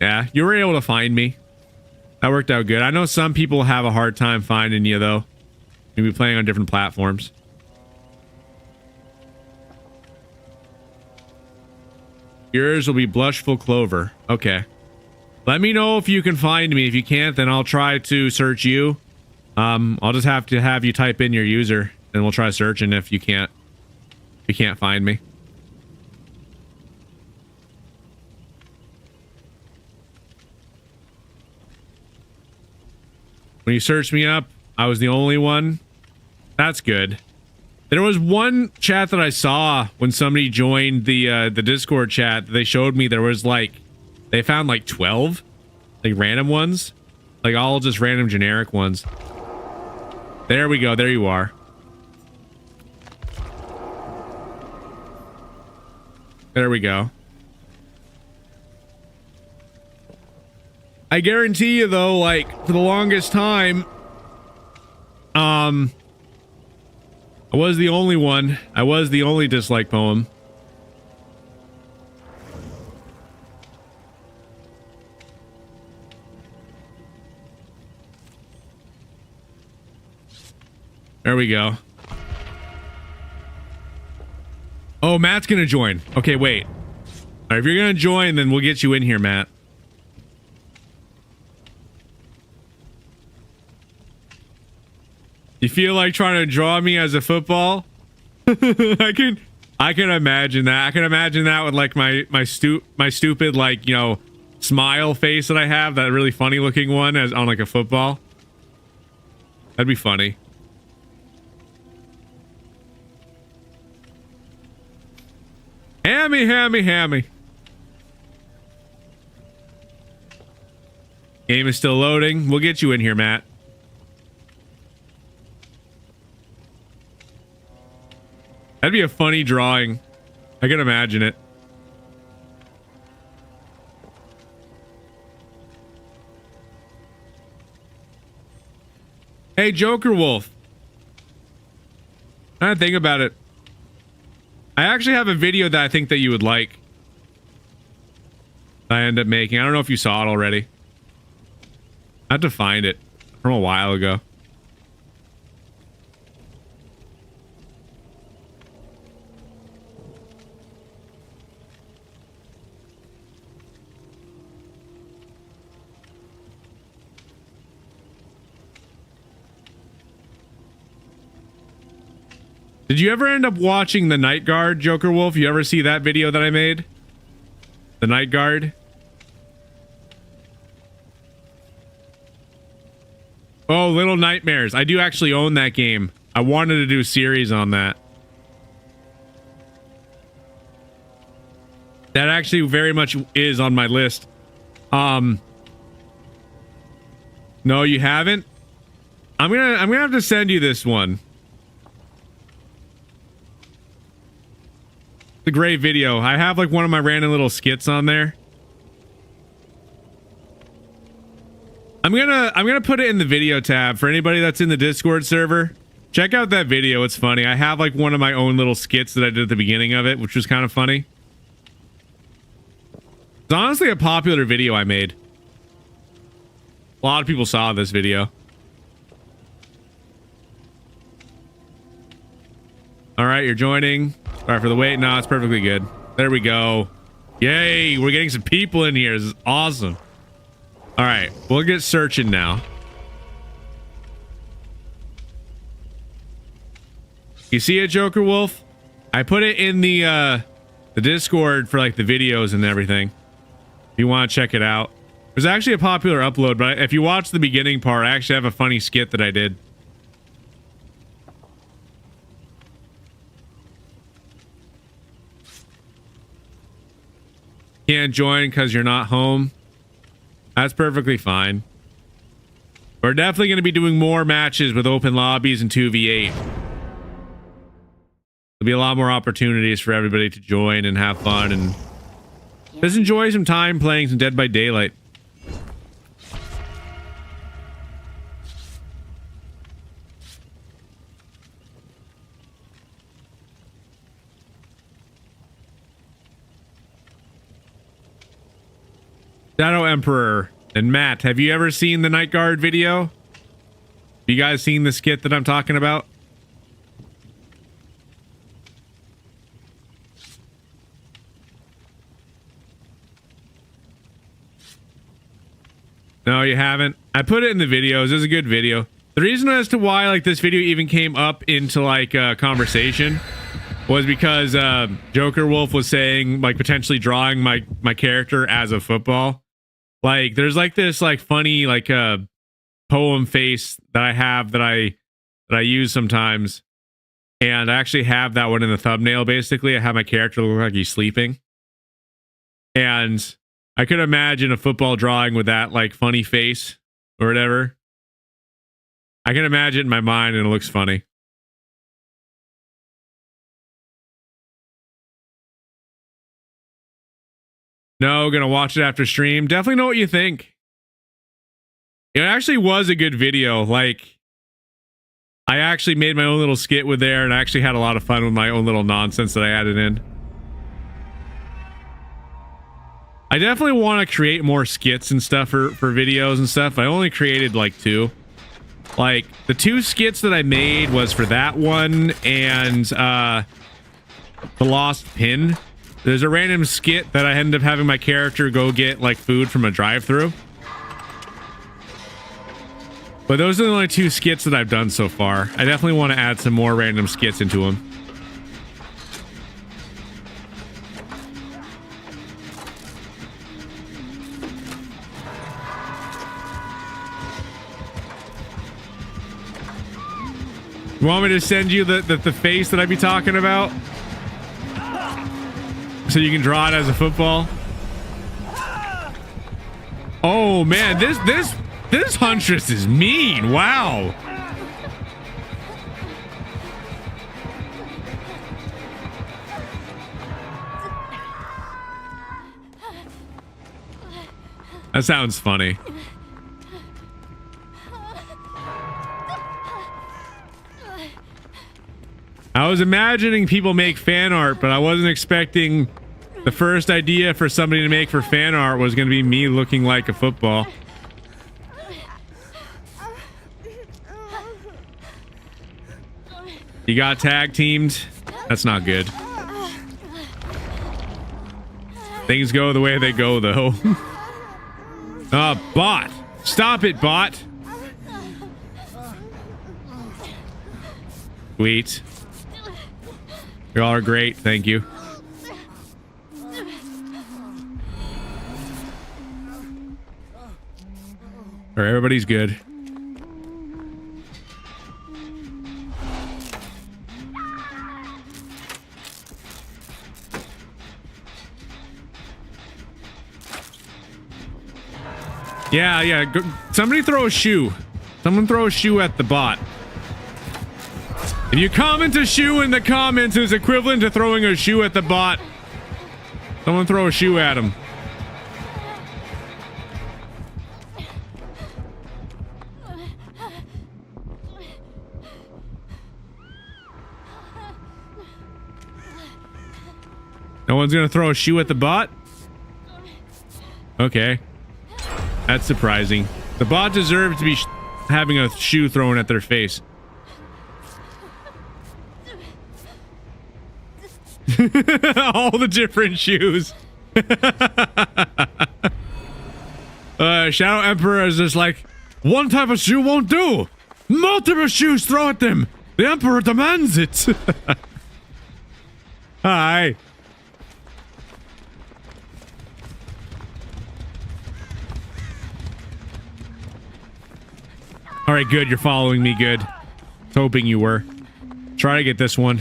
Yeah, you were able to find me. That worked out good. I know some people have a hard time finding you though. You'll be playing on different platforms. Yours will be Blushful Clover. Okay. Let me know if you can find me. If you can't, then I'll try to search you. I'll just have to have you type in your user and we'll try searching if you can't find me. When you searched me up, I was the only one. That's good. There was one chat that I saw when somebody joined the Discord chat. They showed me there was like, they found like 12 like random ones, like all just random generic ones. There we go. There you are. There we go. I guarantee you though, like for the longest time, I was the only one. I was the only dislike poem. There we go. Oh, Matt's gonna join. Okay, wait. All right, if you're gonna join, then we'll get you in here, Matt. You feel like trying to draw me as a football? I can imagine that. I can imagine that with like my stupid like, you know, smile face that I have, that really funny looking one as on like a football. That'd be funny. Hammy, hammy, hammy. Game is still loading. We'll get you in here, Matt. That'd be a funny drawing. I can imagine it. Hey, Joker Wolf. I think about it. I actually have a video that I think that you would like. I end up making. I don't know if you saw it already. I have to find it from a while ago. Did you ever end up watching The Night Guard, Joker Wolf? You ever see that video that I made? The Night Guard? Oh, Little Nightmares. I do actually own that game. I wanted to do a series on that. That actually very much is on my list. No, you haven't? I'm gonna have to send you this one. It's a great video. I have like one of my random little skits on there. I'm gonna put it in the video tab for anybody that's in the Discord server. Check out that video. It's funny. I have like one of my own little skits that I did at the beginning of it, which was kind of funny. It's honestly a popular video I made. A lot of people saw this video. All right, you're joining. Sorry for the wait. No, it's perfectly good. There we go. Yay, we're getting some people in here. This is awesome. All right, we'll get searching now. You see it, Joker Wolf? I put it in the Discord for like the videos and everything. If you want to check it out. It was actually a popular upload, but if you watch the beginning part, I actually have a funny skit that I did. Can't join because you're not home. That's perfectly fine. We're definitely going to be doing more matches with open lobbies and 2v8. There'll be a lot more opportunities for everybody to join and have fun and just enjoy some time playing some Dead by Daylight. Shadow Emperor and Matt, have you ever seen the Night Guard video? Have you guys seen the skit that I'm talking about? No, you haven't? I put it in the videos. It's a good video. The reason as to why like this video even came up into like a conversation was because Joker Wolf was saying like potentially drawing my character as a football. Like there's like this like funny like poem face that I have that I use sometimes, and I actually have that one in the thumbnail. Basically, I have my character look like he's sleeping, and I could imagine a football drawing with that like funny face or whatever. I can imagine it in my mind, and it looks funny. No, gonna watch it after stream. Definitely know what you think. It actually was a good video. Like, I actually made my own little skit with there, and I actually had a lot of fun with my own little nonsense that I added in. I definitely want to create more skits and stuff for videos and stuff. I only created like 2. Like, the 2 skits that I made was for that one and The Lost Pin. There's a random skit that I ended up having my character go get like food from a drive-thru. But those are the only 2 skits that I've done so far. I definitely want to add some more random skits into them. You want me to send you the face that I'd be talking about? So you can draw it as a football? Oh man, this Huntress is mean. Wow. That sounds funny. I was imagining people make fan art, but I wasn't expecting the first idea for somebody to make for fan art was going to be me looking like a football. You got tag teamed? That's not good. Things go the way they go, though. Bot! Stop it, bot! Sweet. You all are great, thank you. Alright, everybody's good. Yeah, go, somebody throw a shoe. Someone throw a shoe at the bot. If you comment a shoe in the comments, is equivalent to throwing a shoe at the bot. Someone throw a shoe at him. No one's gonna throw a shoe at the bot? Okay. That's surprising. The bot deserves to be having a shoe thrown at their face. All the different shoes. Shadow Emperor is just like, one type of shoe won't do. Multiple shoes, throw at them. The Emperor demands it. Hi. All right, good. You're following me. Good. Hoping you were. Try to get this one.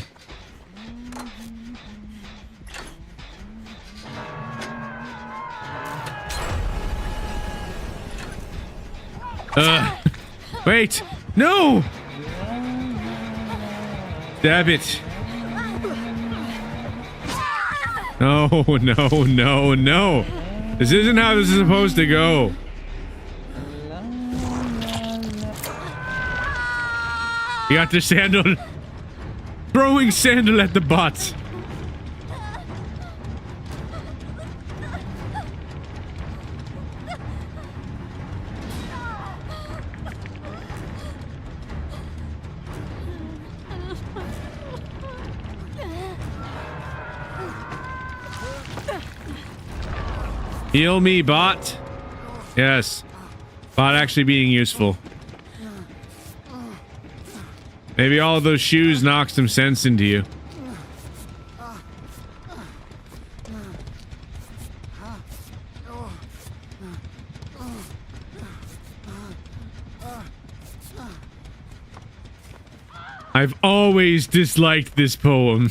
Wait! No! Damn it. No, no, no, no. This isn't how this is supposed to go. You got the sandal. Throwing sandal at the bots. Heal me, bot. Yes. Bot actually being useful. Maybe all of those shoes knock some sense into you. I've always disliked this poem.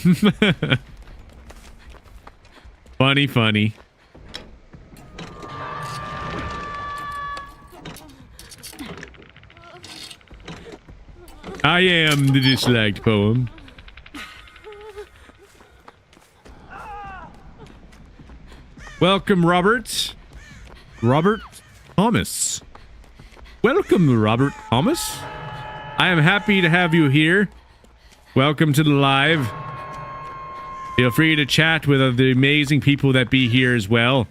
Funny, funny. I am the disliked poem. Welcome, Robert. Robert Thomas. Welcome, Robert Thomas. I am happy to have you here. Welcome to the live. Feel free to chat with the amazing people that be here as well.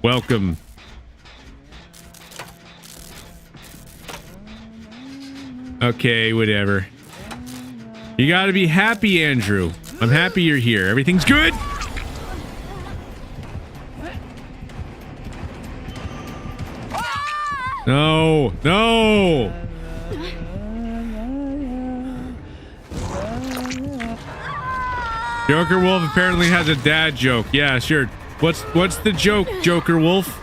Welcome. Okay, whatever. You gotta be happy, Andrew. I'm happy you're here. Everything's good? No, no. Joker Wolf apparently has a dad joke. Yeah, sure. What's the joke, Joker Wolf?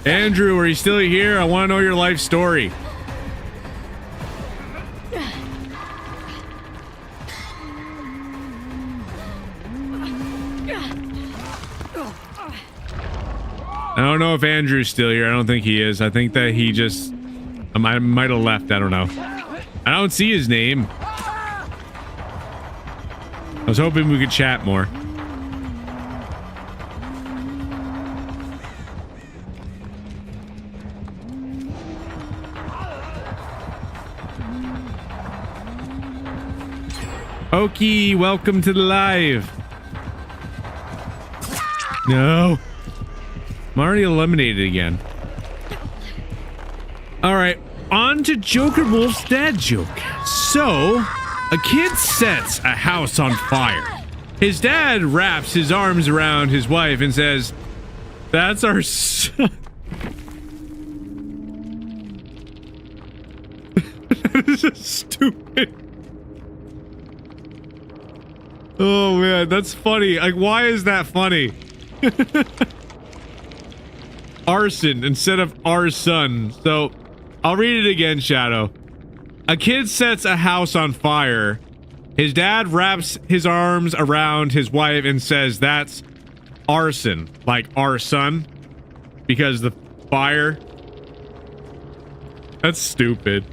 Andrew, are you still here? I want to know your life story. I don't know if Andrew's still here. I don't think he is. I think that he just... I might have left. I don't know. I don't see his name. I was hoping we could chat more. Okie, welcome to the live. No. I'm already eliminated again. Alright, on to Joker Wolf's dad joke. So, a kid sets a house on fire. His dad wraps his arms around his wife and says, "That's our son." That is just stupid. Oh man, that's funny. Like, why is that funny? Arson instead of our son. So, I'll read it again, Shadow. A kid sets a house on fire. His dad wraps his arms around his wife and says, "That's arson." Like our son. Because the fire. That's stupid.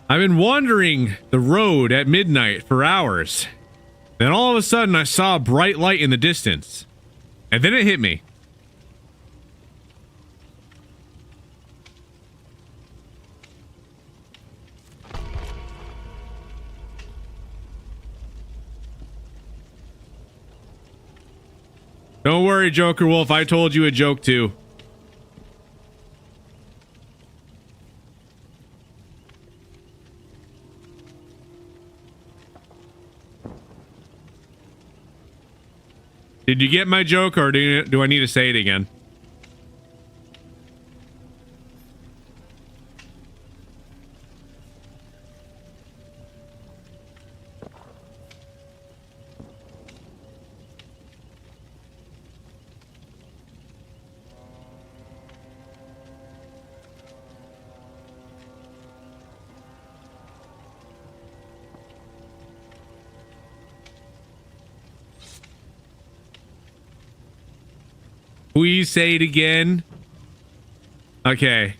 I've been wandering the road at midnight for hours. Then all of a sudden I saw a bright light in the distance. And then it hit me. Don't worry, Joker Wolf, I told you a joke too. Did you get my joke, or do I need to say it again? Please say it again. Okay.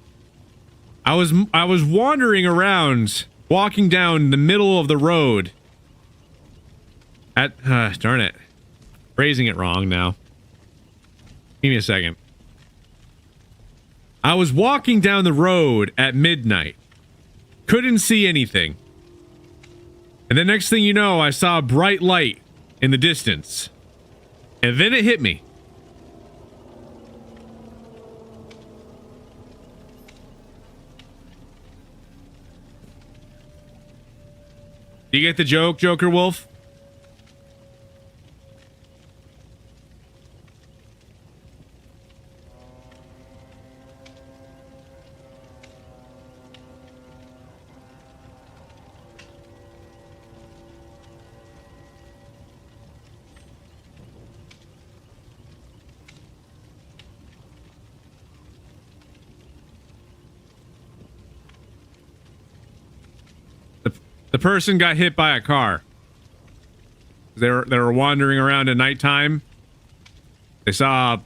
I was wandering around, walking down the middle of the road. Darn it. Phrasing it wrong now. Give me a second. I was walking down the road at midnight. Couldn't see anything. And the next thing you know, I saw a bright light in the distance. And then it hit me. Do you get the joke, Joker Wolf? The person got hit by a car. They were wandering around at nighttime. They saw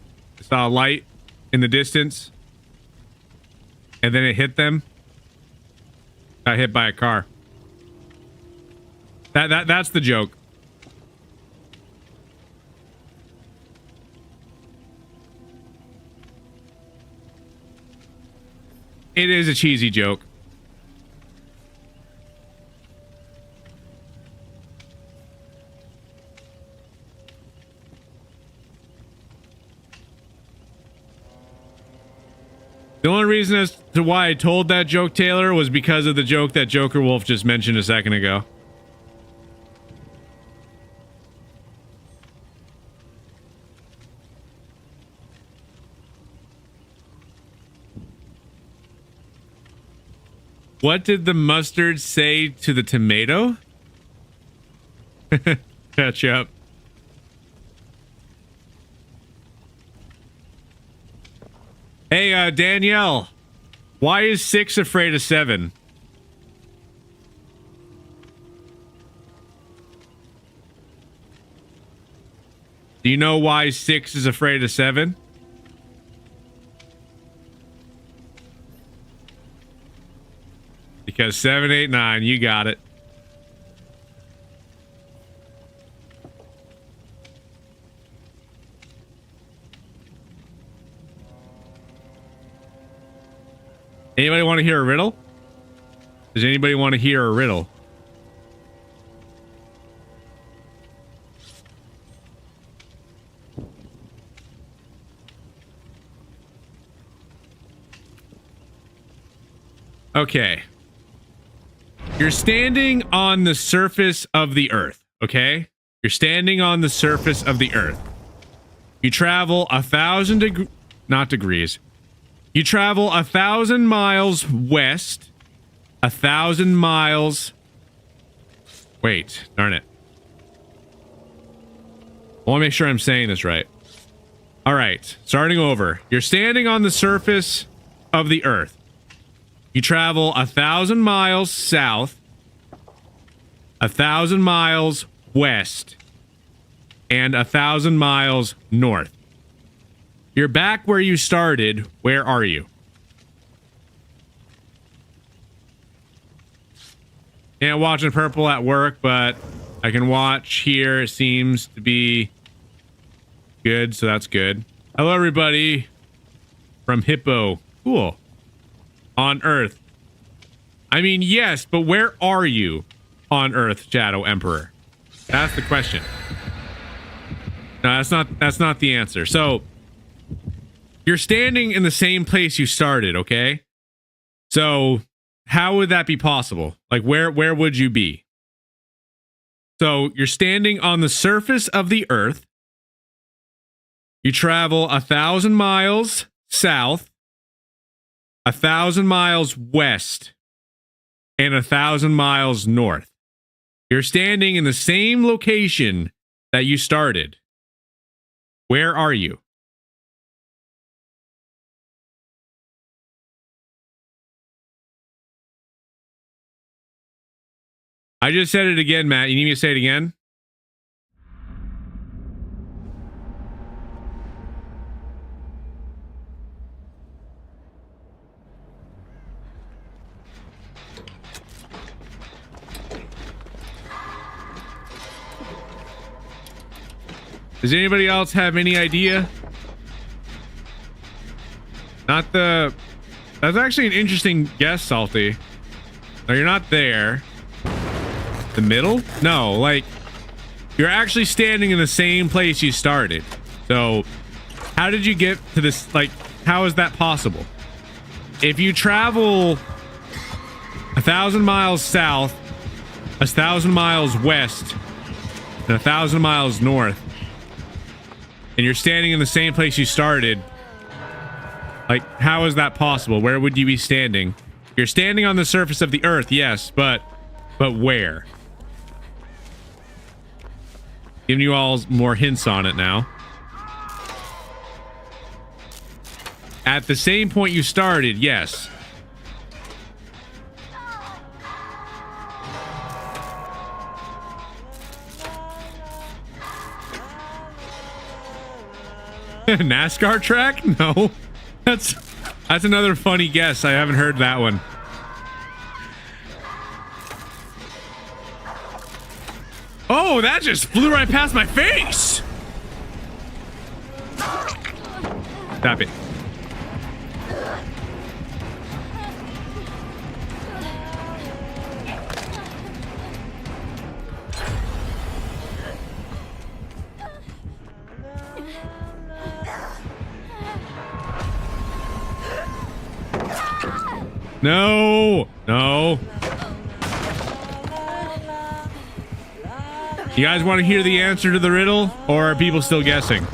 a light in the distance, and then it hit them. Got hit by a car. That's the joke. It is a cheesy joke. The only reason as to why I told that joke, Taylor, was because of the joke that Joker Wolf just mentioned a second ago. What did the mustard say to the tomato? Catch up. Hey, Danielle, why is 6 afraid of 7? Do you know why 6 is afraid of 7? Because 7, 8, 9, you got it. Anybody want to hear a riddle? Does anybody want to hear a riddle? Okay. You're standing on the surface of the earth, okay? You're standing on the surface of the earth. You travel 1,000 degrees. You travel 1,000 miles west, 1,000 miles. Wait, darn it. I want to make sure I'm saying this right. All right, starting over. You're standing on the surface of the earth. You travel 1,000 miles south, 1,000 miles west, and 1,000 miles north. You're back where you started. Where are you? Can't watch in purple at work, but I can watch here. It seems to be good, so that's good. Hello, everybody from Hippo. Cool. On Earth. I mean, yes, but where are you on Earth, Shadow Emperor? That's the question. No, that's not the answer. So, you're standing in the same place you started, okay? So, how would that be possible? Like, where would you be? So, you're standing on the surface of the earth. You travel 1,000 miles south, 1,000 miles west, and 1,000 miles north. You're standing in the same location that you started. Where are you? I just said it again, Matt. You need me to say it again? Does anybody else have any idea? Not the... That's actually an interesting guess, Salty. No, you're not there. The middle? No, like... You're actually standing in the same place you started. So, how did you get to this? Like, how is that possible? If you travel 1,000 miles south, 1,000 miles west, and 1,000 miles north, and you're standing in the same place you started, like, how is that possible? Where would you be standing? You're standing on the surface of the earth, yes, but where? Giving you all more hints on it now. At the same point you started, yes. NASCAR track? No. That's another funny guess. I haven't heard that one. Oh, that just flew right past my face. Stop it. No, no. You guys want to hear the answer to the riddle, or are people still guessing?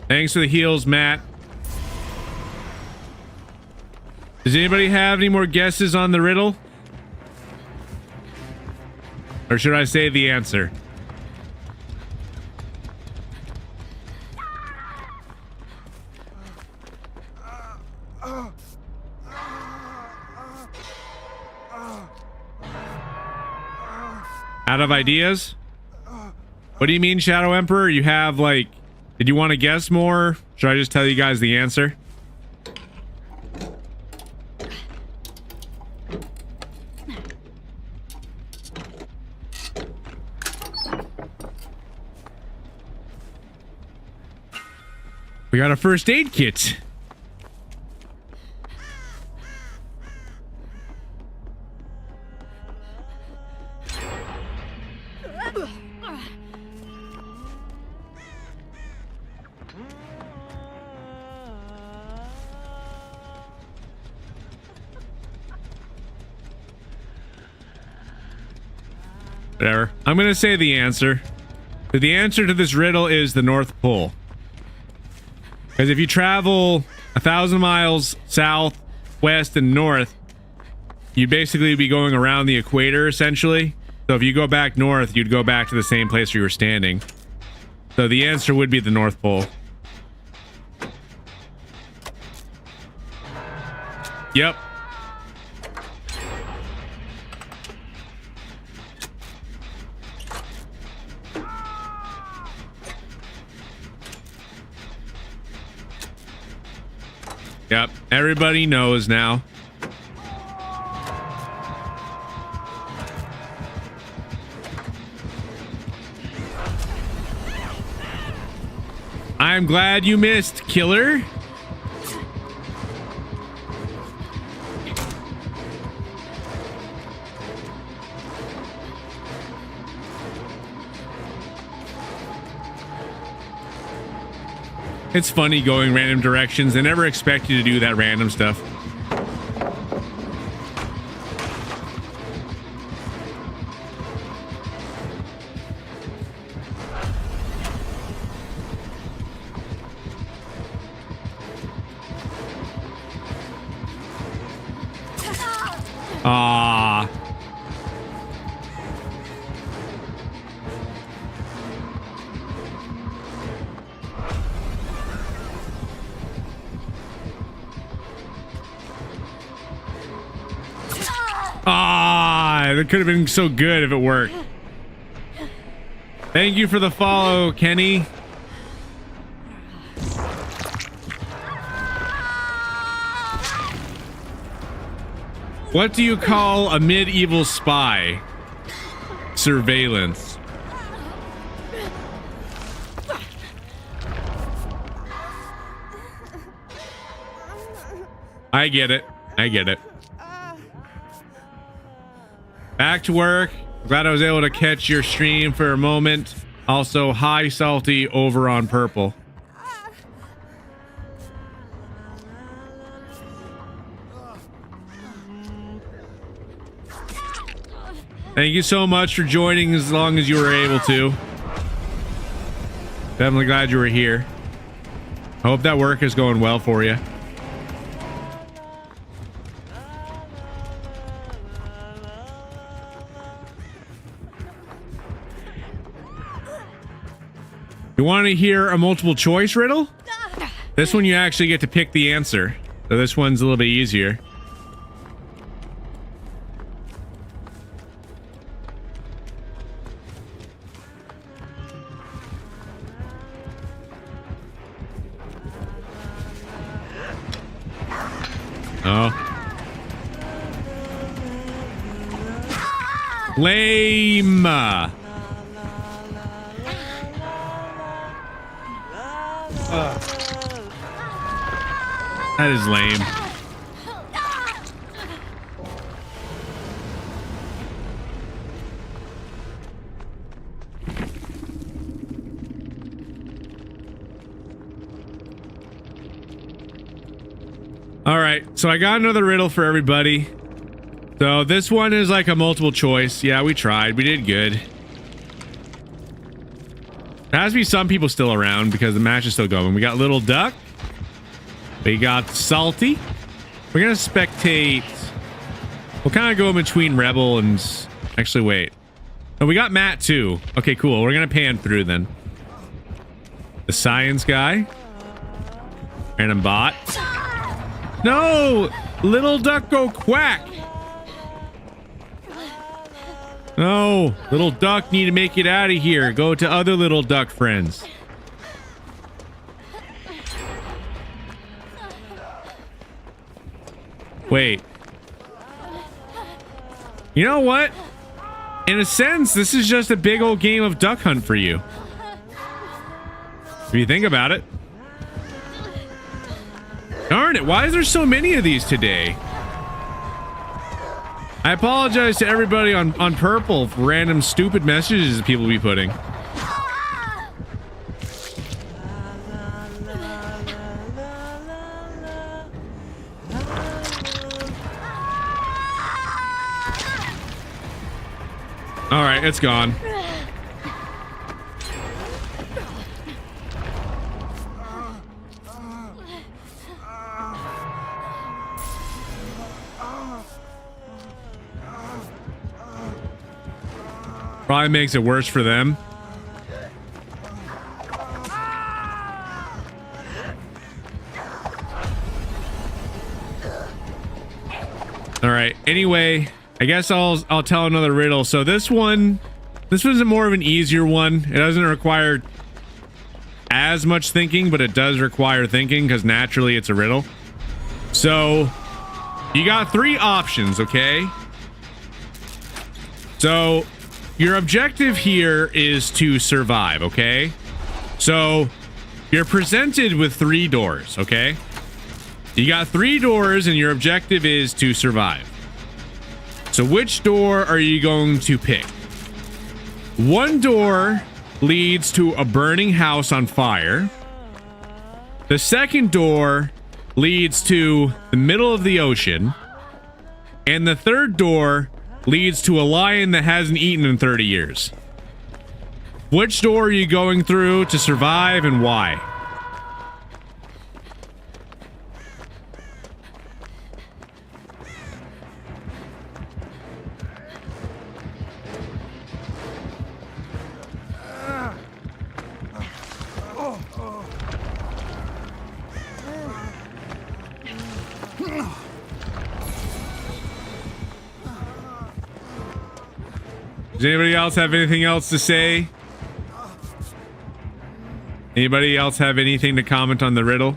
Thanks for the heals, Matt. Does anybody have any more guesses on the riddle? Or should I say the answer? Out of ideas? What do you mean, Shadow Emperor? You have, like... Did you want to guess more? Should I just tell you guys the answer? We got a first aid kit. Whatever. I'm gonna say the answer. The answer to this riddle is the North Pole. Because if you travel 1,000 miles south, west, and north, you'd basically be going around the equator, essentially. So if you go back north, you'd go back to the same place where you were standing. So the answer would be the North Pole. Yep. Yep, everybody knows now. I'm glad you missed, killer. It's funny going random directions. They never expect you to do that random stuff. Ah. Ah, that could have been so good if it worked. Thank you for the follow, Kenny. What do you call a medieval spy? Surveillance. I get it. I get it. Back to work. Glad I was able to catch your stream for a moment. Also, hi, Salty, over on Purple. Thank you so much for joining as long as you were able to. Definitely glad you were here. I hope that work is going well for you. You want to hear a multiple choice riddle? This one you actually get to pick the answer. So this one's a little bit easier. Oh. Lame. That is lame. All right, so I got another riddle for everybody. So this one is like a multiple choice. Yeah, we tried. We did good. There has to be some people still around because the match is still going. We got Little Duck. We got Salty. We're gonna spectate. We'll kind of go in between Rebel and... Actually, wait. Oh, we got Matt too. Okay, cool. We're gonna pan through then. The science guy. Random bot. No! Little Duck go quack! No! Little Duck need to make it out of here. Go to other Little Duck friends. Wait. You know what? In a sense, this is just a big old game of Duck Hunt for you. If you think about it. Darn it, why is there so many of these today? I apologize to everybody on Purple for random stupid messages that people be putting. All right, it's gone. Probably makes it worse for them. All right. Anyway, I guess I'll tell another riddle. So this one's more of an easier one. It doesn't require as much thinking, but it does require thinking because naturally it's a riddle. So you got three options, okay? So your objective here is to survive, okay? So you're presented with three doors, okay? You got three doors and your objective is to survive. So which door are you going to pick? One door leads to a burning house on fire. The second door leads to the middle of the ocean. And the third door leads to a lion that hasn't eaten in 30 years. Which door are you going through to survive and why? Does anybody else have anything else to say? Anybody else have anything to comment on the riddle?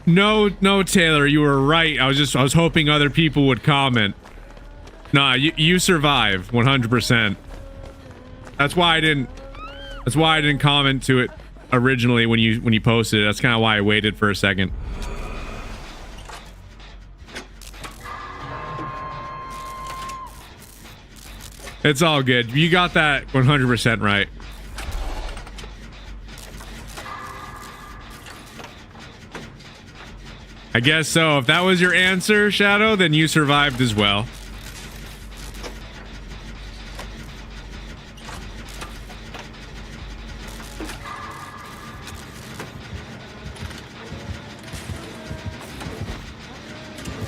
No, Taylor, you were right. I was hoping other people would comment. Nah, you survive 100%. That's why I didn't comment to it originally when you posted it. That's kind of why I waited for a second. It's all good. You got that 100% right. I guess so. If that was your answer, Shadow, then you survived as well.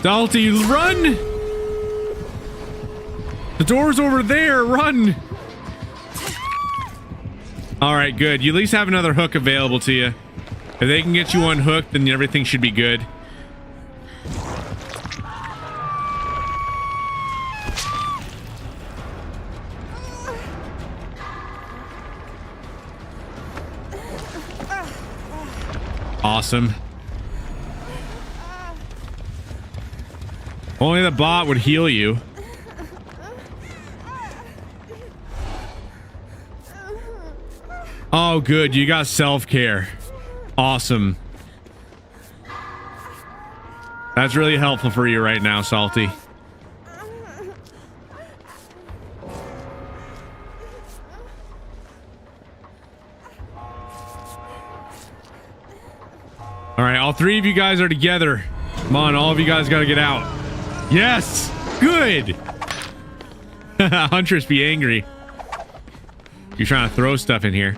Salty, run! The door's over there, run! Alright, good. You at least have another hook available to you. If they can get you unhooked, then everything should be good. Awesome. Only the bot would heal you. Oh, good. You got self-care. Awesome. That's really helpful for you right now, Salty. All right, all three of you guys are together. Come on, all of you guys got to get out. Yes, good. Huntress, be angry. You're trying to throw stuff in here.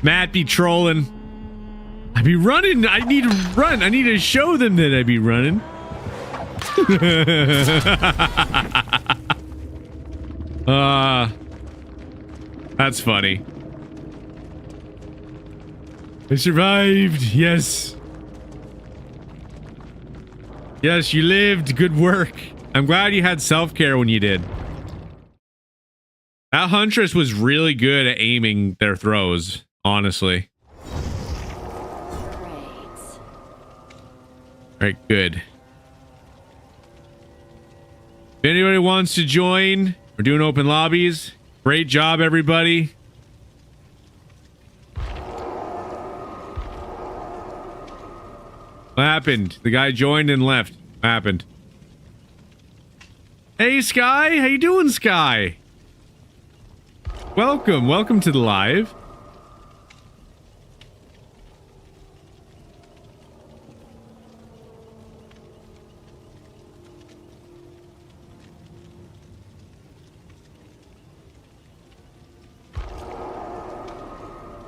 Matt be trolling. I be running. I need to run. I need to show them that I be running. That's funny. I survived. Yes. Yes, you lived. Good work. I'm glad you had self-care when you did. That Huntress was really good at aiming their throws, honestly. Great. Alright, good. If anybody wants to join, we're doing open lobbies. Great job, everybody. What happened? The guy joined and left. What happened? Hey, Sky. How you doing, Sky? Welcome to the live.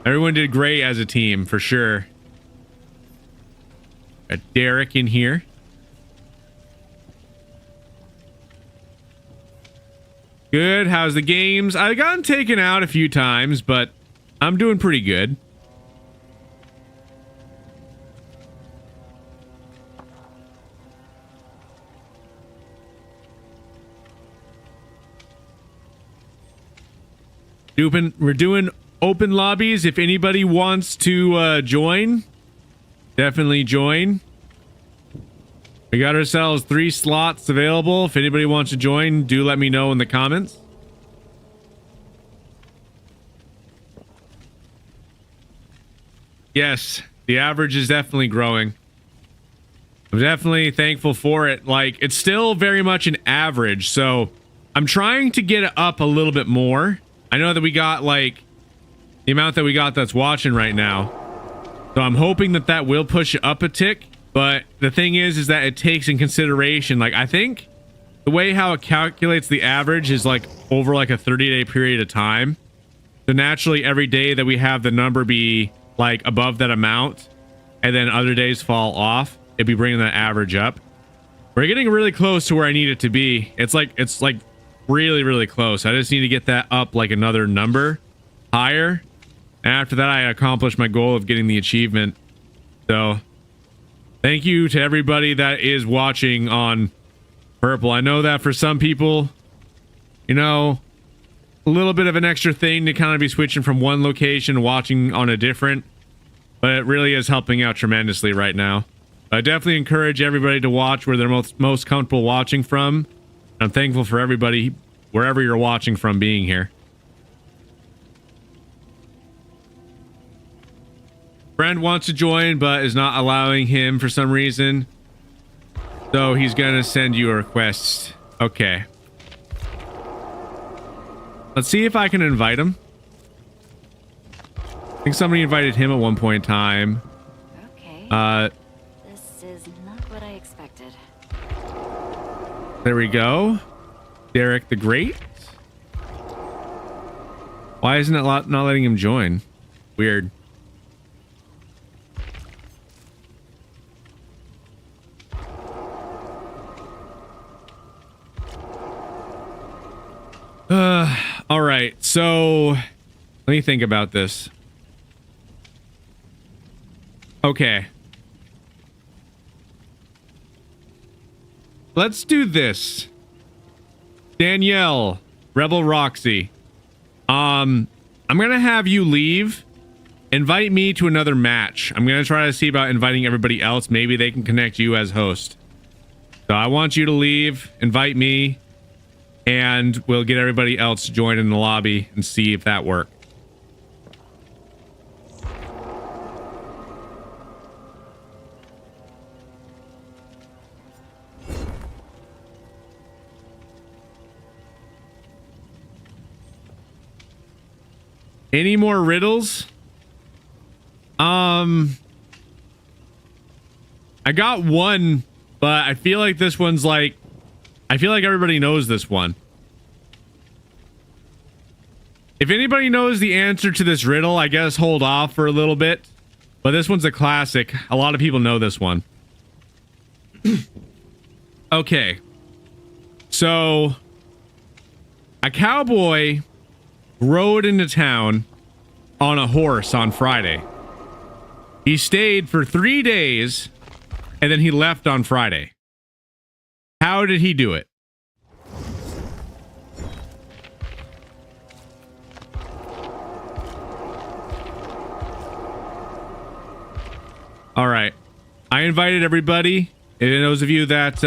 Everyone did great as a team, for sure. Got Derek in here. Good. How's the games? I've gotten taken out a few times, but I'm doing pretty good. We're doing open lobbies. If anybody wants to join, definitely join. We got ourselves 3 slots available. If anybody wants to join, do let me know in the comments. Yes, the average is definitely growing. I'm definitely thankful for it. Like, it's still very much an average, so I'm trying to get it up a little bit more. I know that we got, like, the amount that we got that's watching right now. So I'm hoping that that will push it up a tick. But the thing is that it takes in consideration, like, I think the way how it calculates the average is like over like a 30-day period of time. So naturally every day that we have the number be like above that amount and then other days fall off, it'd be bringing that average up. We're getting really close to where I need it to be. It's like really, really close. I just need to get that up like another number higher. And after that, I accomplished my goal of getting the achievement. So thank you to everybody that is watching on Purple. I know that for some people, you know, a little bit of an extra thing to kind of be switching from one location and watching on a different, but it really is helping out tremendously right now. I definitely encourage everybody to watch where they're most comfortable watching from. I'm thankful for everybody, wherever you're watching from, being here. Friend wants to join, but is not allowing him for some reason. So he's gonna send you a request. Okay. Let's see if I can invite him. I think somebody invited him at one point in time. Okay. This is not what I expected. There we go. Derek the Great. Why isn't it not letting him join? Weird. All right. So let me think about this. Okay. Let's do this. Danielle, Rebel Roxy. I'm gonna have you leave. Invite me to another match. I'm gonna try to see about inviting everybody else. Maybe they can connect you as host. So I want you to leave, invite me, and we'll get everybody else to join in the lobby and see if that works. Any more riddles? I got one, but I feel like this one's like, I feel like everybody knows this one. If anybody knows the answer to this riddle, I guess hold off for a little bit. But this one's a classic. A lot of people know this one. Okay. So, a cowboy rode into town on a horse on Friday. He stayed for 3 days and then he left on Friday. How did he do it? All right. I invited everybody. And those of you that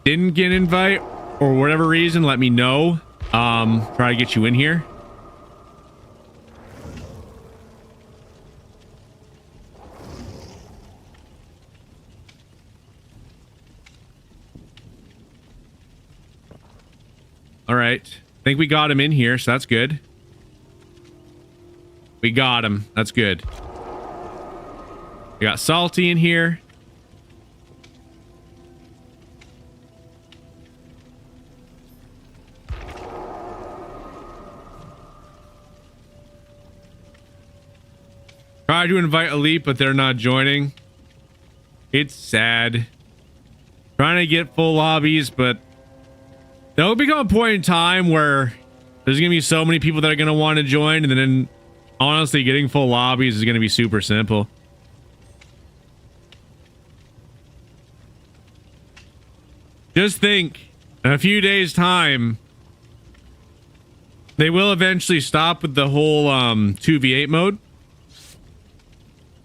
didn't get an invite or whatever reason, let me know. Try to get you in here. All right. I think we got him in here, so that's good. We got him. That's good. We got Salty in here. Tried to invite Elite, but they're not joining. It's sad. Trying to get full lobbies, but there'll become a point in time where there's going to be so many people that are going to want to join, and then honestly, getting full lobbies is going to be super simple. Just think, in a few days' time, they will eventually stop with the whole 2v8 mode.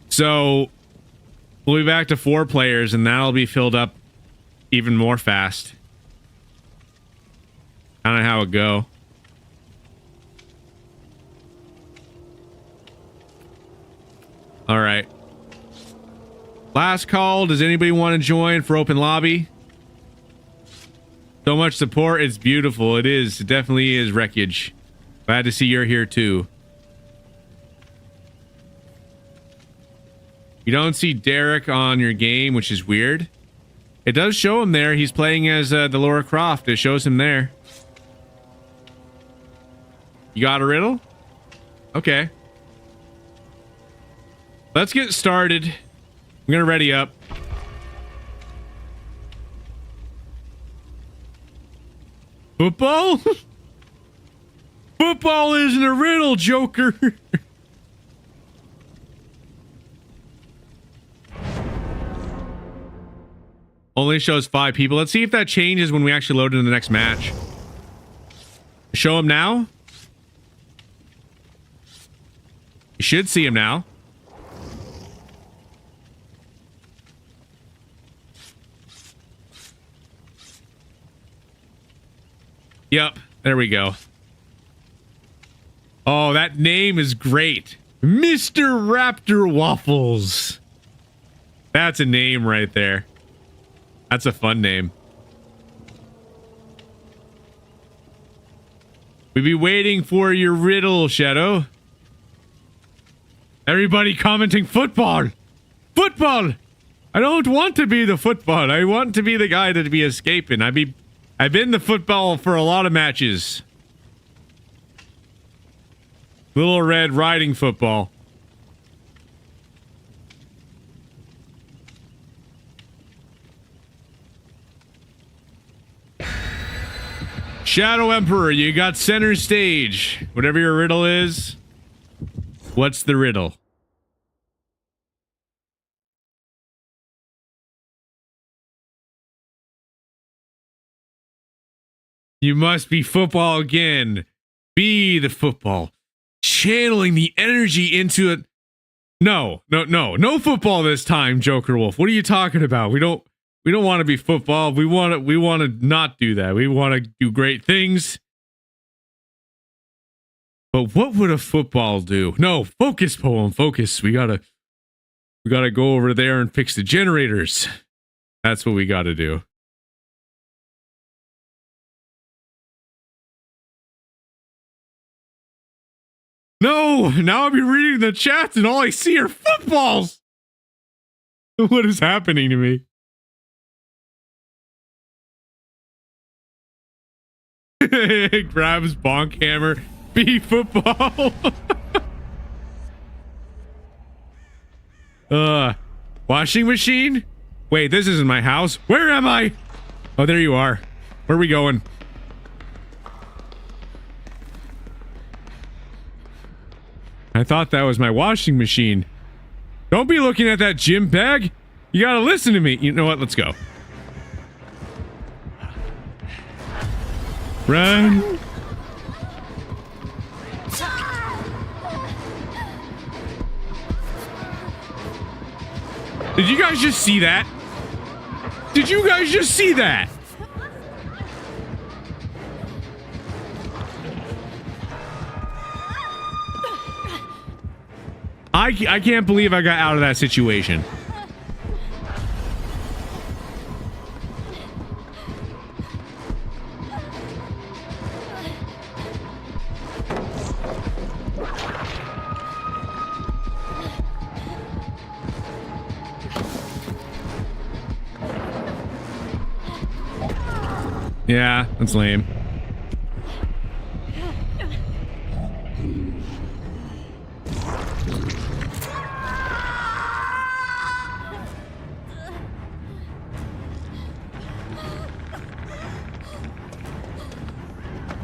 So we'll be back to 4 players, and that'll be filled up even more fast. Kind of how it go. All right. Last call. Does anybody want to join for open lobby? So much support. It's beautiful. It is. It definitely is, Wreckage. Glad to see you're here too. You don't see Derek on your game, which is weird. It does show him there. He's playing as the Lara Croft. It shows him there. You got a riddle? Okay. Let's get started. I'm gonna ready up. Football? Football isn't a riddle, Joker. Only shows 5 people. Let's see if that changes when we actually load into the next match. Show him now. You should see him now. Yep, there we go. Oh, that name is great. Mr. Raptor Waffles. That's a name right there. That's a fun name. We be waiting for your riddle, Shadow. Everybody commenting football. Football. I don't want to be the football. I want to be the guy that be escaping. I've been the football for a lot of matches. Little Red Riding Football. Shadow Emperor, you got center stage. Whatever your riddle is, what's the riddle? You must be football again. Be the football. Channeling the energy into it. No football this time, Joker Wolf. What are you talking about? We don't want to be football. We want to not do that. We want to do great things. But what would a football do? No, focus, Poem, focus. We gotta go over there and fix the generators. That's what we gotta do. No, now I'll be reading the chats and all I see are footballs. What is happening to me? Grabs bonk hammer. Be football. Washing machine? Wait, this isn't my house. Where am I? Oh, there you are. Where are we going? I thought that was my washing machine. Don't be looking at that gym bag. You gotta listen to me. You know what? Let's go. Run. Did you guys just see that? Did you guys just see that? I can't believe I got out of that situation. Yeah, that's lame.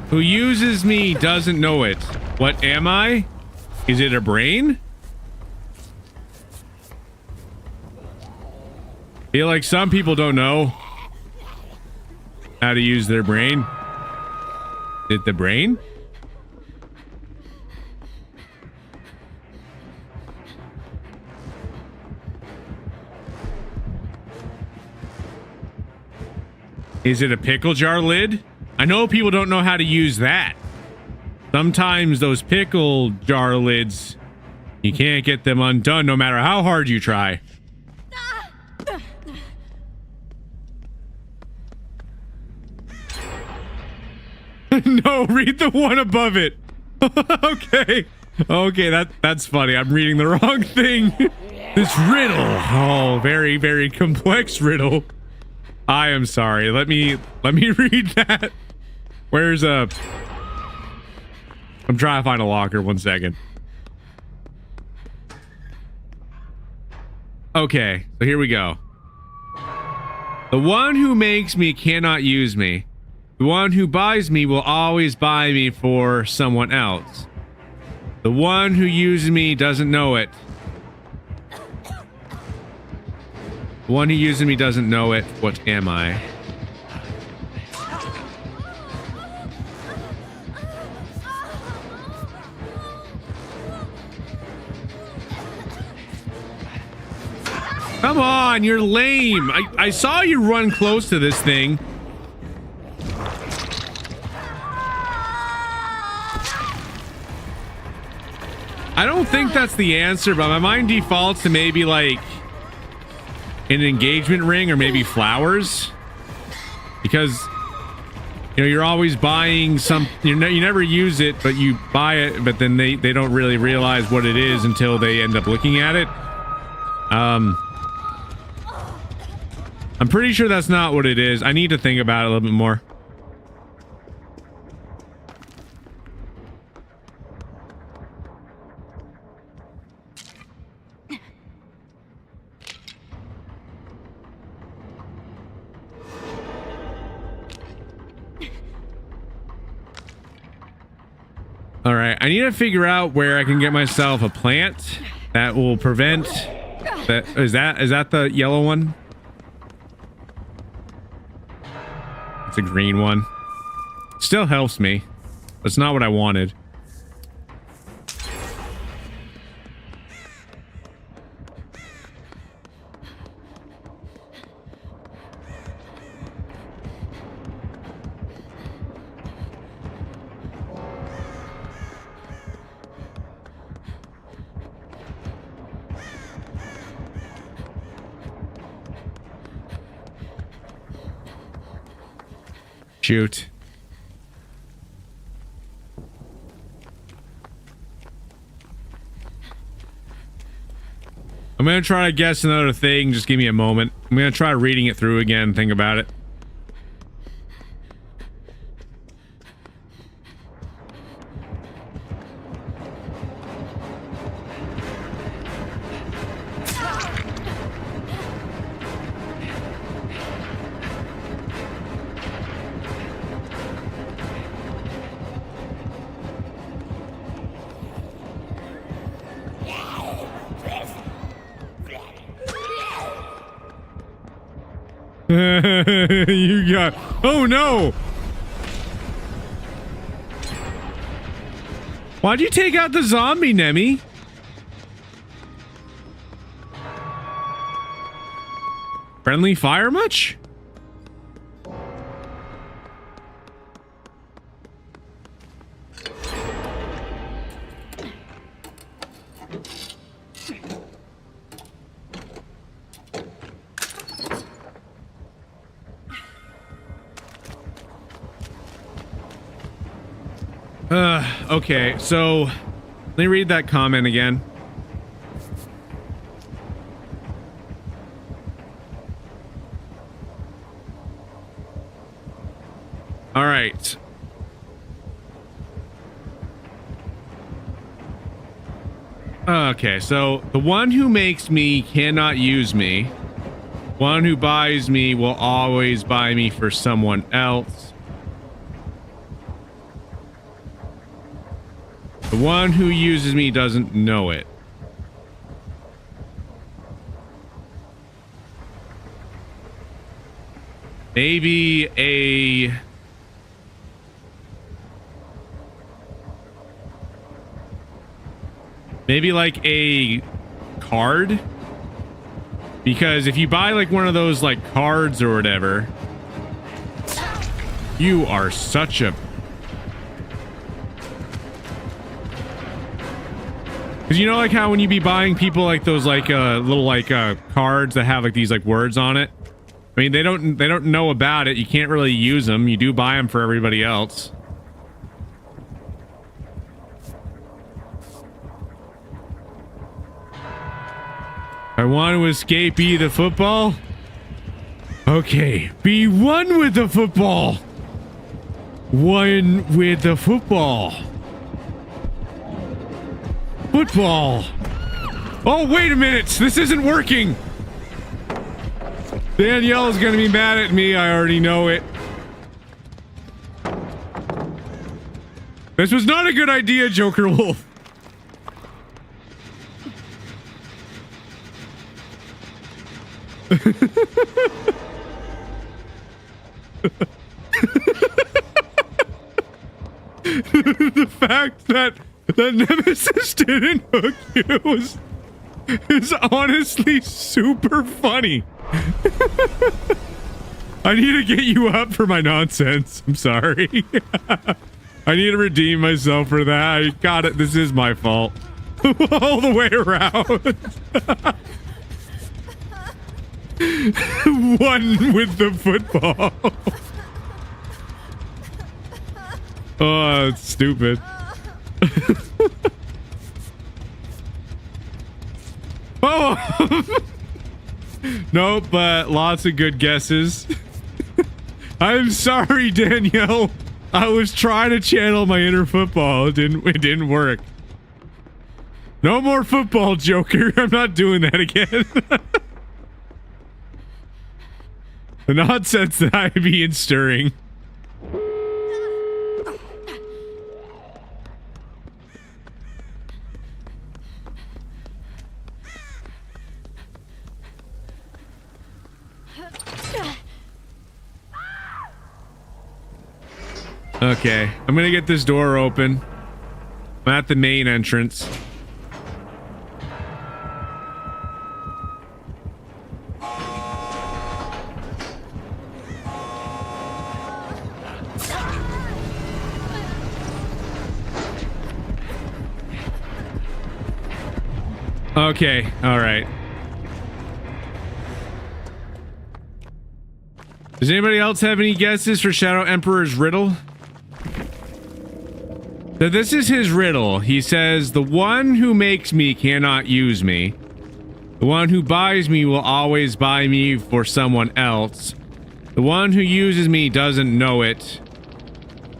Who uses me doesn't know it. What am I? Is it a brain? Feel like some people don't know how to use their brain. Is it the brain? Is it a pickle jar lid? I know people don't know how to use that. Sometimes those pickle jar lids, you can't get them undone no matter how hard you try. No, read the one above it. Okay. Okay, that's funny. I'm reading the wrong thing. This riddle. Oh, very, very complex riddle. I am sorry. Let me read that. Where's I'm trying to find a locker. 1 second. Okay, so here we go. The one who makes me cannot use me. The one who buys me will always buy me for someone else. The one who uses me doesn't know it. The one who uses me doesn't know it. What am I? Come on, you're lame. I saw you run close to this thing. I don't think that's the answer, but my mind defaults to maybe like an engagement ring or maybe flowers, because you know you're always buying some. You never use it, but you buy it, but then they don't really realize what it is until they end up looking at it. I'm pretty sure that's not what it is. I need to think about it a little bit more. All right, I need to figure out where I can get myself a plant that will prevent that. Is that the yellow one? It's a green one. Still helps me. That's not what I wanted. Shoot. I'm gonna try to guess another thing. Just give me a moment. I'm gonna try reading it through again, think about it. You got... Oh no! Why'd you take out the zombie, Nemi? Friendly fire much? Okay, so let me read that comment again. All right. Okay, so the one who makes me cannot use me. One who buys me will always buy me for someone else. The one who uses me doesn't know it. Maybe like a card? Because if you buy like one of those like cards or whatever, you are such a... Because you know like how when you be buying people like those like little like cards that have like these like words on it? I mean, they don't know about it. You can't really use them. You do buy them for everybody else. I want to escape the football. Okay, be one with the football. One with the football. Football. Oh, wait a minute. This isn't working. Danielle is going to be mad at me. I already know it. This was not a good idea, Joker Wolf. The fact that Nemesis didn't hook you is honestly super funny. I need to get you up for my nonsense. I'm sorry. I need to redeem myself for that. I got it. This is my fault. All the way around. One with the football. Oh, it's stupid. Oh! Nope, but lots of good guesses. I'm sorry, Danielle. I was trying to channel my inner football. It didn't work. No more football, Joker. I'm not doing that again. The nonsense that I be stirring. Okay, I'm gonna get this door open. I'm at the main entrance. Okay, all right. Does anybody else have any guesses for Shadow Emperor's riddle? So this is his riddle. He says, the one who makes me cannot use me. The one who buys me will always buy me for someone else. The one who uses me doesn't know it.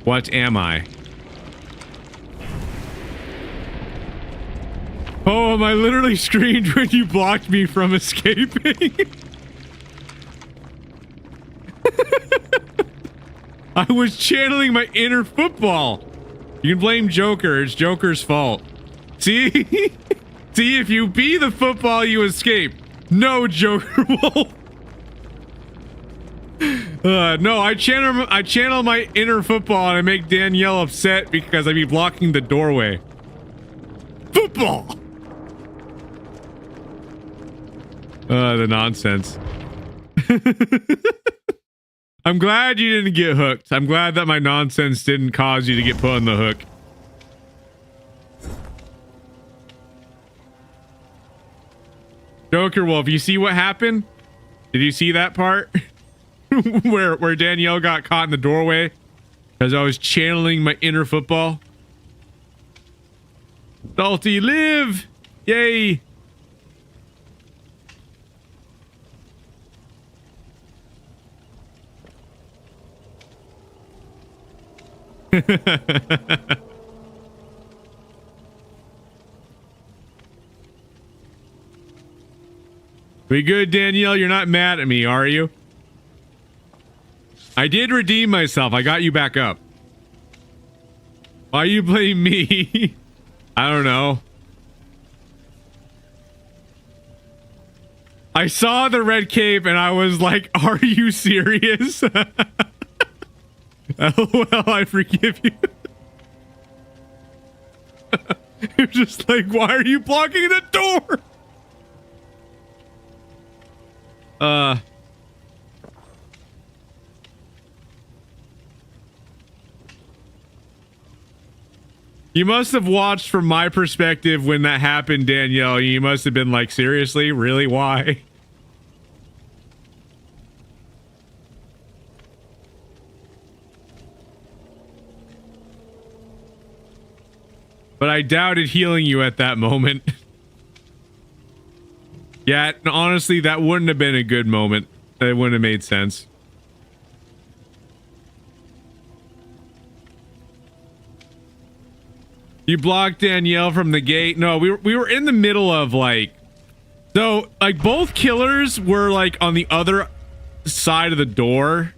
What am I? Oh, I literally screamed when you blocked me from escaping. I was channeling my inner football. You can blame Joker. It's Joker's fault. See? See, if you be the football, you escape. No, Joker Wolf. No, I channel my inner football and I make Danielle upset because I be blocking the doorway. Football! The nonsense. I'm glad you didn't get hooked. I'm glad that my nonsense didn't cause you to get put on the hook. Joker Wolf, you see what happened? Did you see that part? where Danielle got caught in the doorway as I was channeling my inner football? Salty, live! Yay! We good, Danielle? You're not mad at me, are you? I did redeem myself. I got you back up. Why you blame me? I don't know. I saw the red cape and I was like, are you serious? LOL, I forgive you. You're just like, why are you blocking the door? You must have watched from my perspective when that happened, Danielle. You must have been like, seriously? Really? Why? But I doubted healing you at that moment. Yeah, honestly, that wouldn't have been a good moment. It wouldn't have made sense. You blocked Danielle from the gate. No, we were in the middle of like, so like both killers were like on the other side of the door,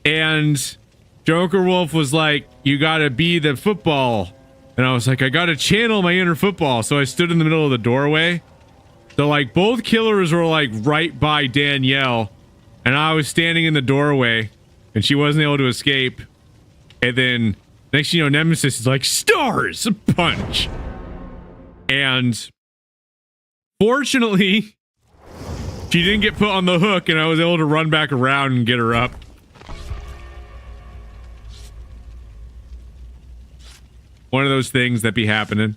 and Joker Wolf was like, you gotta be the football. And I was like, I gotta channel my inner football. So I stood in the middle of the doorway. So like both killers were like right by Danielle. And I was standing in the doorway and she wasn't able to escape. And then next thing you know, Nemesis is like, stars! Punch. And fortunately, she didn't get put on the hook and I was able to run back around and get her up. One of those things that be happening.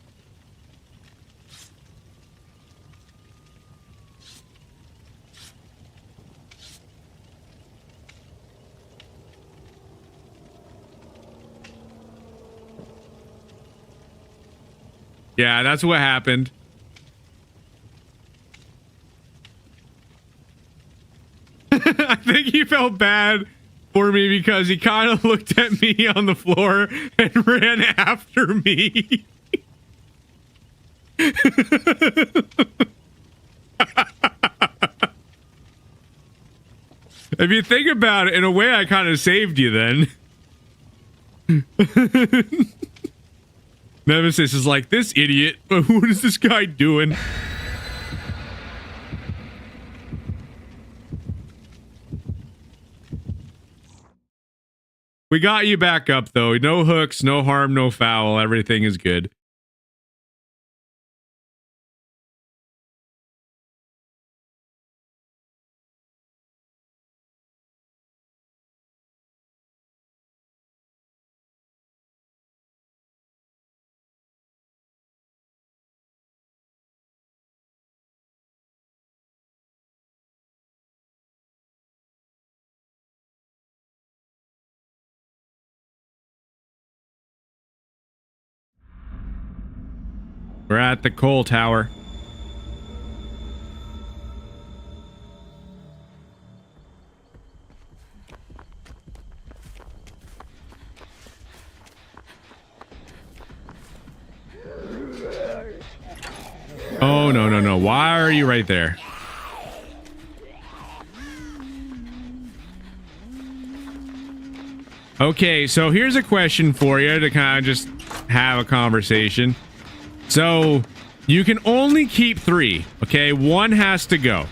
Yeah, that's what happened. I think he felt bad for me because he kind of looked at me on the floor and ran after me. If you think about it, in a way, I kind of saved you then. Nemesis is like, this idiot. What is this guy doing? We got you back up, though. No hooks, no harm, no foul. Everything is good. We're at the coal tower. Oh, no, no, no. Why are you right there? Okay, so here's a question for you to kind of just have a conversation. So, you can only keep 3, okay? 1 has to go.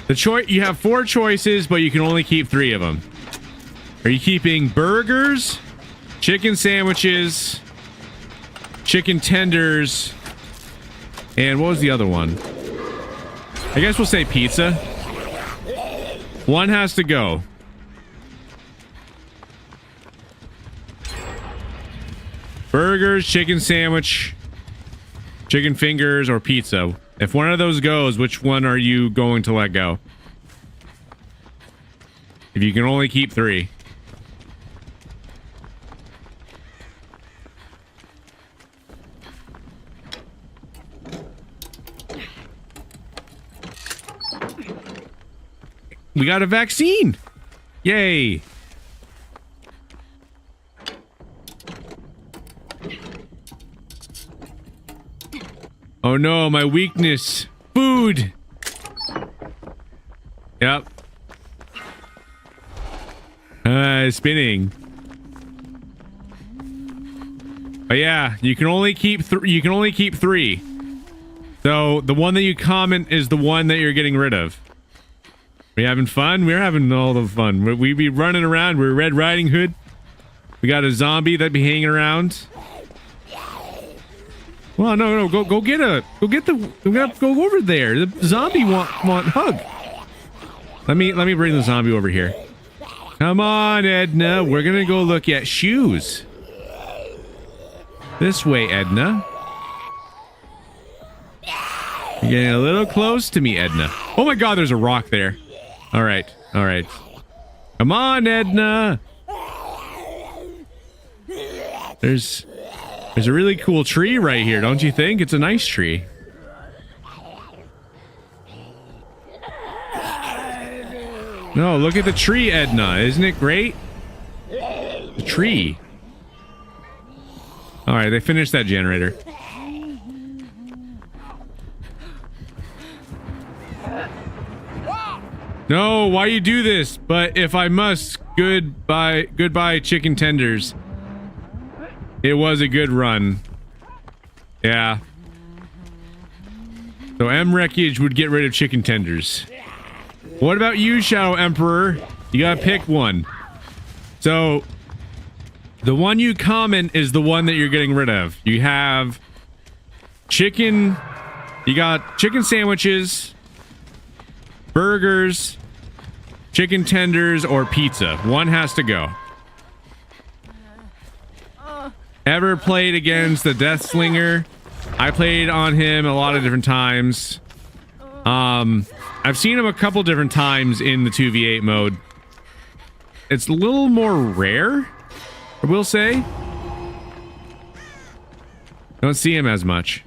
You have 4 choices, but you can only keep 3 of them. Are you keeping burgers, chicken sandwiches, chicken tenders, and what was the other one? I guess we'll say pizza. 1 has to go. Burgers, chicken sandwich, chicken fingers, or pizza. If one of those goes, which one are you going to let go? If you can only keep 3. We got a vaccine! Yay! Oh no, my weakness. Food! Yep. Spinning. But yeah, you can only keep 3. So the one that you comment is the one that you're getting rid of. Are you having fun? We're having all the fun. We be running around. We're Red Riding Hood. We got a zombie that be hanging around. Well, no, go over there. The zombie want hug. Let me bring the zombie over here. Come on, Edna. We're gonna go look at shoes. This way, Edna. You're getting a little close to me, Edna. Oh my God, there's a rock there. All right. Come on, Edna. There's a really cool tree right here, don't you think? It's a nice tree. No, look at the tree, Edna. Isn't it great? The tree. All right, they finished that generator. No, why you do this? But if I must, goodbye, chicken tenders. It was a good run. Yeah. So M Wreckage would get rid of chicken tenders. What about you, Shadow Emperor? You gotta pick one. So, the one you comment is the one that you're getting rid of. You have chicken. You got chicken sandwiches, burgers, chicken tenders, or pizza. One has to go. Ever played against the Death Slinger? I played on him a lot of different times. I've seen him a couple different times in the 2v8 mode. It's a little more rare, I will say. Don't see him as much.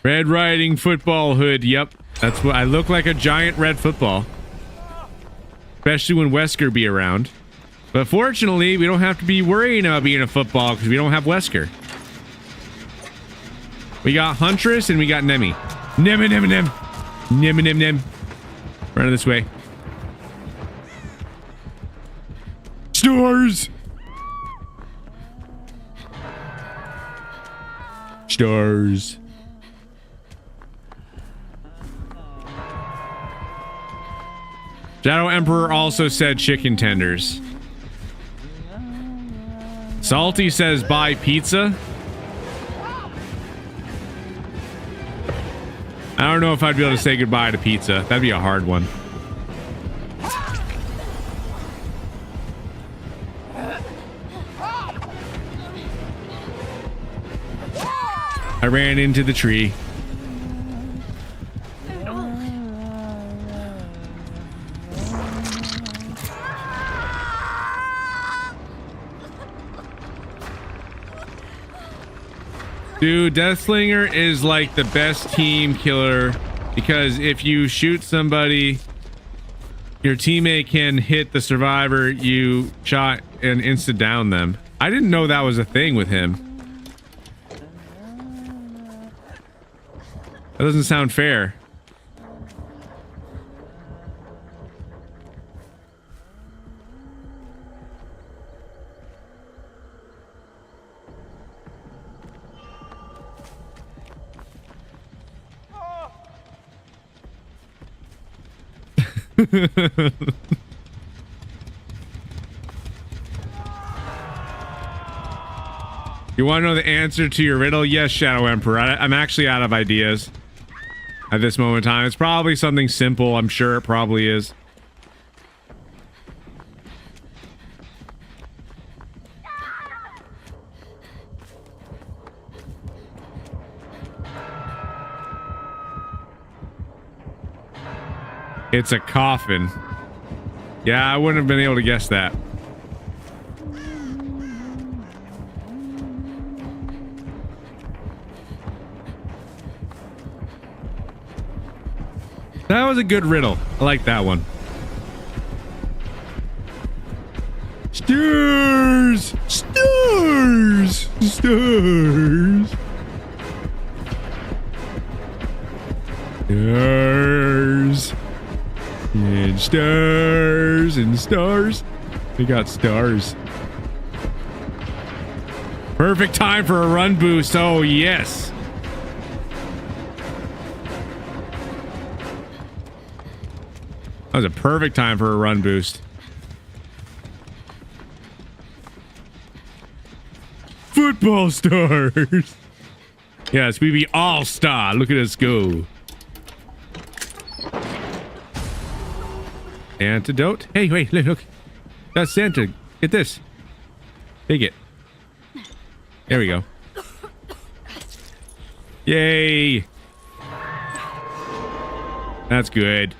Red Riding Football Hood. Yep, that's what I look like, a giant red football. Especially when Wesker be around. But fortunately, we don't have to be worrying about being a football because we don't have Wesker. We got Huntress and we got Nemi. Nem. Run this way. Stars. Shadow Emperor also said chicken tenders. Salty says buy pizza. I don't know if I'd be able to say goodbye to pizza. That'd be a hard one. I ran into the tree. Dude, Deathslinger is like the best team killer because if you shoot somebody, your teammate can hit the survivor you shot and insta down them. I didn't know that was a thing with him. That doesn't sound fair. You want to know the answer to your riddle? Yes, Shadow Emperor. I'm actually out of ideas at this moment in time. It's probably something simple. I'm sure it probably is. It's a coffin. Yeah, I wouldn't have been able to guess that. That was a good riddle. I like that one. Stars! Stars! Stars! Stars! And stars and stars. We got stars. Perfect time for a run boost. Oh, yes. That was a perfect time for a run boost. Football stars. Yes, we be all star. Look at us go. Antidote. Hey, wait, look. That's Santa. Get this. Take it. There we go. Yay. That's good.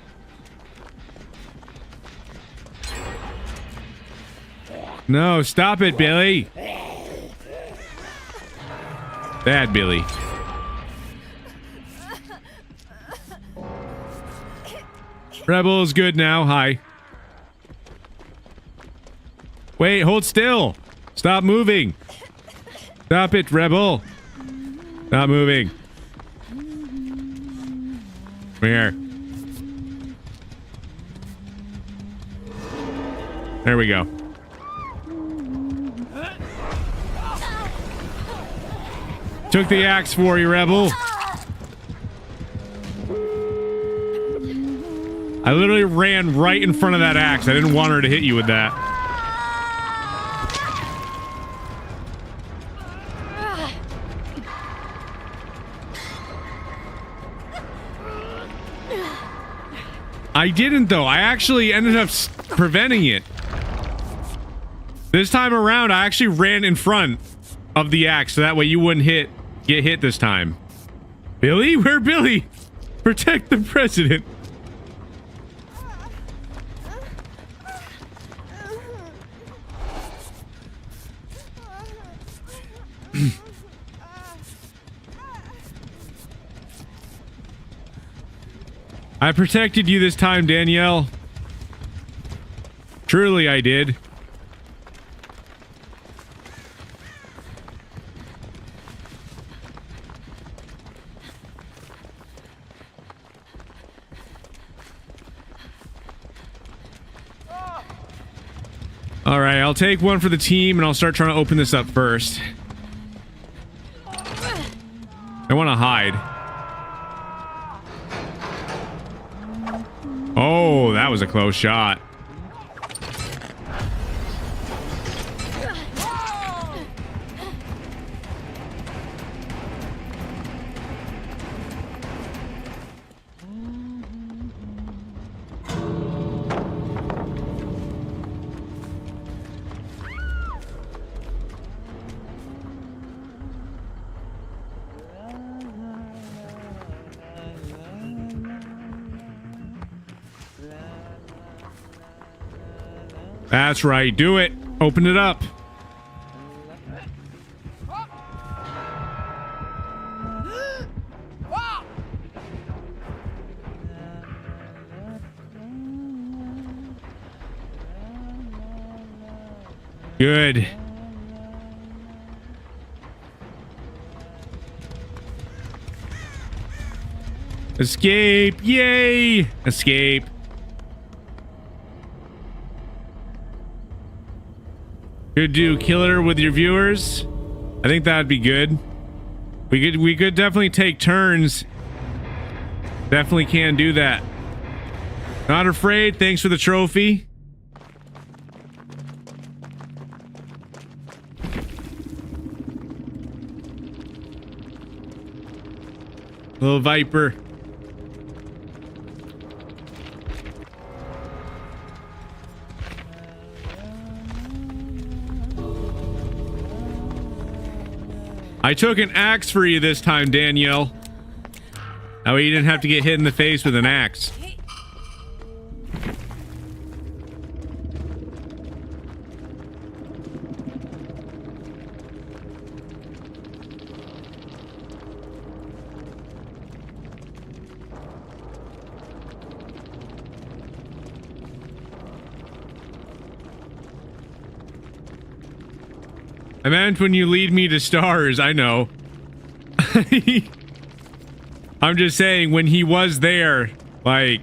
No, stop it, Billy. Bad Billy. Rebel's good now. Hi. Wait, hold still. Stop moving. Stop it, Rebel. Stop moving. Come here. There we go. Took the axe for you, Rebel. I literally ran right in front of that axe. I didn't want her to hit you with that. I didn't, though. I actually ended up preventing it. This time around, I actually ran in front of the axe, so that way you wouldn't get hit this time. Billy? Where Billy? Protect the president. I protected you this time, Danielle. Truly, I did. All right, I'll take one for the team, and I'll start trying to open this up first. I want to hide. Oh, that was a close shot. That's right. Do it. Open it up. Good. Escape. Yay. Escape. Could do killer with your viewers. I think that'd be good. We could definitely take turns. Definitely can do that. Not afraid. Thanks for the trophy. Little Viper. I took an axe for you this time, Danielle. That way you didn't have to get hit in the face with an axe. I meant when you lead me to stars, I know. I'm just saying, when he was there, like...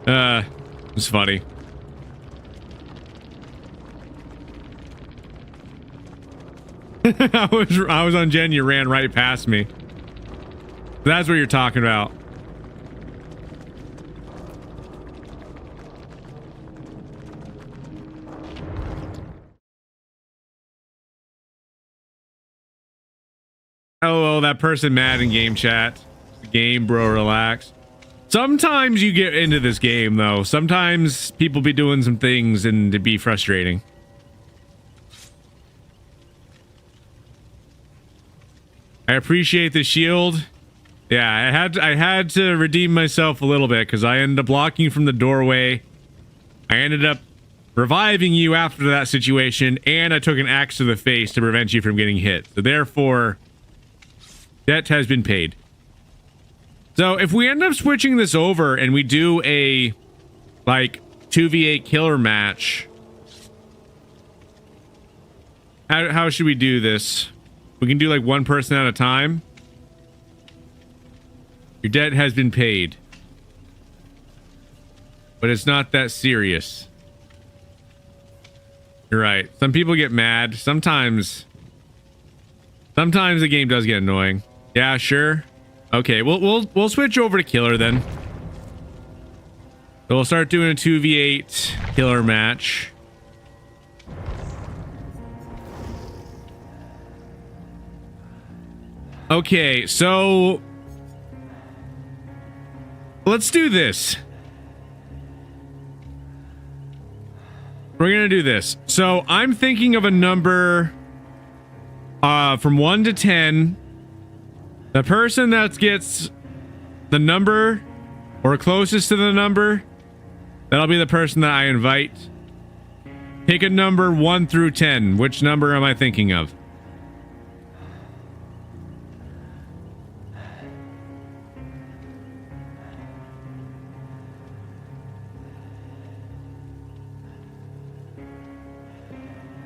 it's funny. I was on Jen, you ran right past me. That's what you're talking about. Oh, that person mad in game chat. Game, bro, relax. Sometimes you get into this game, though. Sometimes people be doing some things and it'd be frustrating. I appreciate the shield. Yeah, I had to redeem myself a little bit because I ended up blocking from the doorway. I ended up reviving you after that situation, and I took an axe to the face to prevent you from getting hit. So therefore, debt has been paid. So if we end up switching this over and we do a like 2v8 killer match, how should we do this? We can do like one person at a time. Your debt has been paid. but it's not that serious. You're right. Some people get mad. Sometimes the game does get annoying. Yeah, sure. Okay, we'll switch over to killer then. So we'll start doing a 2v8 killer match. Okay, so let's do this. We're gonna do this. So I'm thinking of a number from 1 to 10. The person that gets the number or closest to the number, that'll be the person that I invite. Pick a number 1 through 10. Which number am I thinking of?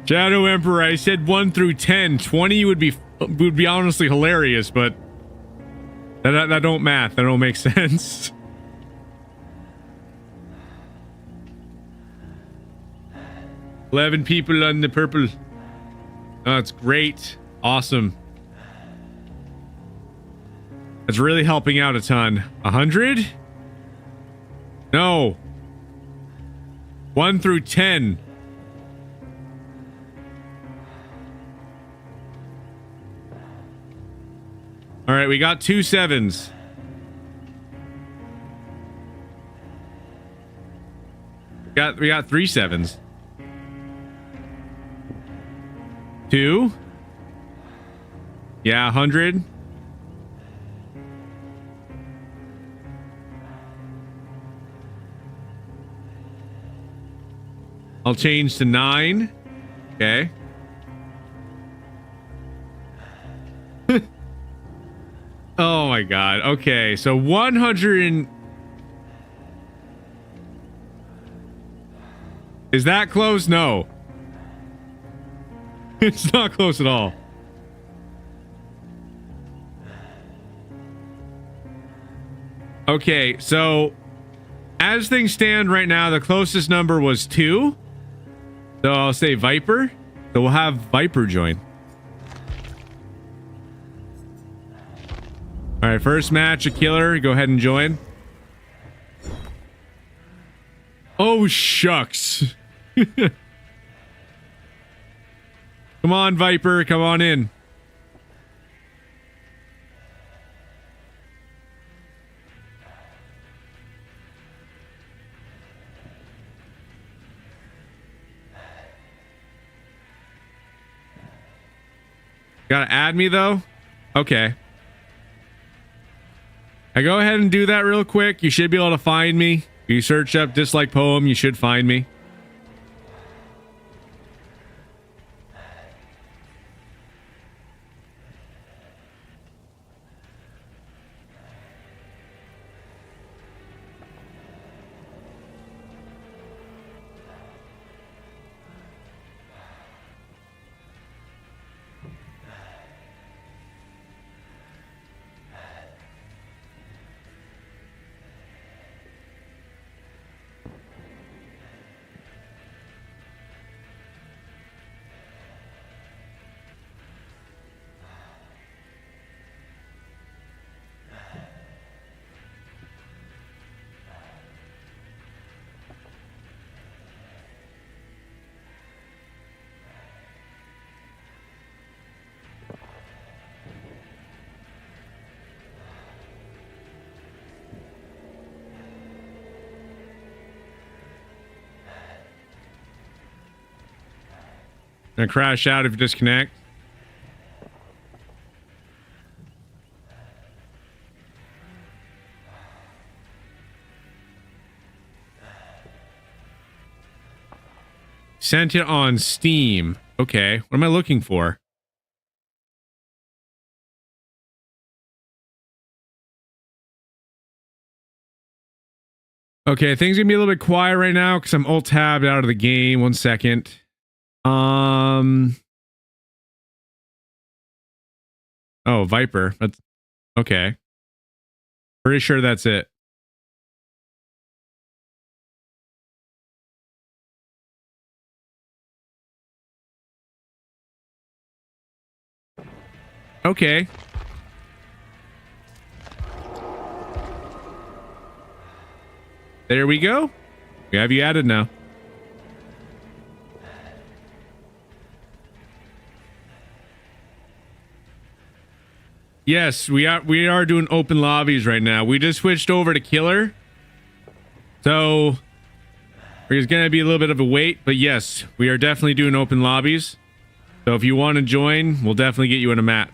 Shadow Emperor, I said 1 through 10. 20 would be honestly hilarious, but that don't math. That don't make sense. $11 people on the purple. Oh, that's great. Awesome. That's really helping out a ton. 100? No. 1 through 10. All right, we got 2 7s. We got 3 7s. 2. Yeah, 100. I'll change to 9. Okay. Oh my god. Okay, so 100 Is that close? No. It's not close at all. Okay, so as things stand right now, the closest number was 2. So I'll say Viper. So we'll have Viper join. All right, first match, a killer. Go ahead and join. Oh, shucks. Come on, Viper. Come on in. Gotta add me, though? Okay. I go ahead and do that real quick. You should be able to find me. If you search up Dislike Poem, you should find me. Gonna crash out if you disconnect. Sent it on Steam. Okay, what am I looking for? Okay, things gonna be a little bit quiet right now because I'm alt-tabbed out of the game. 1 second. Oh, Viper. That's okay. Pretty sure that's it. Okay. There we go. We have you added now. Yes, we are doing open lobbies right now. We just switched over to killer. So there's going to be a little bit of a wait, but yes, we are definitely doing open lobbies. So if you want to join, we'll definitely get you in a match.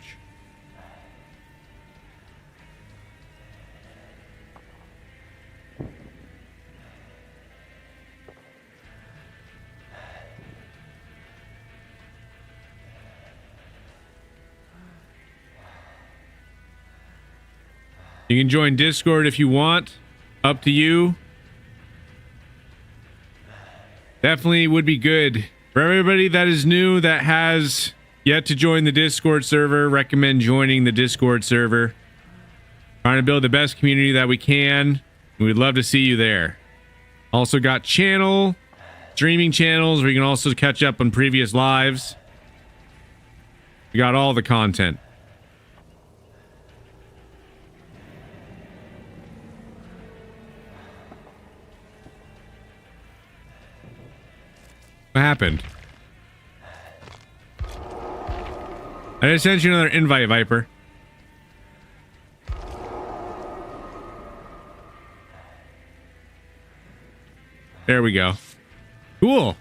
You can join Discord if you want. Up to you. Definitely would be good. For everybody that is new that has yet to join the Discord server, recommend joining the Discord server. Trying to build the best community that we can. We'd love to see you there. Also got streaming channels where you can also catch up on previous lives. We got all the content. What happened? I just sent you another invite, Viper. There we go. Cool.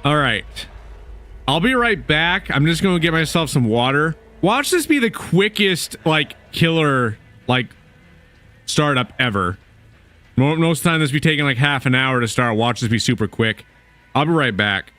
All right. I'll be right back. I'm just going to get myself some water. Watch this be the quickest, like, killer, like, startup ever. Most of the time this be taking like half an hour to start. Watch this be super quick. I'll be right back.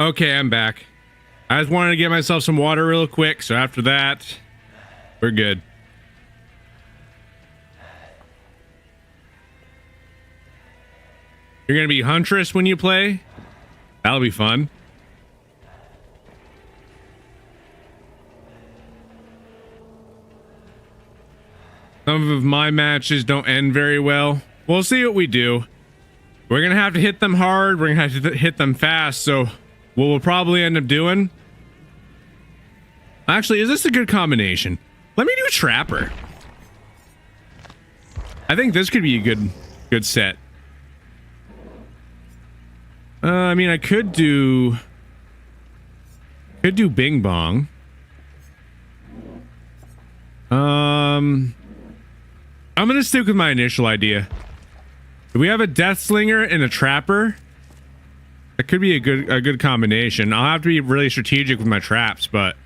Okay, I'm back. I just wanted to get myself some water real quick, so after that, we're good. You're gonna be Huntress when you play? That'll be fun. Some of my matches don't end very well. We'll see what we do. We're gonna have to hit them hard. We're gonna have to hit them fast. So what we'll probably end up doing... Actually, is this a good combination? Let me do Trapper. I think this could be a good set. I mean, I could do Bing Bong. I'm gonna stick with my initial idea. If we have a Death Slinger and a Trapper, that could be a good combination. I'll have to be really strategic with my traps, but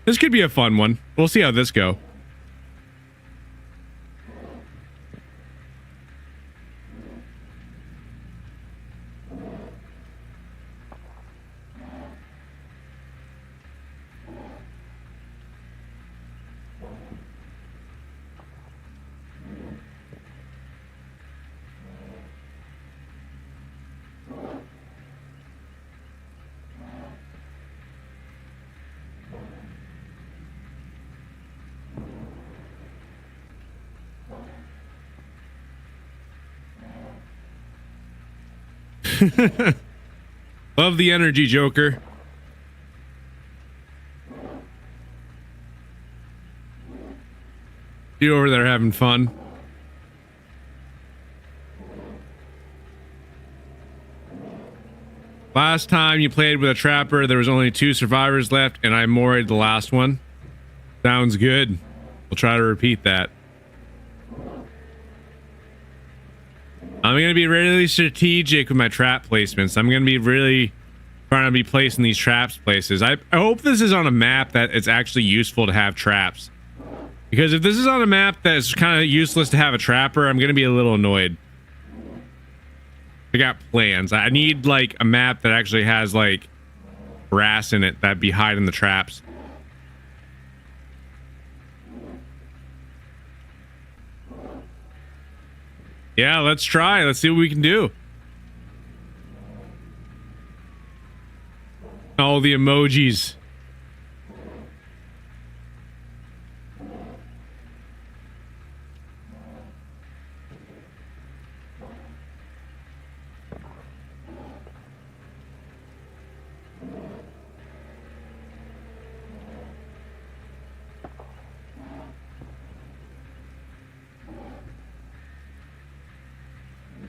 This could be a fun one. We'll see how this go. Love the energy, Joker. You over there having fun? Last time you played with a trapper, there was only 2 survivors left, and I moried the last one. Sounds good. We'll try to repeat that. I'm going to be really strategic with my trap placements. I'm going to be really trying to be placing these traps places. I hope this is on a map that it's actually useful to have traps. Because if this is on a map that's kind of useless to have a trapper, I'm going to be a little annoyed. I got plans. I need like a map that actually has like grass in it that'd be hiding the traps. Yeah, let's try. Let's see what we can do. All the emojis.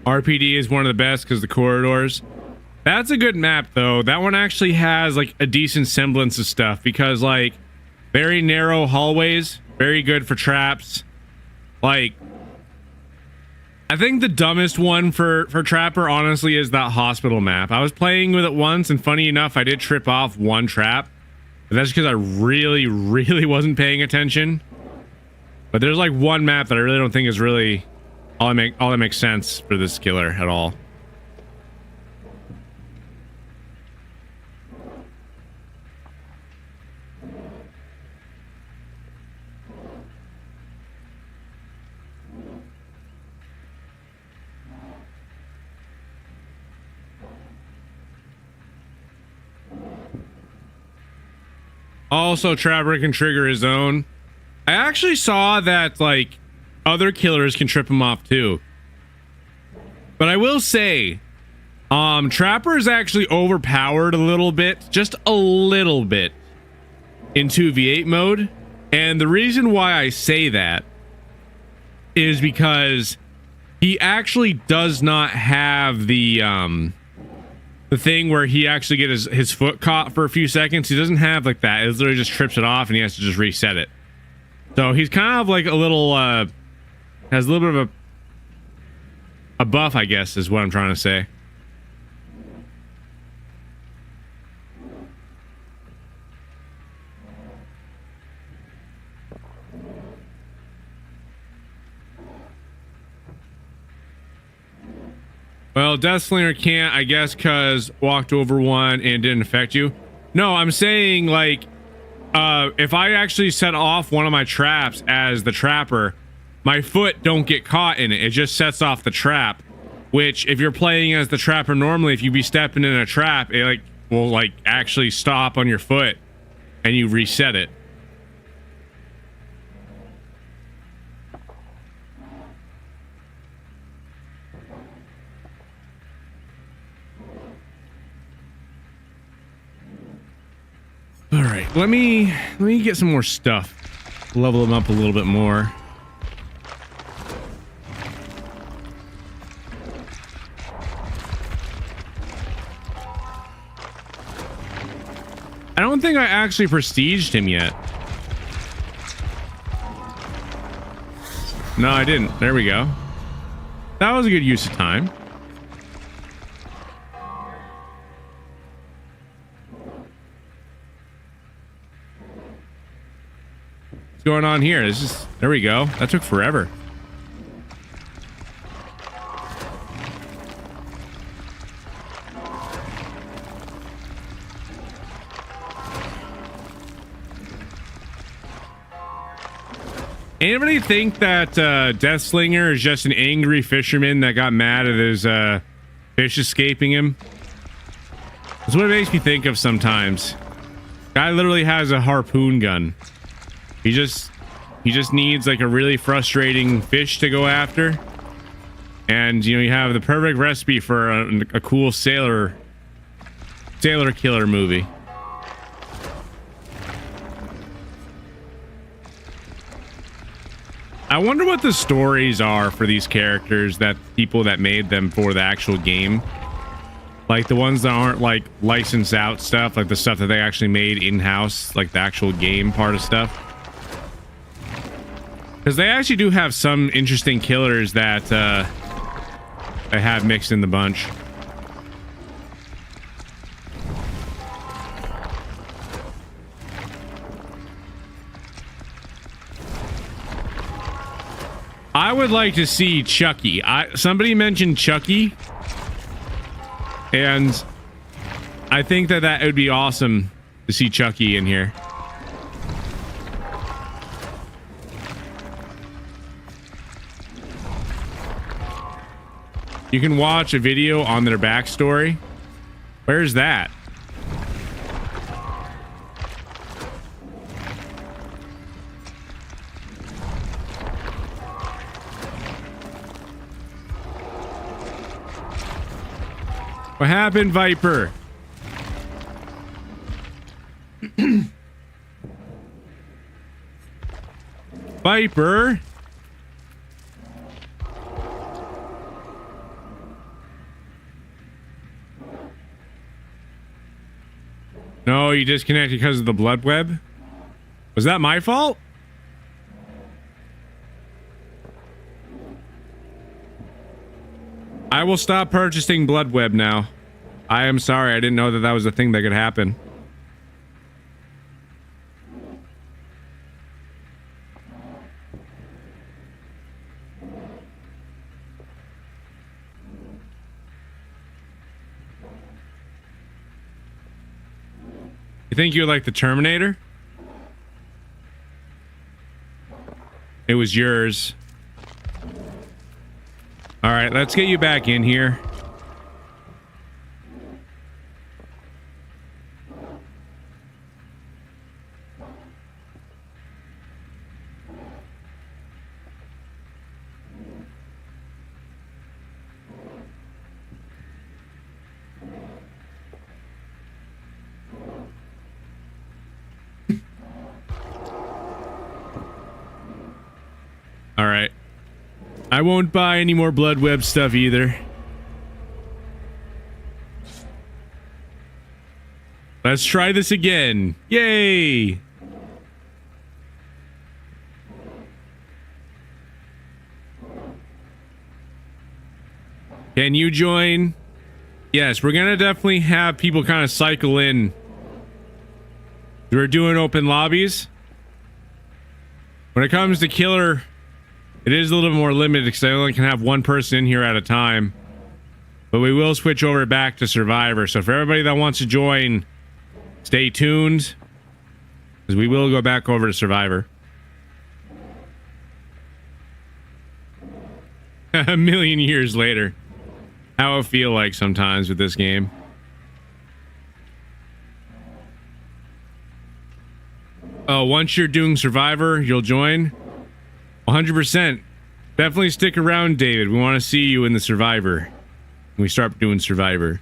RPD is one of the best because the corridors. That's a good map though. That one actually has like a decent semblance of stuff because like very narrow hallways, very good for traps. Like I think the dumbest one for trapper honestly is that hospital map. I was playing with it once and funny enough I did trip off one trap. But that's because I really wasn't paying attention. But there's like one map that I really don't think is really all that makes sense for this killer at all. Also, Trapper can trigger his own. I actually saw that like other killers can trip him off too. But I will say, Trapper is actually overpowered a little bit, just a little bit in 2v8 mode. And the reason why I say that is because he actually does not have the thing where he actually gets his foot caught for a few seconds. He doesn't have like that. It literally just trips it off and he has to just reset it. So he's kind of like a little has a little bit of a buff, I guess, is what I'm trying to say. Well, Deathslinger can't, I guess, because walked over one and didn't affect you. No, I'm saying, like, if I actually set off one of my traps as the trapper, my foot don't get caught in it. It just sets off the trap, which if you're playing as the trapper normally, if you be stepping in a trap, it like will like actually stop on your foot and you reset it. All right, let me get some more stuff. Level them up a little bit more. I don't think I actually prestiged him yet. No, I didn't. There we go. That was a good use of time. going on here? This is, there we go. That took forever. Anybody think that Deathslinger is just an angry fisherman that got mad at his fish escaping him? That's what it makes me think of sometimes. Guy literally has a harpoon gun. He just needs like a really frustrating fish to go after. And you know, you have the perfect recipe for a cool sailor killer movie. I wonder what the stories are for these characters, that people that made them for the actual game. Like the ones that aren't like licensed out stuff, like the stuff that they actually made in-house, like the actual game part of stuff. Because they actually do have some interesting killers that they have mixed in the bunch. I would like to see Chucky. Somebody mentioned Chucky, and I think that would be awesome to see Chucky in here. You can watch a video on their backstory. Where's that? What happened, Viper? Viper? No, you disconnected because of the blood web? Was that my fault? I will stop purchasing blood web now. I am sorry, I didn't know that was a thing that could happen. You think you're like the Terminator? It was yours. All right, let's get you back in here. All right. I won't buy any more blood web stuff either. Let's try this again. Yay! Can you join? Yes, we're gonna definitely have people kind of cycle in. We're doing open lobbies. When it comes to killer, it is a little more limited because I only can have one person in here at a time. But we will switch over back to Survivor. So for everybody that wants to join, stay tuned, because we will go back over to Survivor. A million years later. How it feel like sometimes with this game. Oh, once you're doing Survivor, you'll join? 100%. Definitely stick around, David. We want to see you in the Survivor. When we start doing Survivor.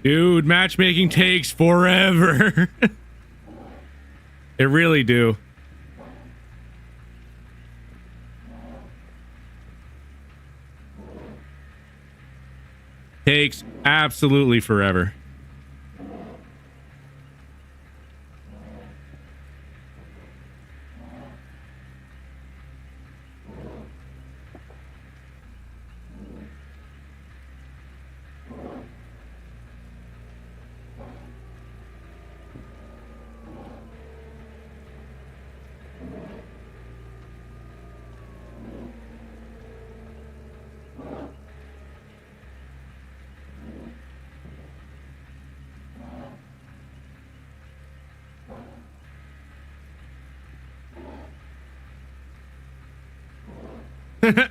Dude, matchmaking takes forever. It really do. Takes absolutely forever.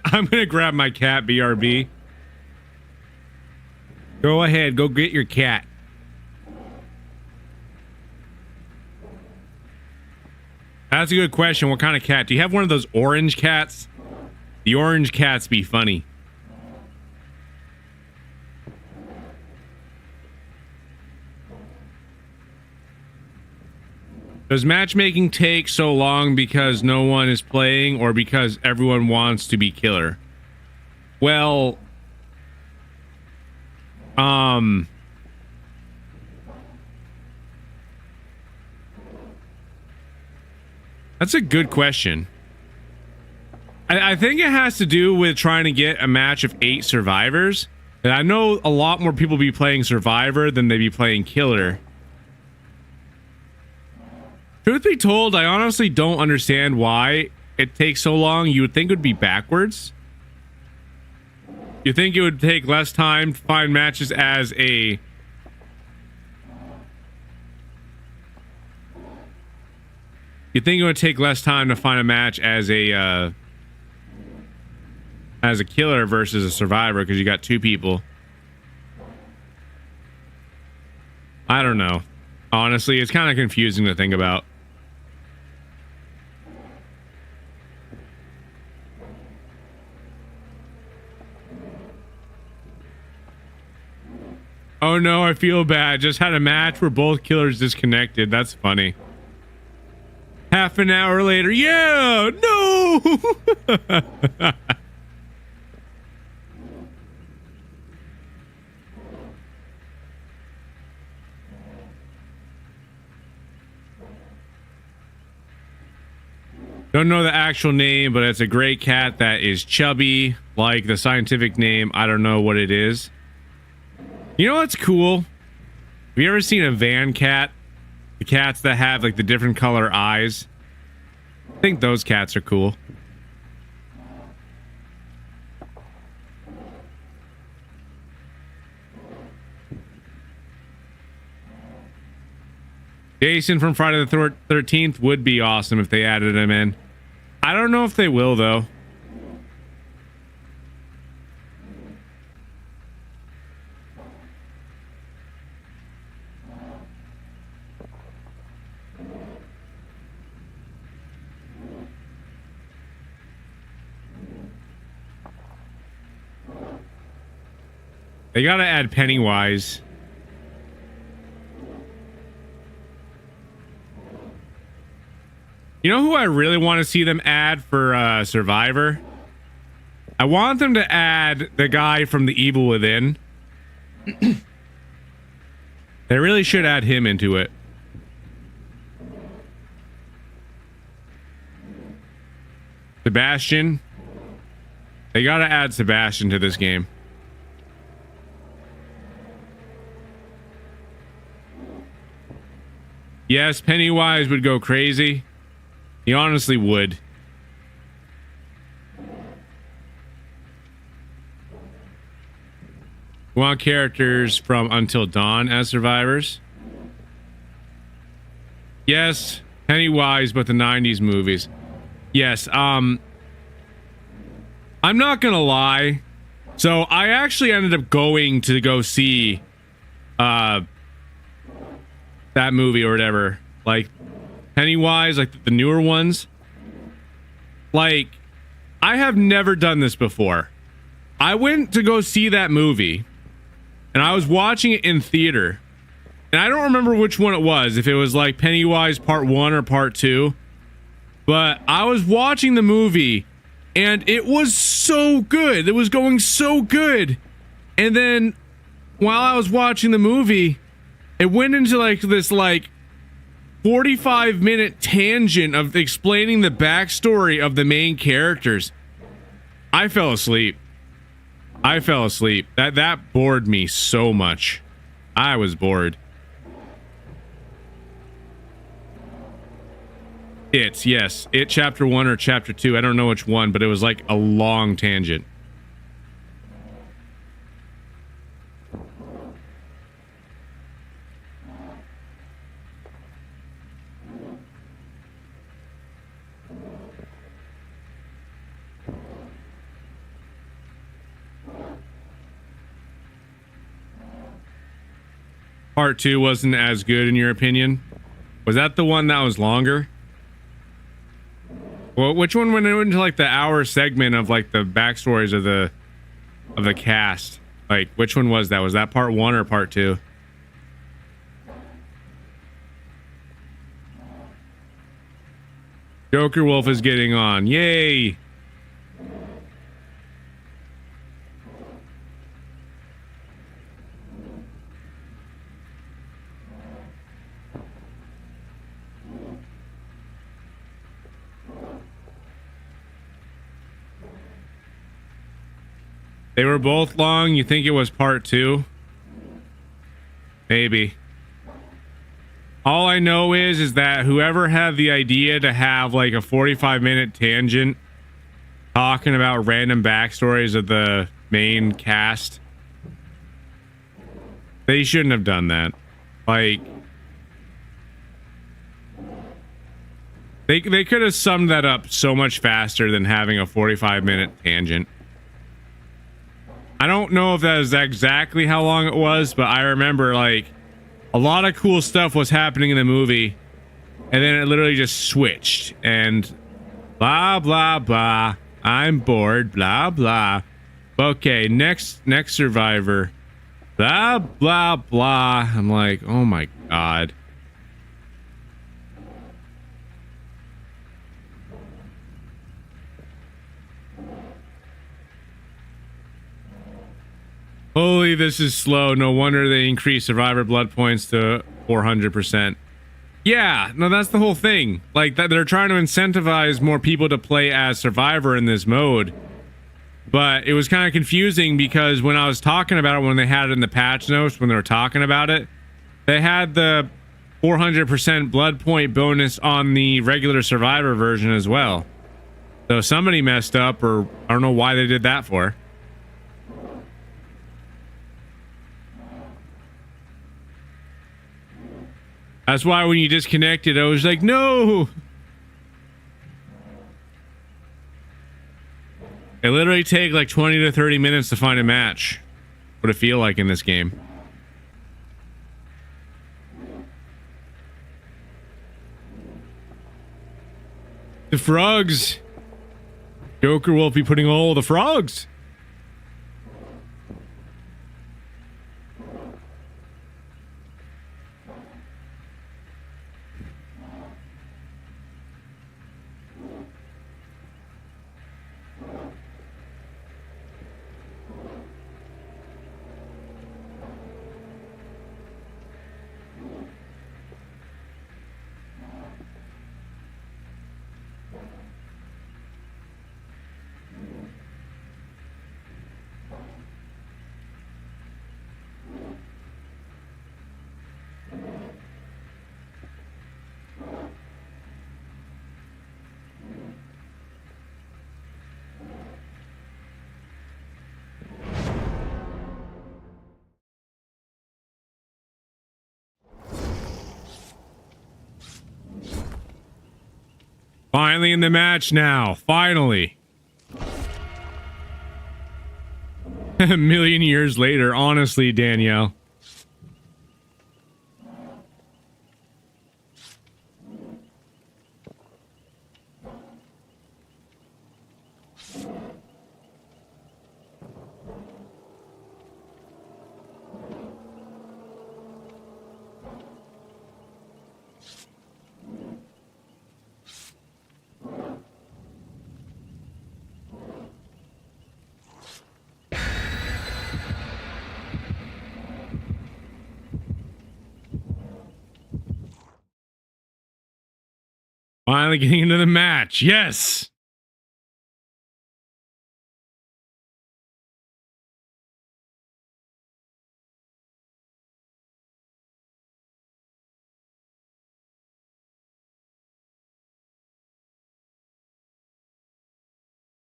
I'm gonna grab my cat, BRB. Go ahead, go get your cat. That's a good question. What kind of cat? Do you have one of those orange cats? The orange cats be funny. Does matchmaking take so long because no one is playing or because everyone wants to be killer? Well, that's a good question. I think it has to do with trying to get a match of 8 survivors. And I know a lot more people be playing Survivor than they be playing Killer. Truth be told, I honestly don't understand why it takes so long. You would think it would be backwards. You think it would take less time to find matches as a... You think it would take less time to find a match as a killer versus a survivor because you got 2 people. I don't know. Honestly, it's kind of confusing to think about. Oh no, I feel bad. Just had a match where both killers disconnected. That's funny. Half an hour later, yeah, no. Don't know the actual name, but it's a great cat that is chubby, like the scientific name. I don't know what it is. You know what's cool? Have you ever seen a van cat? The cats that have like the different color eyes. I think those cats are cool. Jason from Friday the 13th would be awesome if they added him in. I don't know if they will though. They gotta add Pennywise. You know who I really want to see them add for Survivor? I want them to add the guy from The Evil Within. They really should add him into it. Sebastian. They gotta add Sebastian to this game. Yes, Pennywise would go crazy. He honestly would. We want characters from Until Dawn as survivors. Yes, Pennywise, but the 90s movies. Yes, I'm not gonna lie. So I actually ended up going to go see that movie or whatever. Like Pennywise, like the newer ones. Like, I have never done this before. I went to go see that movie and I was watching it in theater. And I don't remember which one it was, if it was like Pennywise Part 1 or Part 2. But I was watching the movie, and it was so good. It was going so good. And then, while I was watching the movie, it went into like this like 45-minute tangent of explaining the backstory of the main characters. I fell asleep. That bored me so much. I was bored. Yes. It chapter 1 or chapter 2. I don't know which one, but it was like a long tangent. Part 2 wasn't as good in your opinion? Was that the one that was longer? Well, which one went into like the hour segment of like the backstories of the cast? Like, which one was that? Was that part 1 or part 2? Joker Wolf is getting on. Yay! They were both long. You think it was part 2? Maybe. All I know is that whoever had the idea to have like a 45-minute tangent talking about random backstories of the main cast, they shouldn't have done that. Like, they could have summed that up so much faster than having a 45-minute tangent. I don't know if that is exactly how long it was, but I remember like a lot of cool stuff was happening in the movie, and then it literally just switched and blah blah blah. I'm bored, blah blah. Okay, next survivor. Blah blah blah. I'm like, oh my god. Holy, this is slow. No wonder they increased survivor blood points to 400%. Yeah, no, that's the whole thing. Like, that they're trying to incentivize more people to play as survivor in this mode. But it was kind of confusing because when I was talking about it, when they had it in the patch notes, when they were talking about it, they had the 400% blood point bonus on the regular survivor version as well. So somebody messed up, or I don't know why they did that for. That's why when you disconnected, I was like, no! It literally take like 20 to 30 minutes to find a match. What it feel like in this game. The frogs! Joker will be putting all the frogs! Finally in the match now. Finally. A million years later, honestly, Danielle. Finally getting into the match. Yes.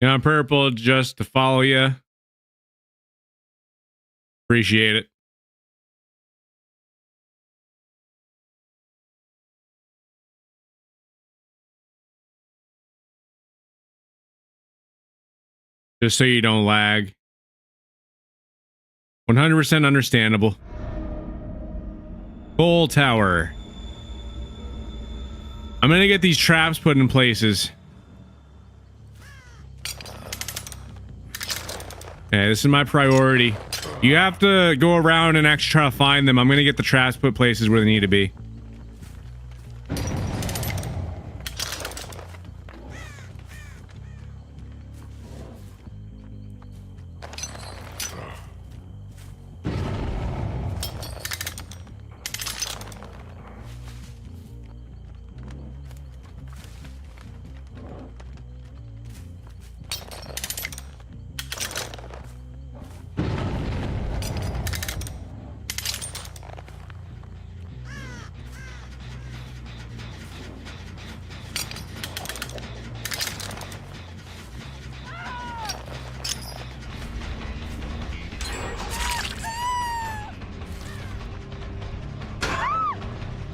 On purple just to follow you. Appreciate it. Just so you don't lag. 100% understandable. Full tower. I'm gonna get these traps put in places. Okay, this is my priority. You have to go around and actually try to find them. I'm gonna get the traps put places where they need to be.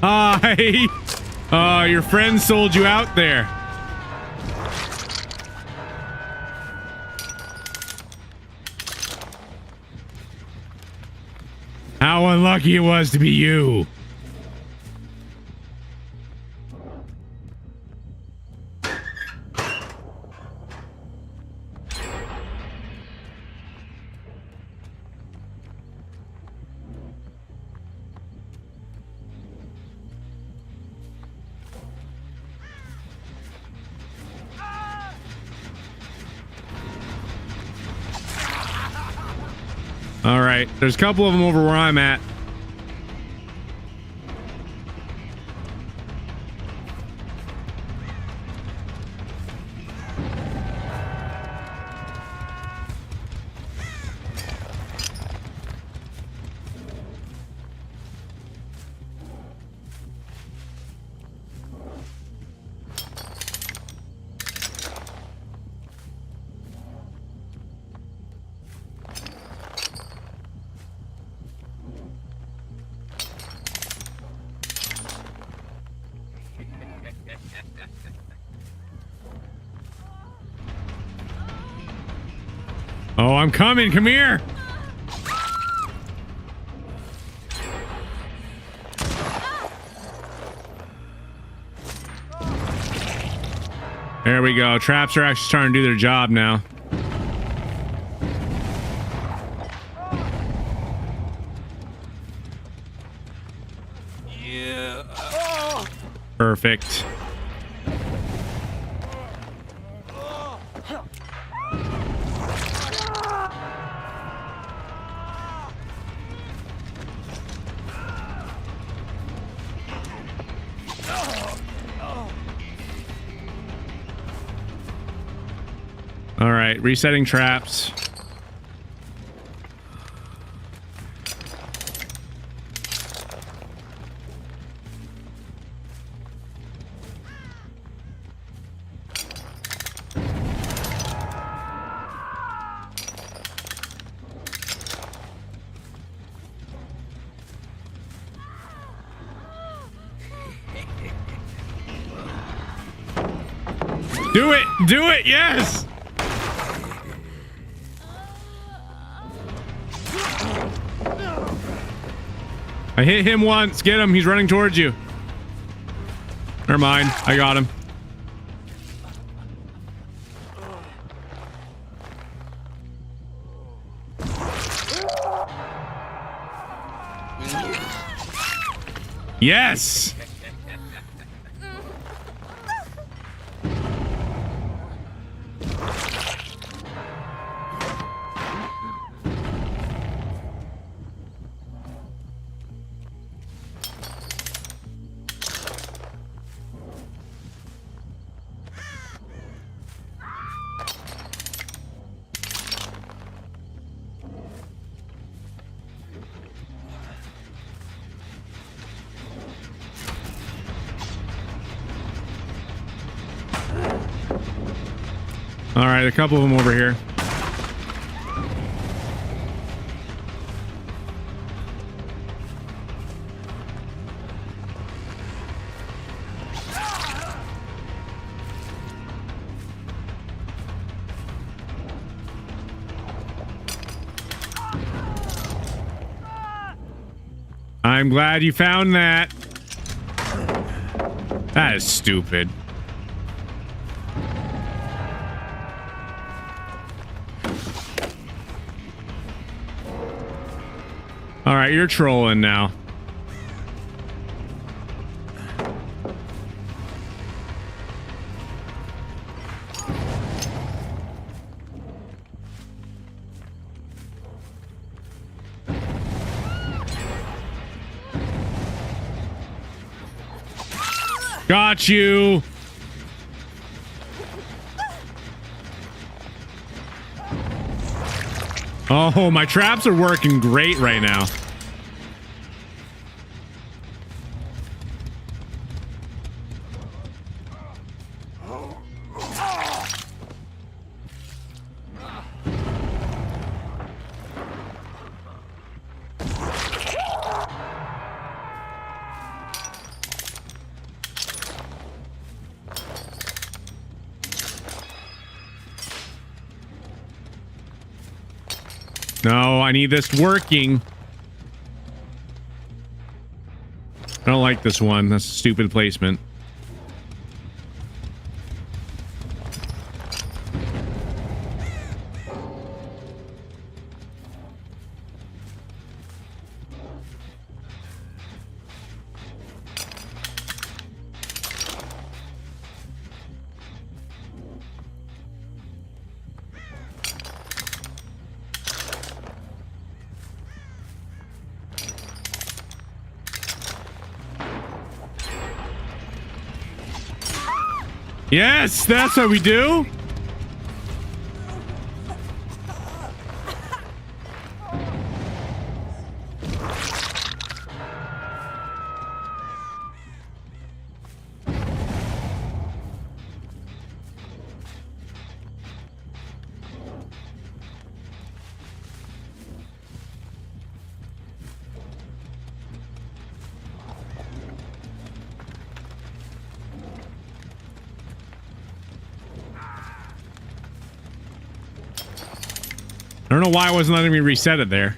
Hi. Oh, your friend sold you out there. How unlucky it was to be you. All right, there's a couple of them over where I'm at. Oh, I'm coming. Come here. There we go. Traps are actually starting to do their job now. Yeah. Perfect. All right, resetting traps. Do it! Do it! Yes! I hit him once. Get him. He's running towards you. Never mind. I got him. Yes! All right, a couple of them over here. I'm glad you found that. That is stupid. All right, you're trolling now. Got you. Oh, my traps are working great right now. No, I need this working. I don't like this one. That's a stupid placement. Yes, that's what we do. I don't know why I wasn't letting me reset it there.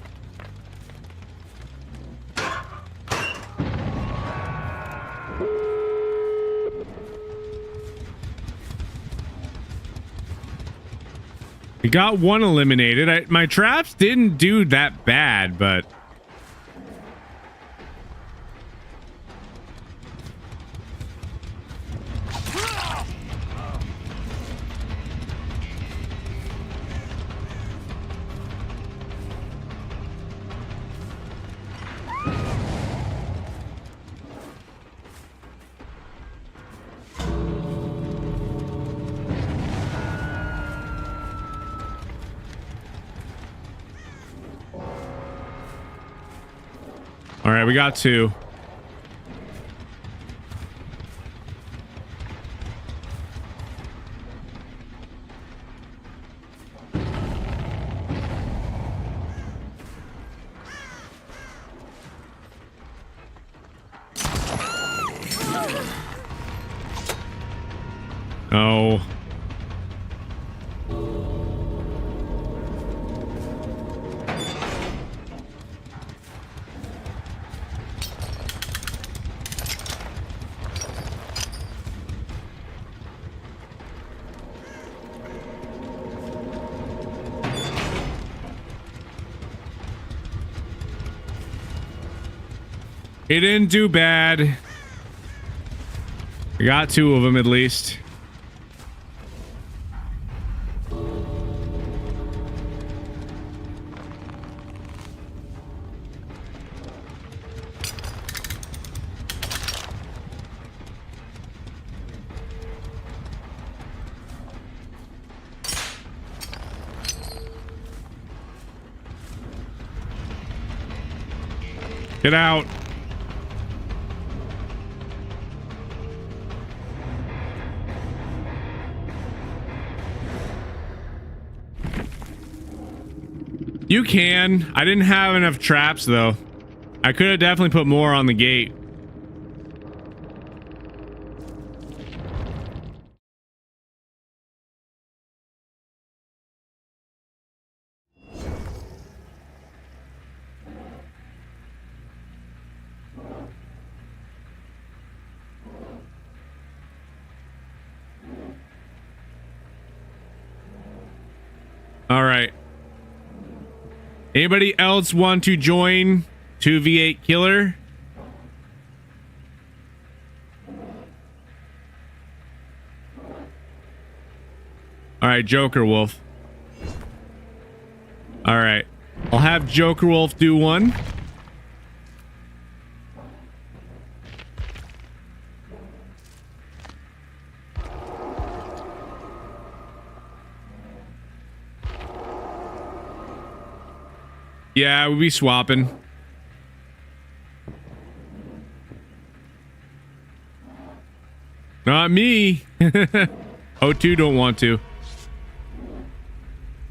We got one eliminated. My traps didn't do that bad, but... All right, we got two. Oh. He didn't do bad. We got two of them at least. Get out. You can. I didn't have enough traps though. I could have definitely put more on the gate. All right. Anybody else want to join 2v8 Killer? All right, Joker Wolf. All right. I'll have Joker Wolf do one. Yeah, we'll be swapping. Not me. O2 don't want to.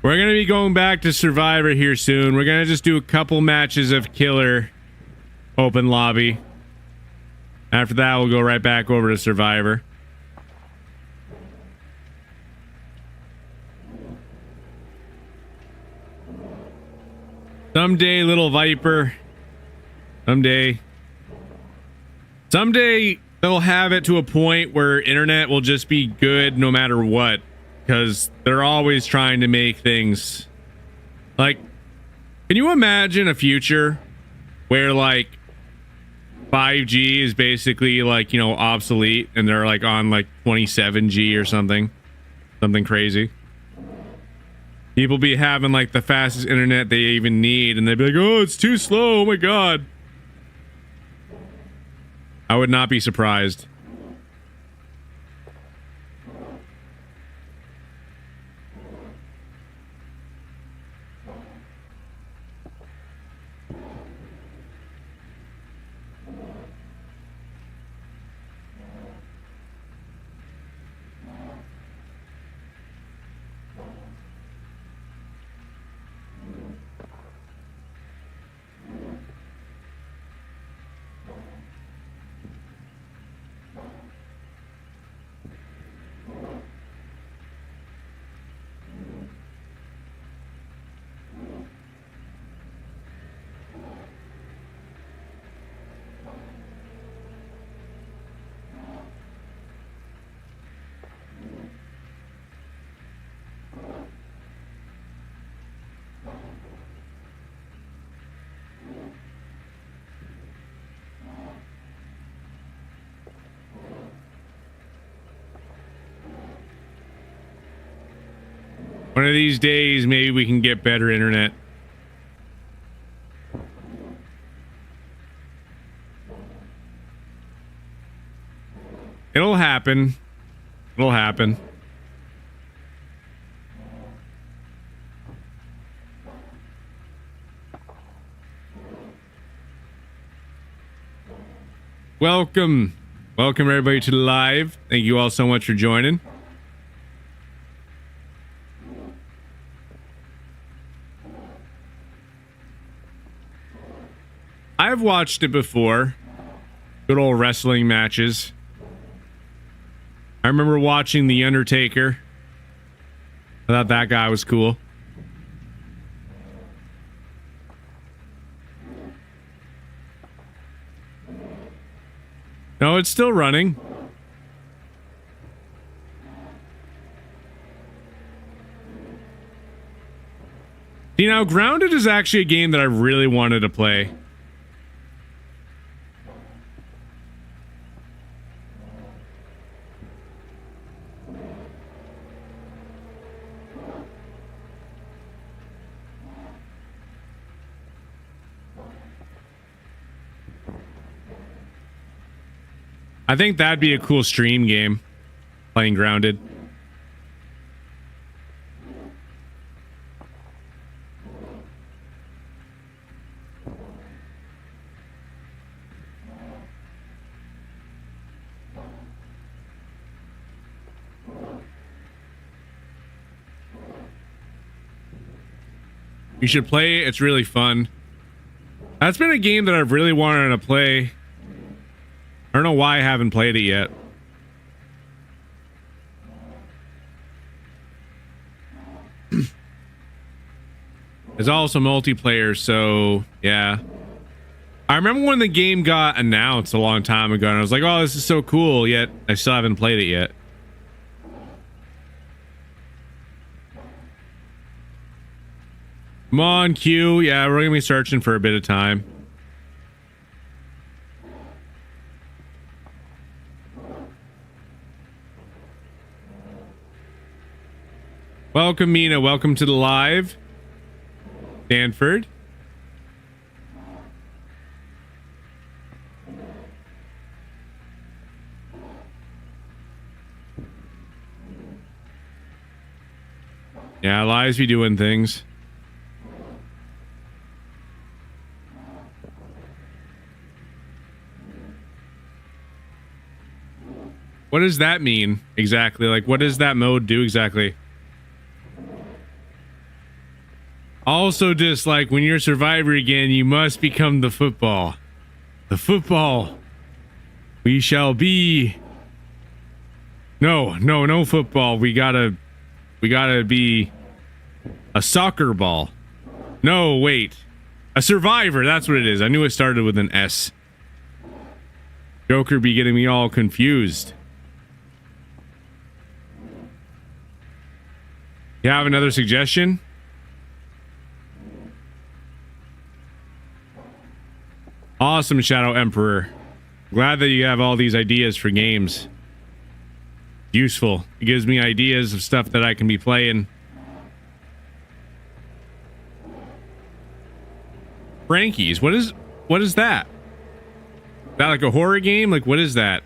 We're going to be going back to Survivor here soon. We're going to just do a couple matches of Killer open lobby. After that, we'll go right back over to Survivor. Someday, little Viper. Someday. Someday, they'll have it to a point where internet will just be good no matter what. Because they're always trying to make things... Like, can you imagine a future where, like, 5G is basically, like, you know, obsolete and they're, like, on, like, 27G or something? Something crazy. People be having like the fastest internet they even need and they'd be like, oh, it's too slow, oh my god. I would not be surprised. One of these days, maybe we can get better internet. It'll happen. It'll happen. Welcome. Welcome everybody to the live. Thank you all so much for joining. I've watched it before. Good old wrestling matches. I remember watching The Undertaker. I thought that guy was cool. No, it's still running. See, now Grounded is actually a game that I really wanted to play. I think that'd be a cool stream game, playing Grounded. You should play it. It's really fun. That's been a game that I've really wanted to play. I don't know why I haven't played it yet. It's also multiplayer, so yeah. I remember when the game got announced a long time ago, and I was like, oh, this is so cool, yet I still haven't played it yet. Come on, Q. Yeah, we're gonna be searching for a bit of time. Welcome, Mina. Welcome to the live. Stanford. Yeah, lives be doing things. What does that mean exactly? Like, what does that mode do exactly? Also, just like when you're Survivor again, you must become the football. The football. We shall be. No football. We gotta be a soccer ball. No, wait. A survivor. That's what it is. I knew it started with an S. Joker be getting me all confused. You have another suggestion? Awesome, Shadow Emperor. Glad that you have all these ideas for games. Useful. It gives me ideas of stuff that I can be playing. Frankie's. What is that? Is that like a horror game? Like, what is that?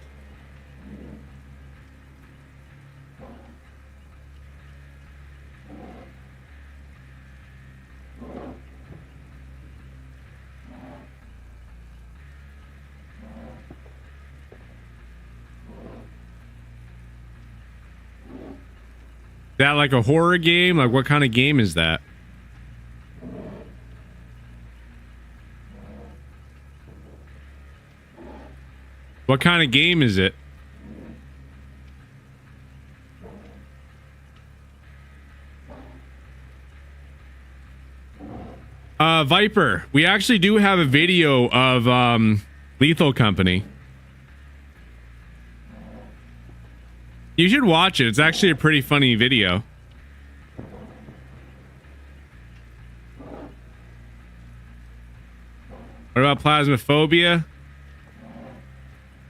Is that like a horror game? Like, what kind of game is that? What kind of game is it? Viper, we actually do have a video of Lethal Company. You should watch it. It's actually a pretty funny video. What about Plasmophobia?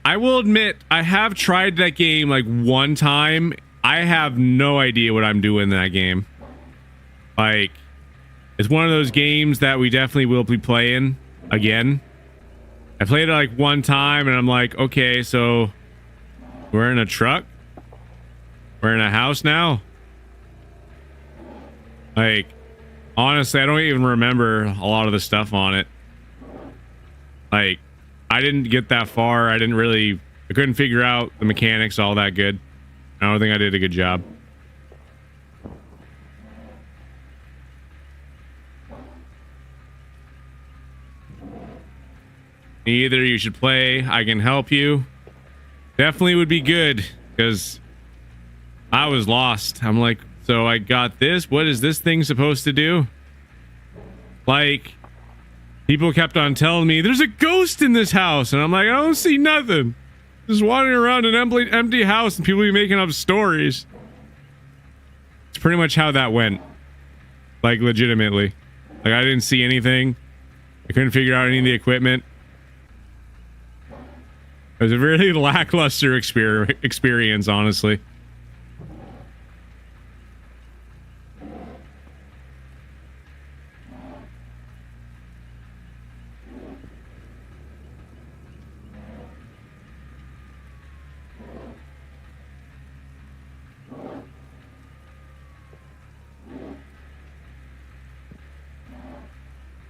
I will admit, I have tried that game like one time. I have no idea what I'm doing in that game. Like, it's one of those games that we definitely will be playing again. I played it like one time and I'm like, okay, so we're in a truck. We're in a house now. Like, honestly, I don't even remember a lot of the stuff on it. Like, I didn't get that far. I couldn't figure out the mechanics all that good. I don't think I did a good job. Either you should play, I can help you. Definitely would be good, because I was lost. I'm like, so I got this. What is this thing supposed to do? Like, people kept on telling me, there's a ghost in this house. And I'm like, I don't see nothing. Just wandering around an empty house and people be making up stories. It's pretty much how that went. Like, legitimately. Like, I didn't see anything. I couldn't figure out any of the equipment. It was a very lackluster experience, honestly.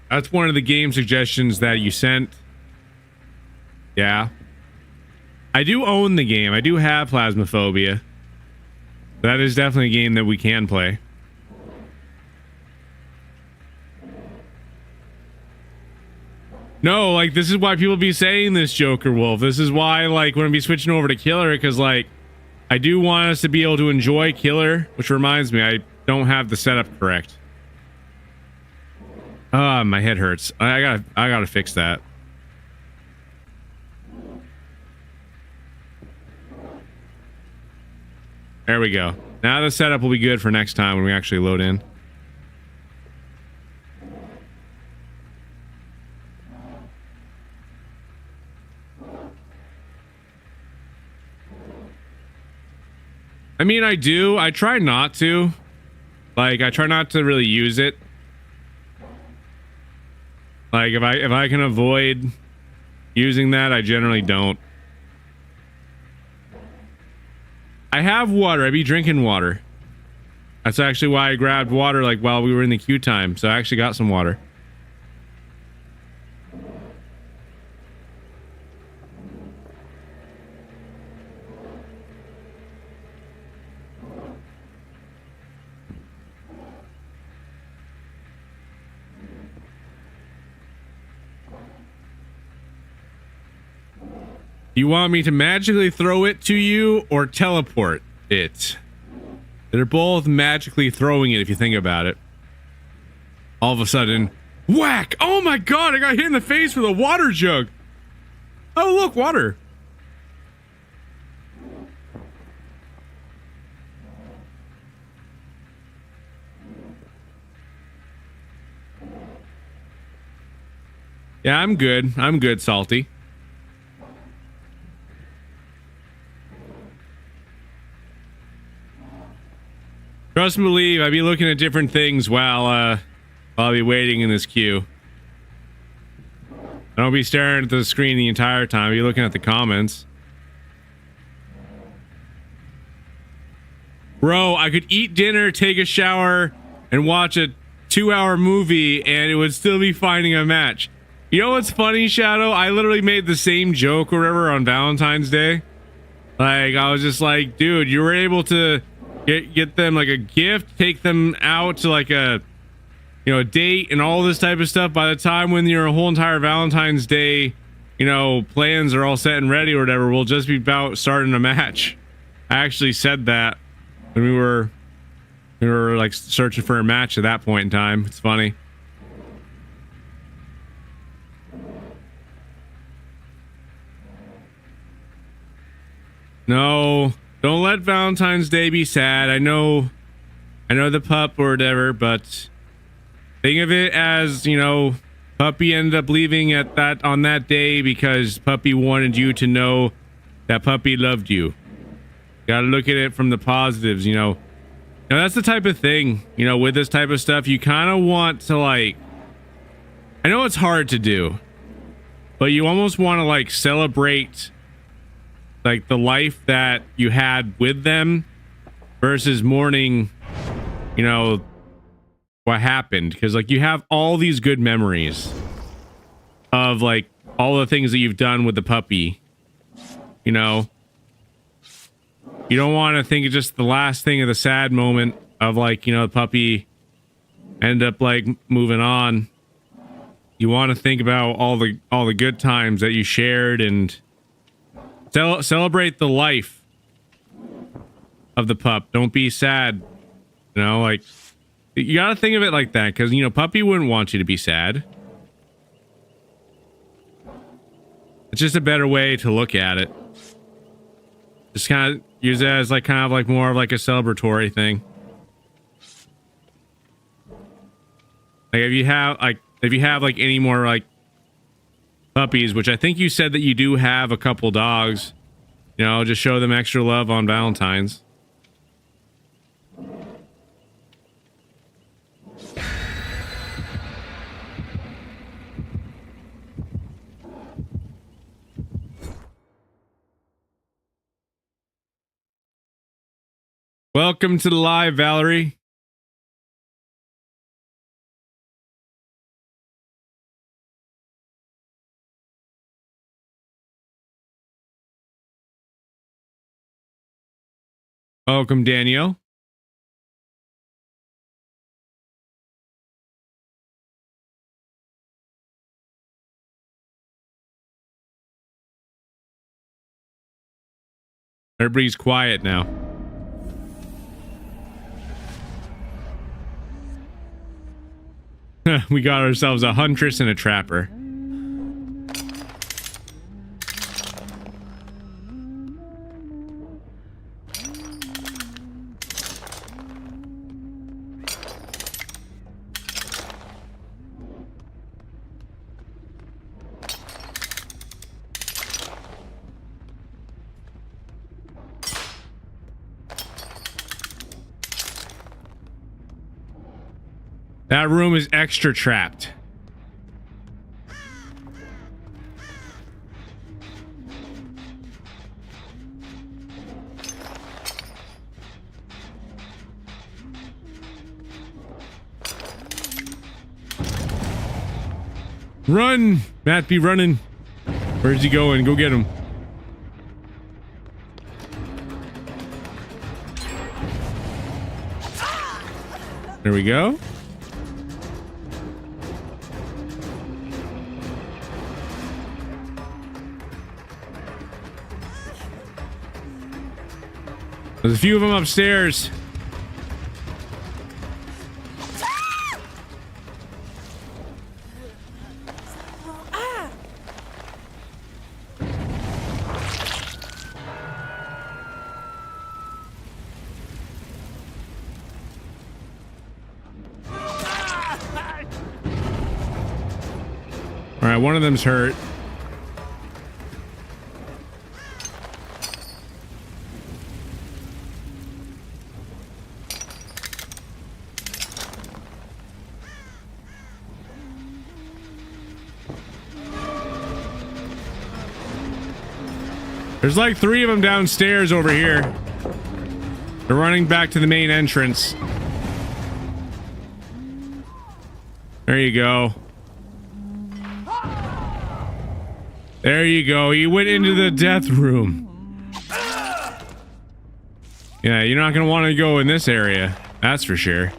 That's one of the game suggestions that you sent. Yeah. I do own the game. I do have Plasmophobia. That is definitely a game that we can play. No, like, this is why people be saying this, Joker Wolf. This is why, like, when I be switching over to Killer, because, like, I do want us to be able to enjoy Killer, which reminds me, I don't have the setup correct. Ah, my head hurts. I gotta fix that. There we go. Now the setup will be good for next time when we actually load in. I mean, I do. I try not to. Like, I try not to really use it. Like, if I can avoid using that, I generally don't. I have water. I be drinking water. That's actually why I grabbed water, like, while we were in the queue time. So I actually got some water. You want me to magically throw it to you or teleport it? They're both magically throwing it if you think about it. All of a sudden, whack! Oh my god, I got hit in the face with a water jug! Oh look, water! Yeah, I'm good. I'm good, Salty. Trust and believe, I be looking at different things while I'll be waiting in this queue. I don't be staring at the screen the entire time. I be looking at the comments. Bro, I could eat dinner, take a shower, and watch a 2-hour movie, and it would still be finding a match. You know what's funny, Shadow? I literally made the same joke or whatever on Valentine's Day. Like, I was just like, dude, you were able to get them like a gift, take them out to like a, you know, a date and all this type of stuff. By the time when your whole entire Valentine's Day, you know, plans are all set and ready or whatever, we'll just be about starting a match. I actually said that when we were like searching for a match at that point in time. It's funny. No, don't let Valentine's Day be sad. I know the pup or whatever, but think of it as, you know, Puppy ended up leaving on that day because Puppy wanted you to know that Puppy loved you. Gotta look at it from the positives, you know. Now that's the type of thing, you know, with this type of stuff, you kind of want to, like, I know it's hard to do, but you almost want to, like, celebrate like the life that you had with them versus mourning, you know, what happened. Because like you have all these good memories of like all the things that you've done with the puppy, you know. You don't want to think of just the last thing of the sad moment of like, you know, the puppy end up like moving on. You want to think about all the good times that you shared and celebrate the life of the pup. Don't be sad. You know, like, you gotta think of it like that, because, you know, Puppy wouldn't want you to be sad. It's just a better way to look at it. Just kind of use it as like kind of like more of like a celebratory thing. Like if you have like any more like puppies, which I think you said that you do have a couple dogs, you know, just show them extra love on Valentine's. Welcome to the live, Valerie. Welcome, Danielle. Everybody's quiet now. We got ourselves a huntress and a trapper. That room is extra trapped. Run! Matt be running. Where's he going? Go get him. There we go. There's a few of them upstairs. All right, one of them's hurt. There's like 3 of them downstairs over here. They're running back to the main entrance. There you go. There you go. He went into the death room. Yeah, you're not gonna want to go in this area. That's for sure.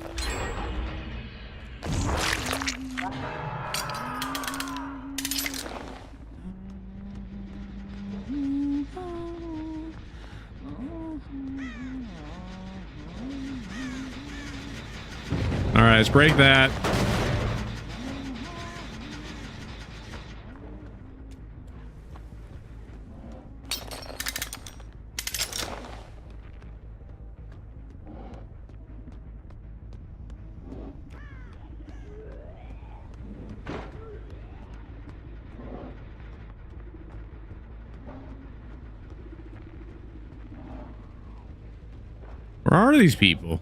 All right, let's break that. Where are these people?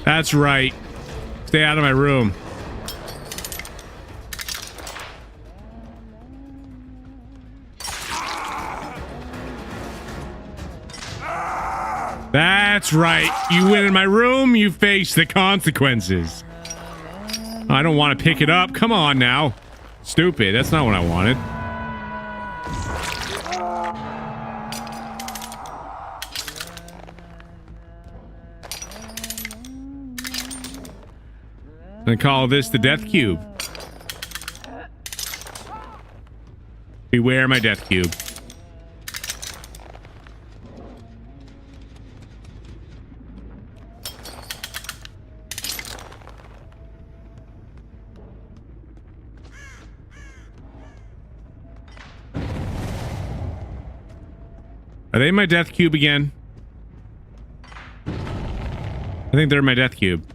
That's right. Stay out of my room. That's right. You went in my room, you face the consequences. I don't want to pick it up. Come on now. Stupid. That's not what I wanted. I call this the death cube. Beware my death cube. Are they my death cube again? I think they're my death cube.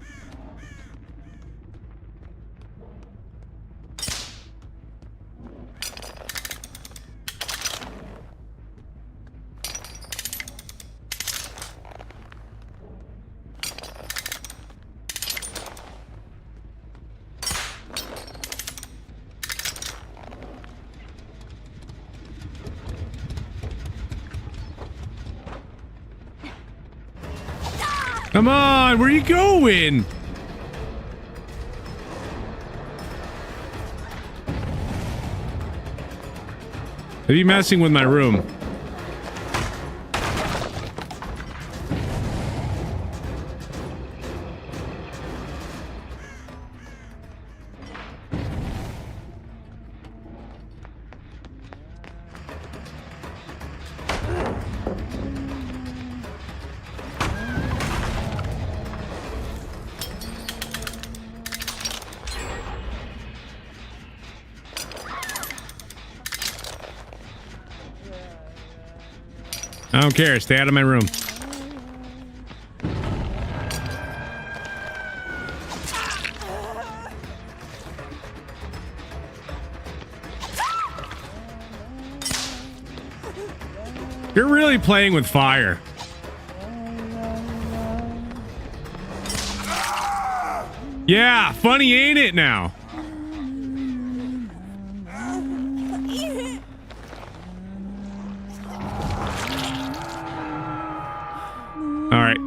Come on, where are you going? They be messing with my room. I don't care. Stay out of my room. You're really playing with fire. Yeah, funny ain't it now? All right.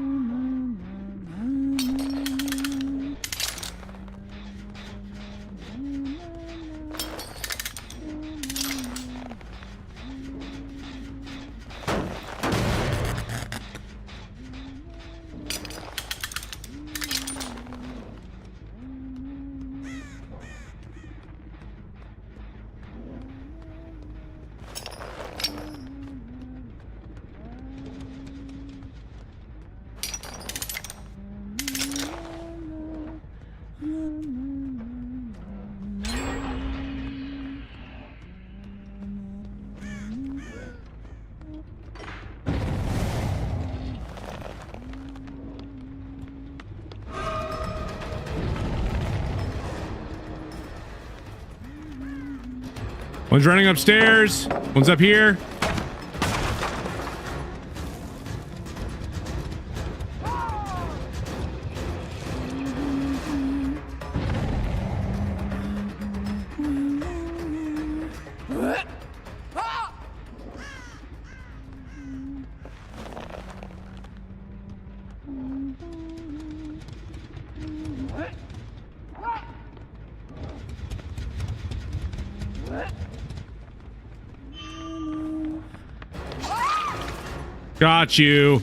One's running upstairs. One's up here. Got you.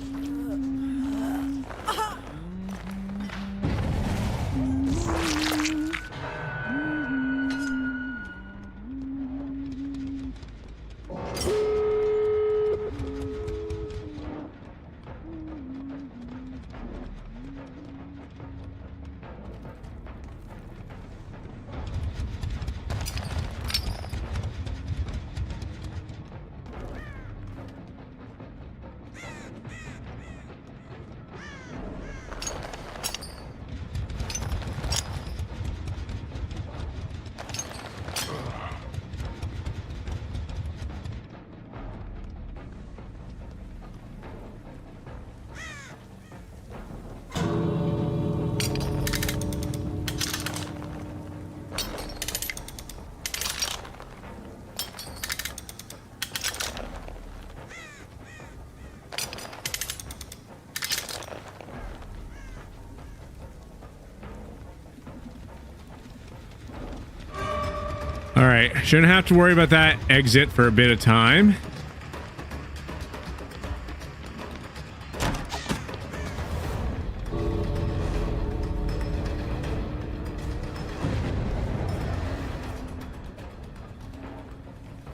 All right, shouldn't have to worry about that exit for a bit of time.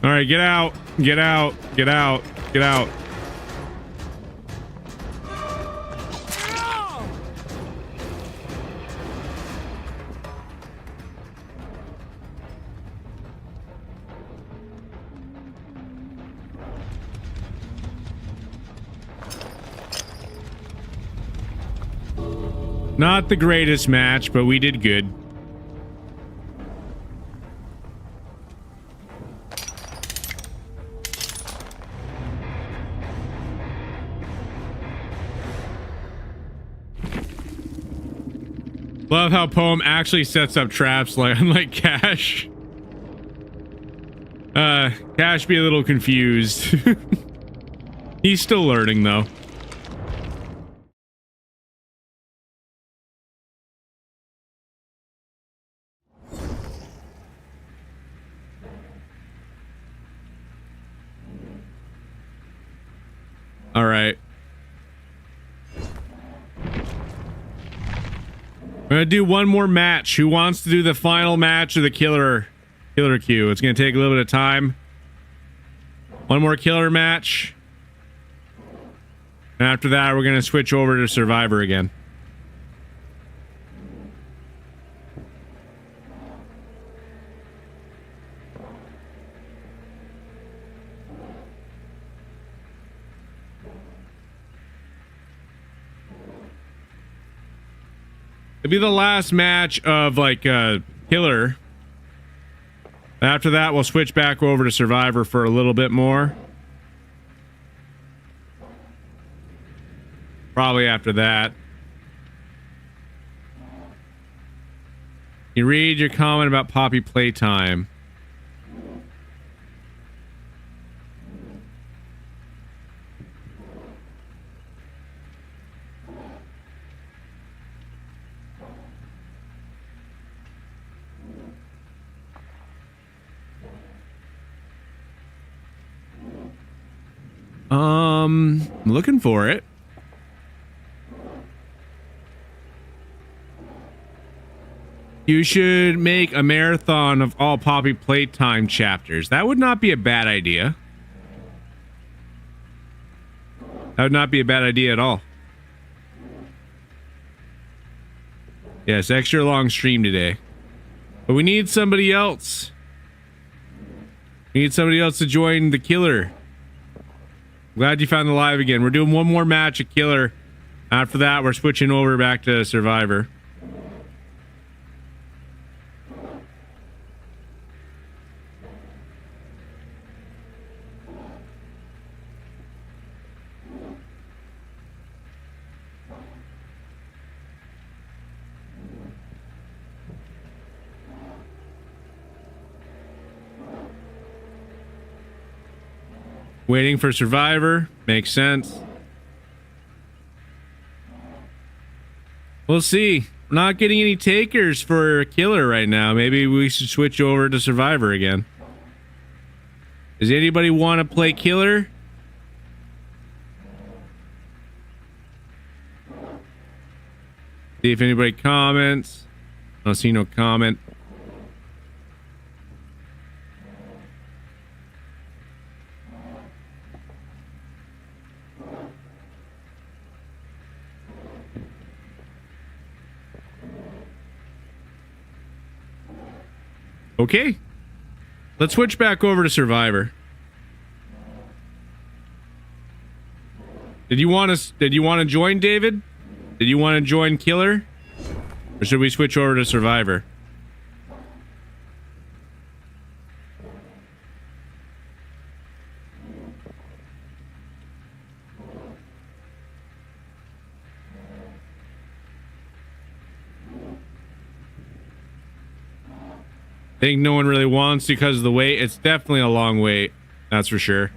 All right, get out, get out, get out, get out. Not the greatest match, but we did good. Love how Poem actually sets up traps like unlike Cash. Cash be a little confused. He's still learning though. All right. We're gonna do one more match. Who wants to do the final match of the killer queue? It's gonna take a little bit of time. One more killer match. And after that, we're gonna switch over to Survivor again. It'll be the last match of like killer. After that, we'll switch back over to Survivor for a little bit more. Probably after that. You read your comment about Poppy playtime. I'm looking for it. You should make a marathon of all Poppy Playtime chapters. That would not be a bad idea. That would not be a bad idea at all. Yes, extra long stream today. But we need somebody else. We need somebody else to join the killer. Glad you found the live again. We're doing one more match at killer. After that, we're switching over back to Survivor. Waiting for Survivor. Makes sense. We'll see. We're not getting any takers for killer right now. Maybe we should switch over to Survivor again. Does anybody want to play killer? See if anybody comments. I don't see no comment. Okay, let's switch back over to Survivor. Did you want to join, David? Did you want to join Killer? Or should we switch over to Survivor? I think no one really wants because of the wait. It's definitely a long wait. That's for sure.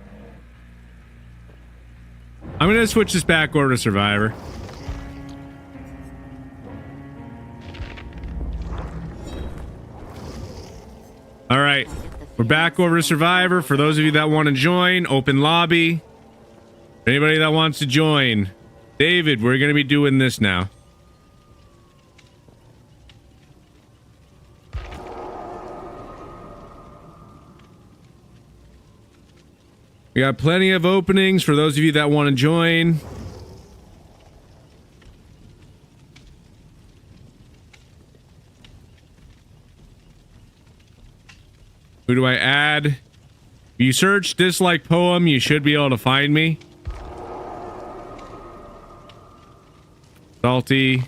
I'm going to switch this back over to Survivor. All right. We're back over to Survivor. For those of you that want to join, open lobby. Anybody that wants to join. David, we're going to be doing this now. We got plenty of openings for those of you that want to join. Who do I add? If you search dislike poem, you should be able to find me. Salty. There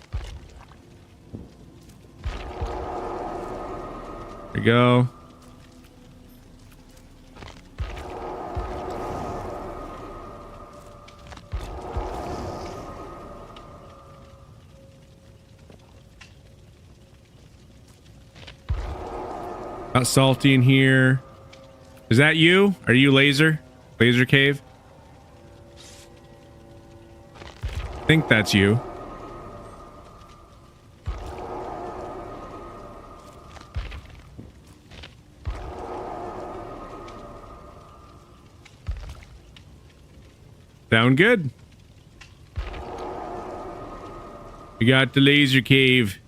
we go. Got Salty in here. Is that you? Are you Laser? Laser Cave? I think that's you. Sound good. We got the laser cave.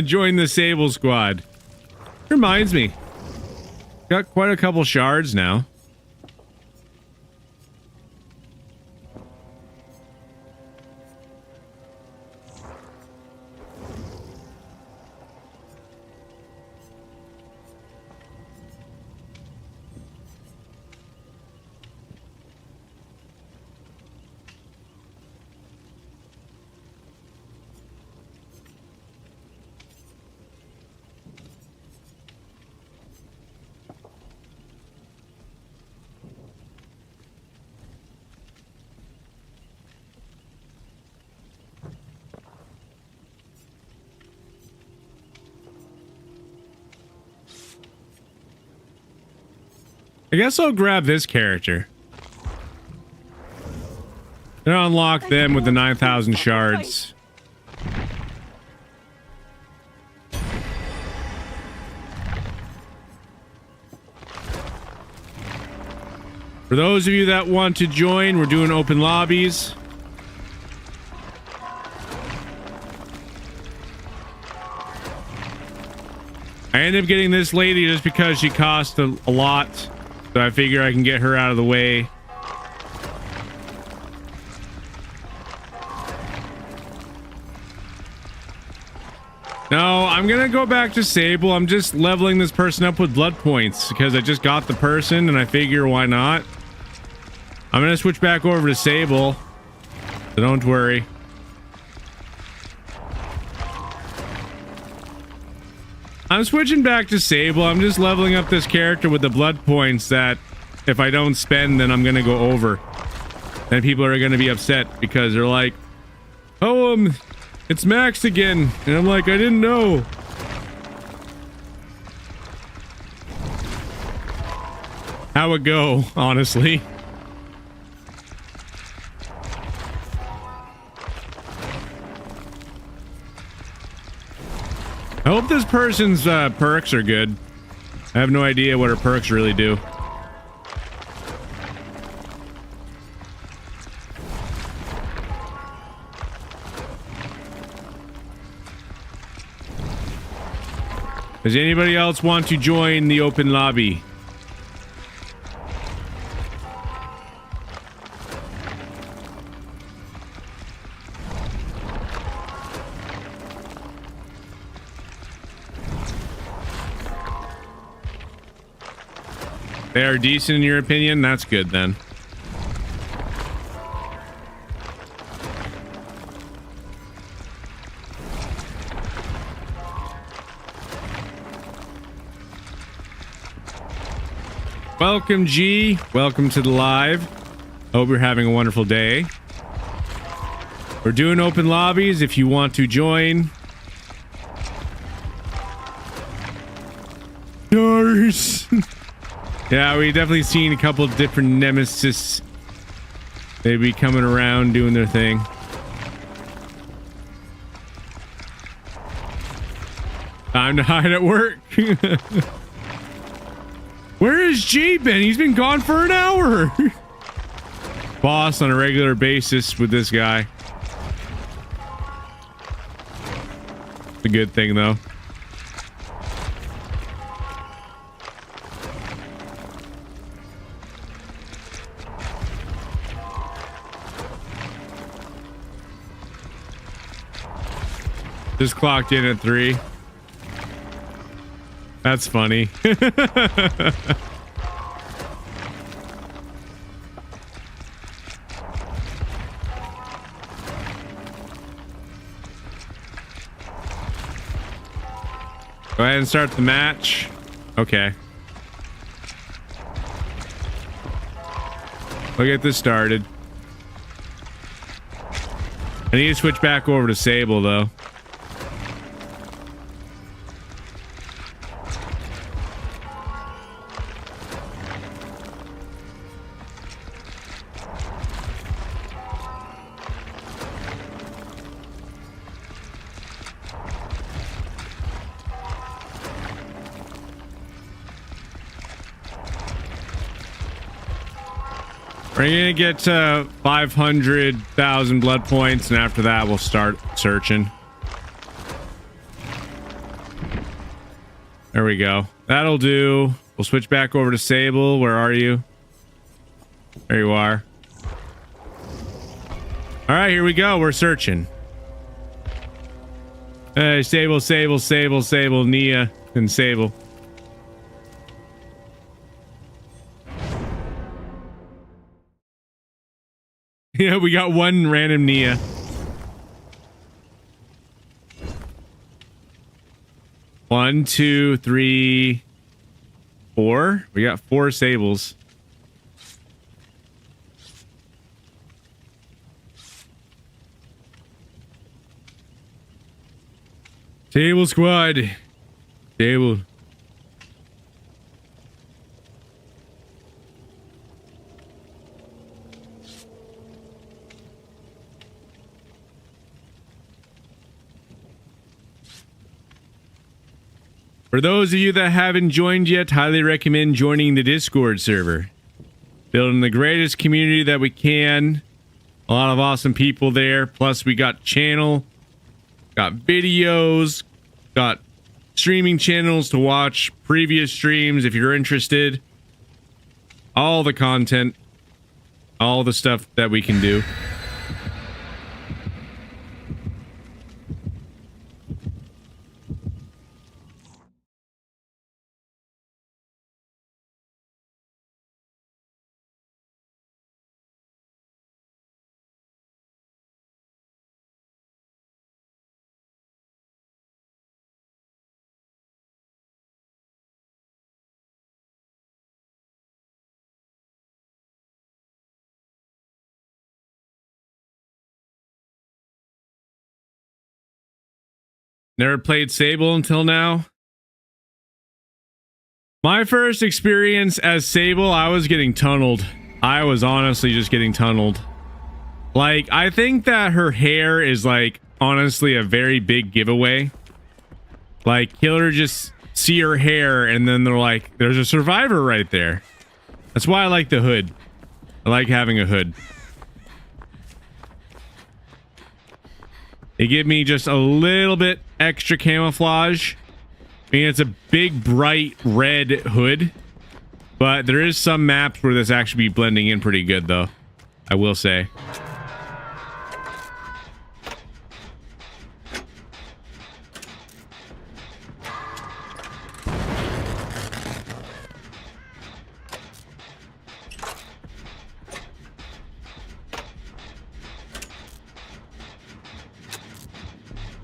Join the Sable Squad. Reminds me. Got quite a couple shards now. I guess I'll grab this character. And unlock them with the 9,000 shards. For those of you that want to join, we're doing open lobbies. I ended up getting this lady just because she cost a lot. So I figure I can get her out of the way. No, I'm gonna go back to Sable. I'm just leveling this person up with blood points because I just got the person and I figure why not. I'm gonna switch back over to Sable. So don't worry. I'm switching back to Sable. I'm just leveling up this character with the blood points that if I don't spend, then I'm going to go over. And people are going to be upset because they're like, oh, it's maxed again. And I'm like, I didn't know. How it go, honestly. I hope this person's perks are good. I have no idea what her perks really do. Does anybody else want to join the open lobby? They are decent in your opinion? That's good then. Welcome, G. Welcome to the live. Hope you're having a wonderful day. We're doing open lobbies if you want to join. Doors. Yeah, we definitely seen a couple different nemesis. They be coming around doing their thing. Time to hide at work. Where is G been? He's been gone for an hour. Boss on a regular basis with this guy. It's a good thing though. Just clocked in at 3. That's funny. Go ahead and start the match. Okay. We'll get this started. I need to switch back over to Sable though. We're gonna get to 500,000 blood points, and after that, we'll start searching. There we go. That'll do. We'll switch back over to Sable. Where are you? There you are. All right, here we go. We're searching. Hey, Sable, Sable, Sable, Sable, Nia, and Sable. Yeah, we got one random Nia. One, two, three, four. We got 4 Sables. Sable squad. Sable. For those of you that haven't joined yet, highly recommend joining the Discord server. Building the greatest community that we can. A lot of awesome people there. Plus we got channel, got videos, got streaming channels to watch previous streams if you're interested. All the content, all the stuff that we can do. Never played Sable until now. My first experience as Sable, I was getting tunneled. I was honestly just getting tunneled. Like, I think that her hair is like honestly a very big giveaway. Like, killer just see her hair and then they're like, there's a survivor right there. That's why I like the hood. I like having a hood. They give me just a little bit extra camouflage. I mean, it's a big, bright red hood. But there is some maps where this actually be blending in pretty good, though. I will say.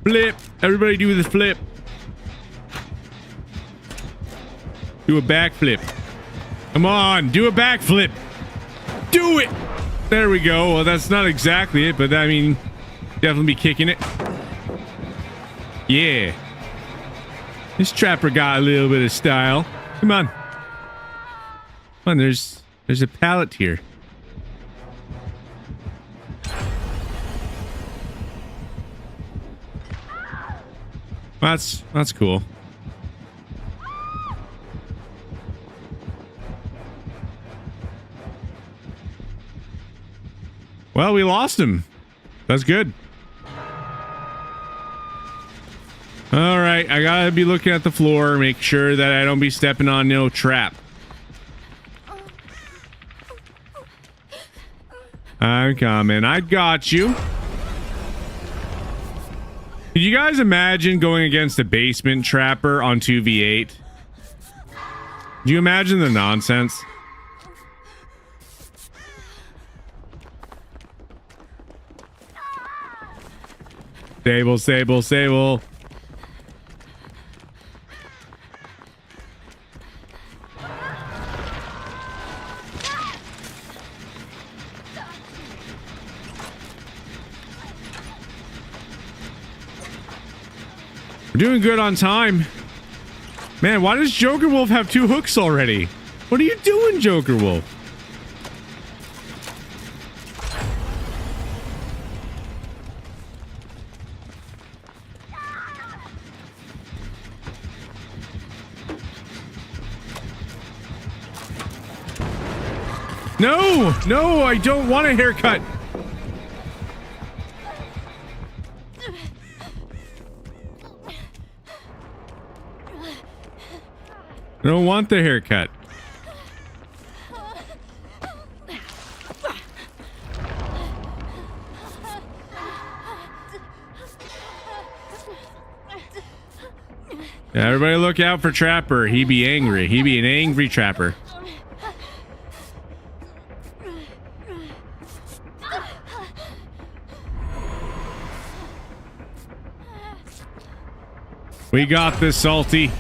Flip. Everybody do the flip. Do a backflip. Come on, do a backflip. Do it. There we go. Well, that's not exactly it, but I mean, definitely be kicking it. Yeah. This trapper got a little bit of style. Come on. Come on, there's a pallet here. That's cool. Well, we lost him. That's good. All right, I gotta be looking at the floor, make sure that I don't be stepping on no trap. I'm coming. I got you. Could you guys imagine going against a basement trapper on 2v8? Do you imagine the nonsense? Sable, Sable, Sable. We're doing good on time. Man, why does Joker Wolf have 2 hooks already? What are you doing, Joker Wolf? No, no, I don't want a haircut. I don't want the haircut. Yeah, everybody look out for Trapper. He be angry. He be an angry Trapper. We got this, Salty.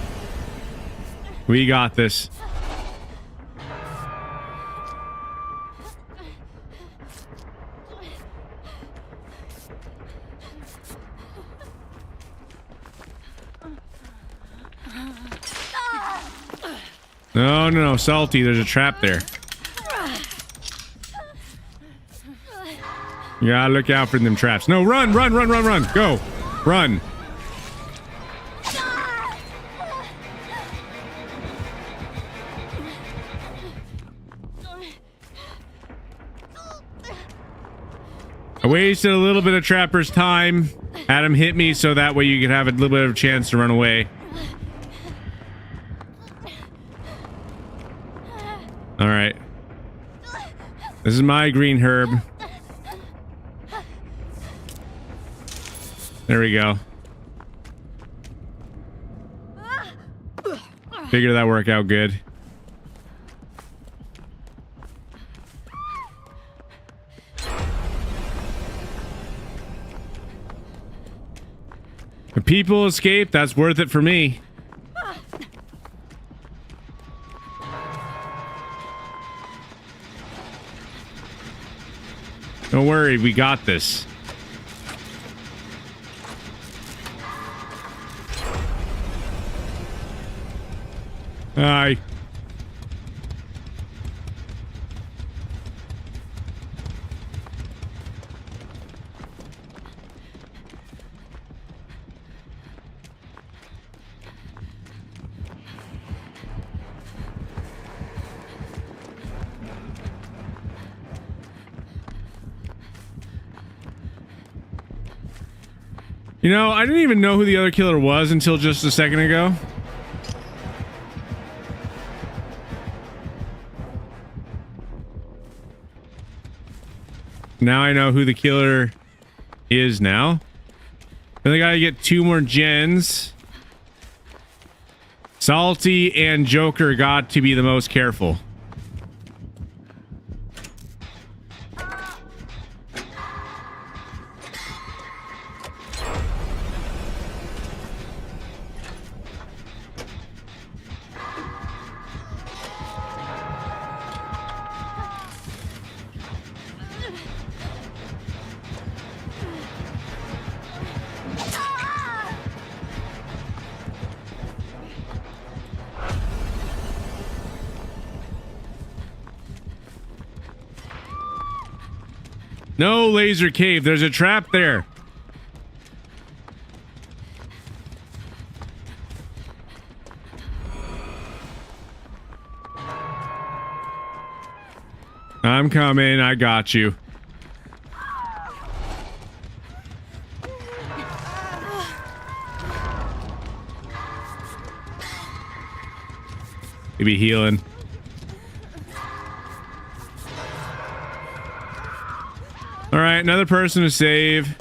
We got this. No, no, no, Salty, there's a trap there. You gotta look out for them traps. No, run, run, run, run, run. Go. Run. I wasted a little bit of Trapper's time. Had him hit me so that way you could have a little bit of a chance to run away. All right. This is my green herb. There we go. Figured that worked out good. If people escape, that's worth it for me. Don't worry, we got this. Hi. You know, I didn't even know who the other killer was until just a second ago. Now I know who the killer is now. Then I gotta get 2 more gens. Salty and Joker got to be the most careful. No, Laser Cave. There's a trap there. I'm coming. I got you. Maybe healing. All right, another person to save.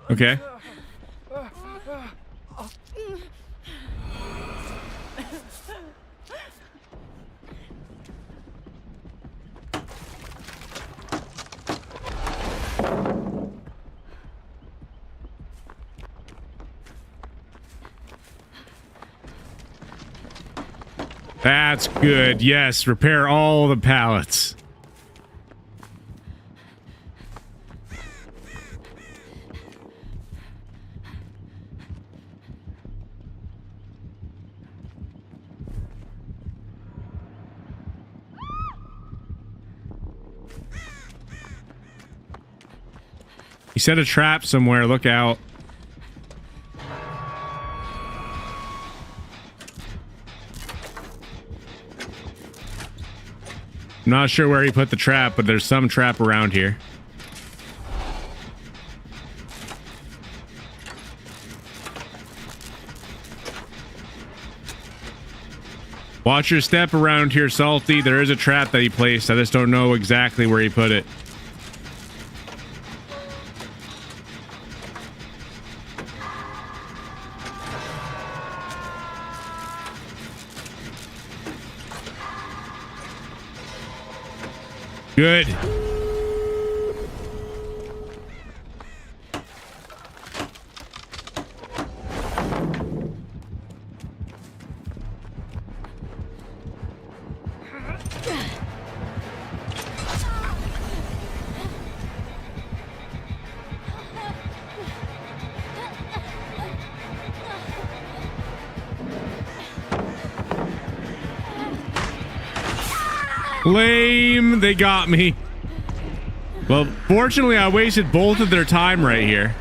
Okay. That's good. Yes, repair all the pallets. He set a trap somewhere. Look out. I'm not sure where he put the trap, but there's some trap around here. Watch your step around here, Salty. There is a trap that he placed. I just don't know exactly where he put it. Good. Lame. They got me. Well, fortunately, I wasted both of their time right here.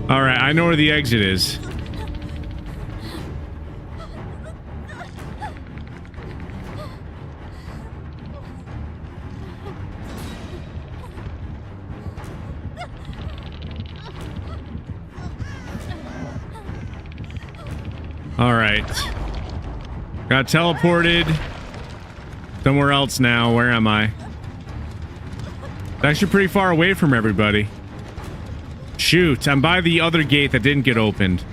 All right, I know where the exit is. All right. Got teleported somewhere else now. Where am I? It's actually pretty far away from everybody. Shoot, I'm by the other gate that didn't get opened.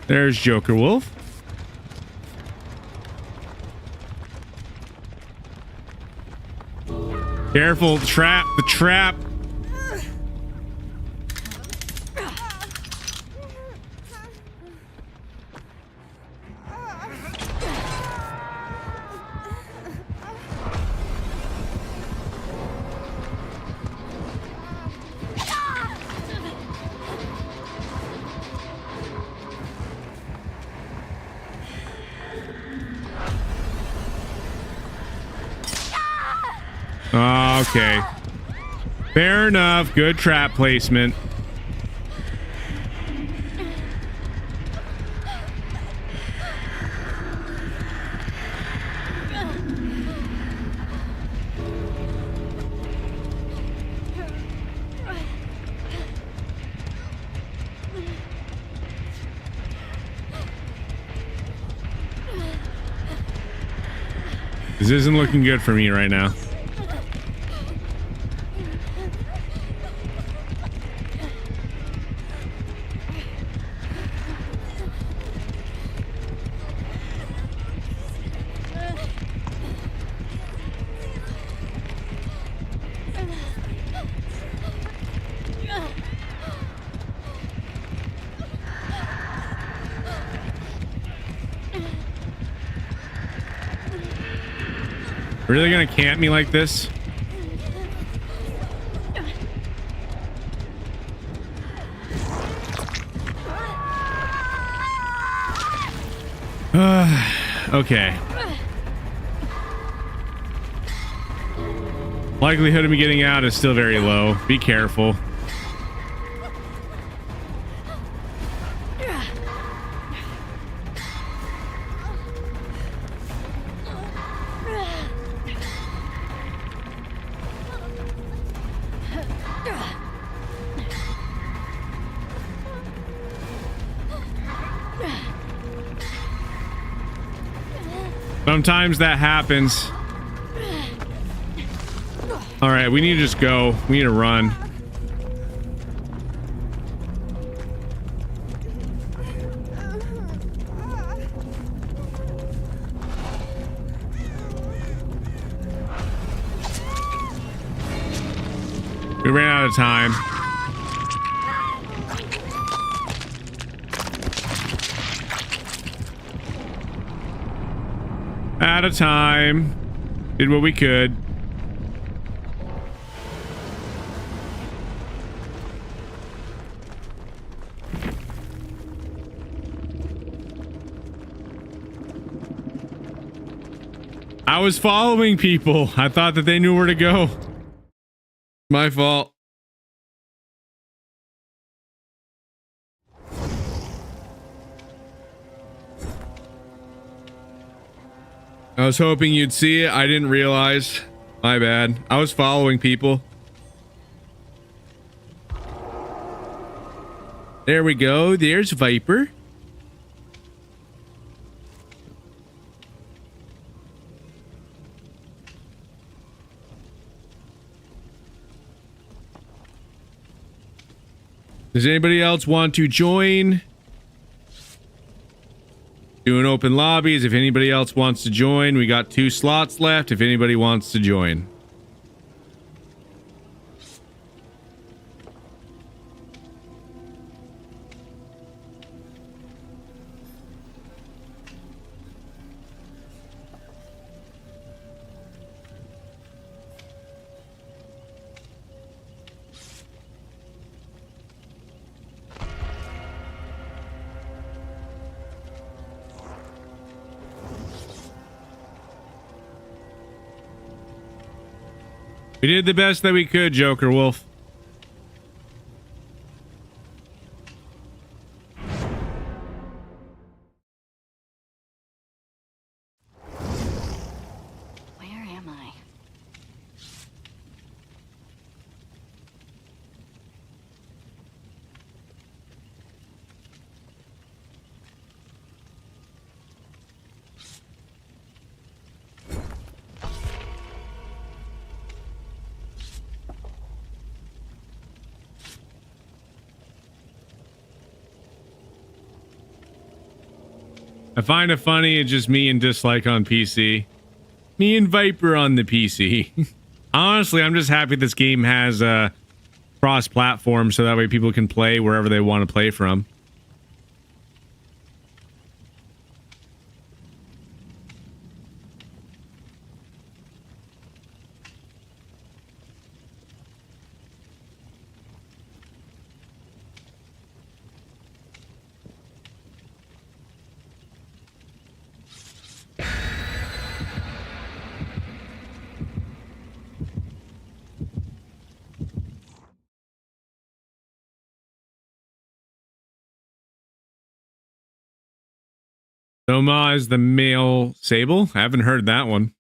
There's Joker Wolf. Careful, trap, the trap. Okay. Fair enough. Good trap placement. This isn't looking good for me right now. Really gonna camp me like this? Okay. Likelihood of me getting out is still very low. Be careful. Sometimes that happens. All right, we need to just go. We need to run. We ran out of time. Out of time. Did what we could. I was following people. I thought that they knew where to go. My fault. I was hoping you'd see it. I didn't realize. My bad. I was following people. There we go. There's Viper. Does anybody else want to join? Doing open lobbies. If anybody else wants to join, we got 2 slots left. If anybody wants to join. We did the best that we could, Joker Wolf. Where am I? I find it funny, it's just me and Dislike on PC. Me and Viper on the PC. Honestly, I'm just happy this game has cross-platform so that way people can play wherever they want to play from. Soma is the male Sable? I haven't heard that one.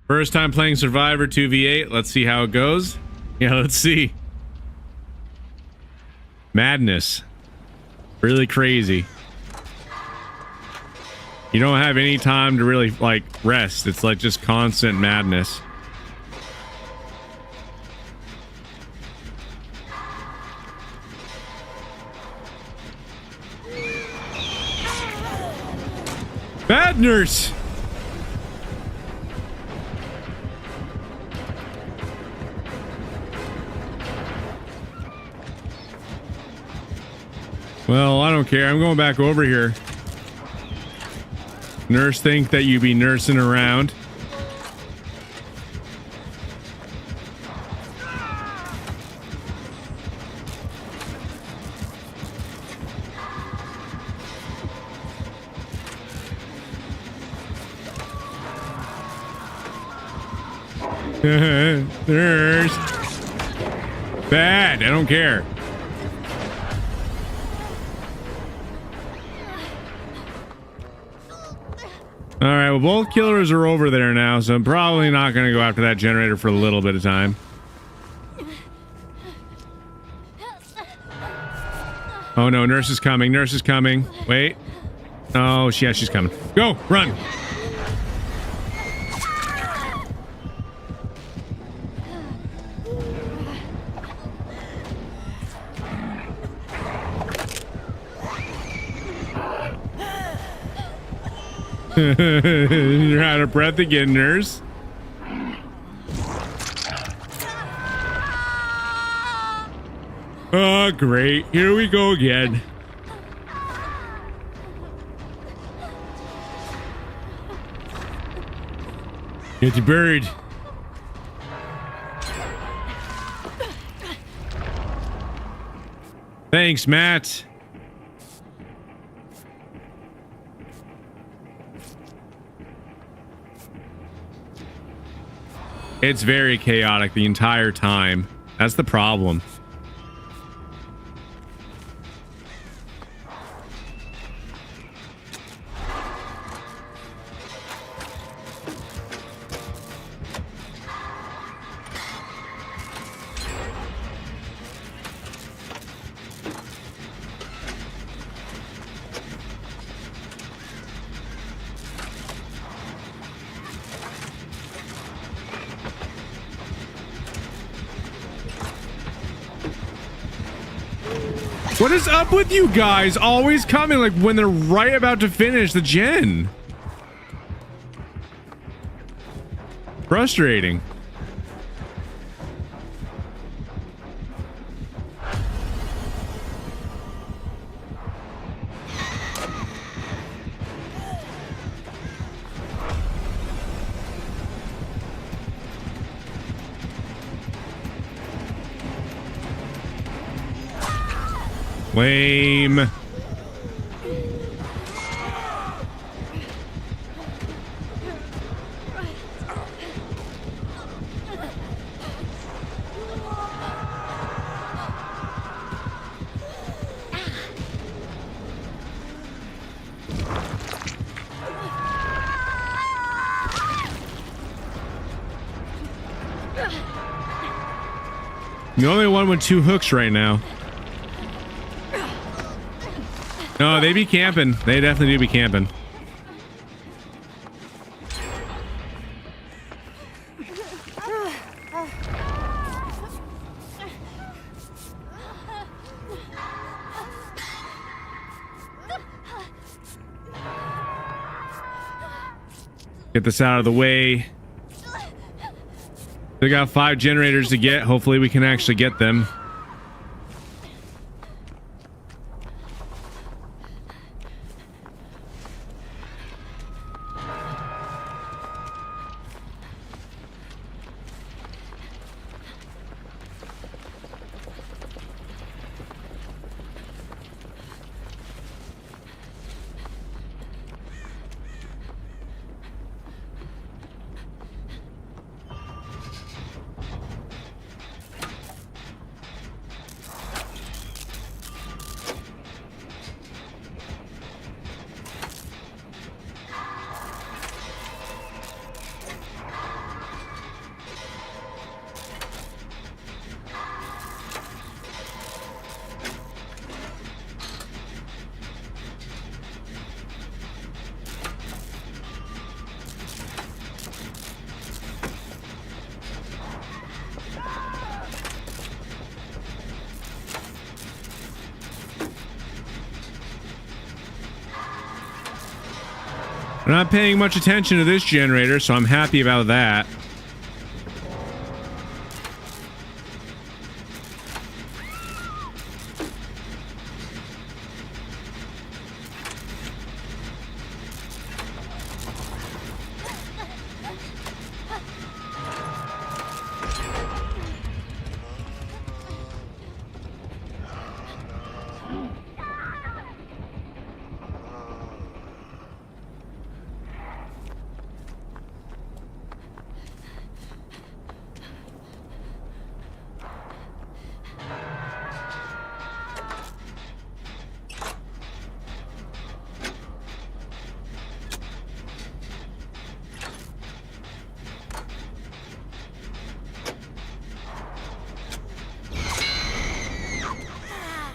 First time playing Survivor 2v8. Let's see how it goes. Yeah, let's see. Madness. Really crazy. You don't have any time to really, like, rest. It's like just constant madness. Bad nurse! Well, I don't care. I'm going back over here. Nurse think that you be nursing around. Nurse. Bad. I don't care. All right, well, both killers are over there now, so I'm probably not going to go after that generator for a little bit of time. Oh, no, nurse is coming. Nurse is coming. Wait. Oh, yeah, she's coming. Go, run. You're out of breath again, nurse. Oh, great. Here we go again. Get the bird. Thanks, Matt. It's very chaotic the entire time. That's the problem. What is up with you guys always coming like when they're right about to finish the gen? Frustrating. Lame. The only one with 2 hooks right now. No, they be camping. They definitely do be camping. Get this out of the way. We got 5 generators to get. Hopefully we can actually get them. I'm not paying much attention to this generator, so I'm happy about that.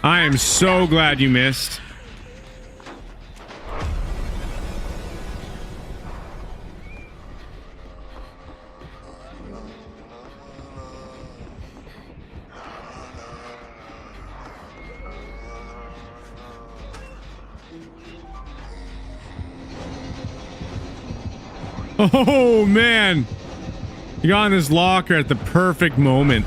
I am so glad you missed. Oh man, you got in this locker at the perfect moment.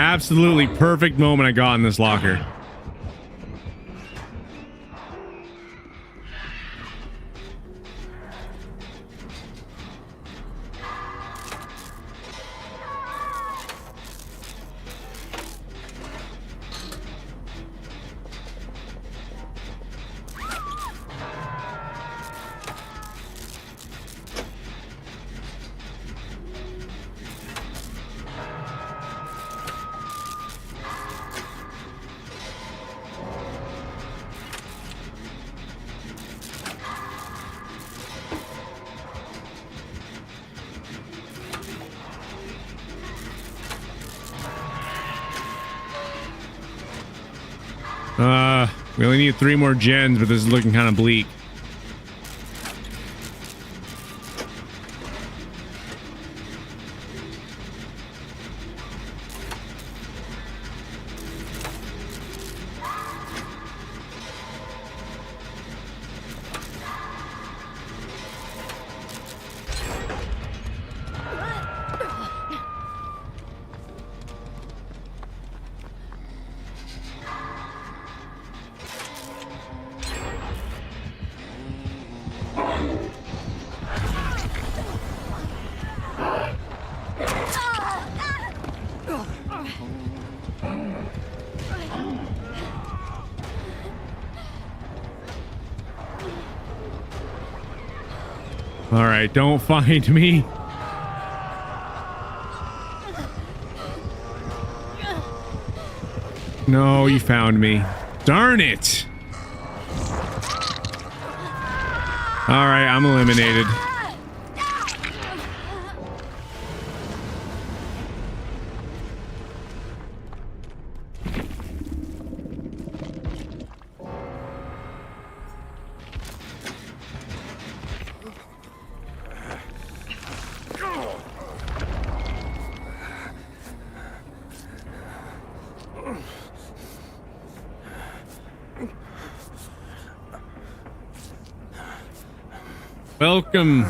Absolutely perfect moment I got in this locker. We only need 3 more gens, but this is looking kind of bleak. All right, don't find me. No, you found me. Darn it. All right, I'm eliminated.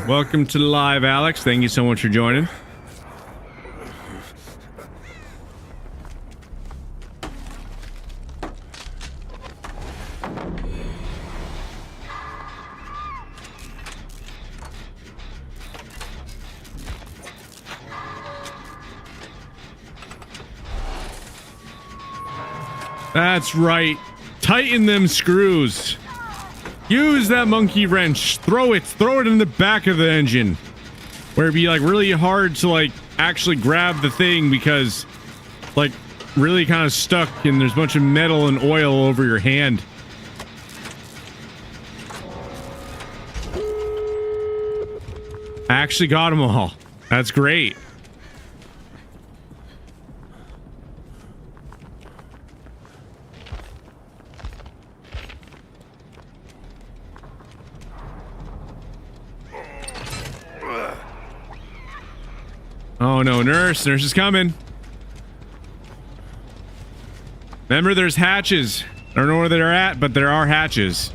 Welcome to the live, Alex. Thank you so much for joining. That's right. Tighten them screws. Use that monkey wrench. Throw it in the back of the engine, where it'd be like really hard to like actually grab the thing because like really kind of stuck and there's a bunch of metal and oil over your hand. I actually got them all. That's great. Oh no, nurse is coming. Remember, there's hatches. I don't know where they're at, but there are hatches.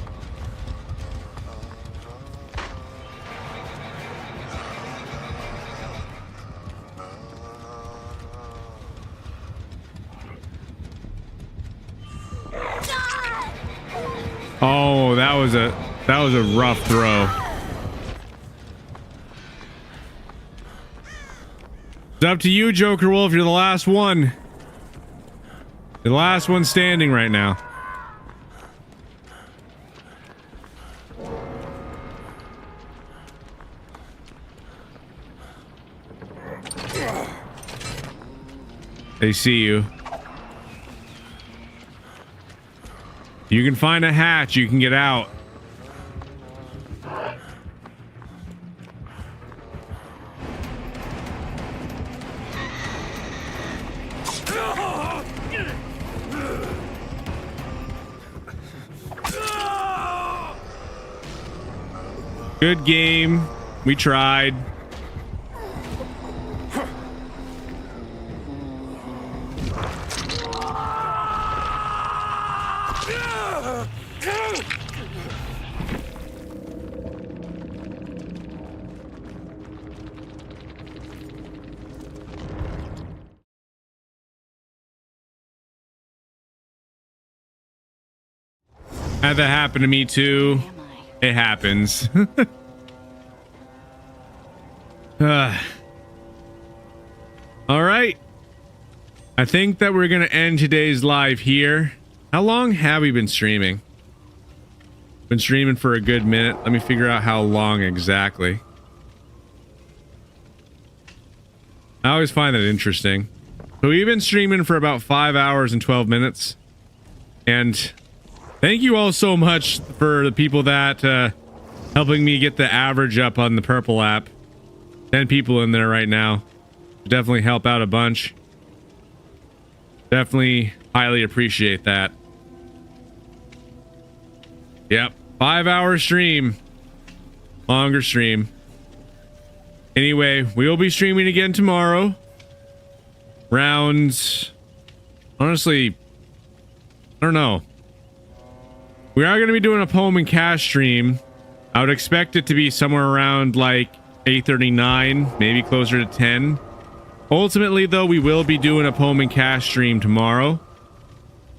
Oh, that was a rough throw. It's up to you, Joker Wolf. You're the last one. You're the last one standing right now. They see you. You can find a hatch. You can get out. Good game. We tried. Had that happen to me too. Where am I? It happens. All right. I think that we're going to end today's live here. How long have we been streaming? Been streaming for a good minute. Let me figure out how long exactly. I always find that interesting. So we've been streaming for about 5 hours and 12 minutes. And thank you all so much for the people that helping me get the average up on the Purple app. 10 people in there right now. Definitely help out a bunch. Definitely highly appreciate that. Yep. 5-hour stream. Longer stream. Anyway, we will be streaming again tomorrow. Rounds. Honestly, I don't know. We are going to be doing a poem and cash stream. I would expect it to be somewhere around like 8:39, maybe closer to 10. Ultimately, though, we will be doing a poem and cash stream tomorrow.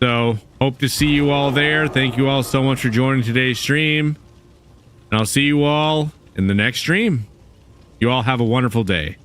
So, hope to see you all there. Thank you all so much for joining today's stream. And I'll see you all in the next stream. You all have a wonderful day.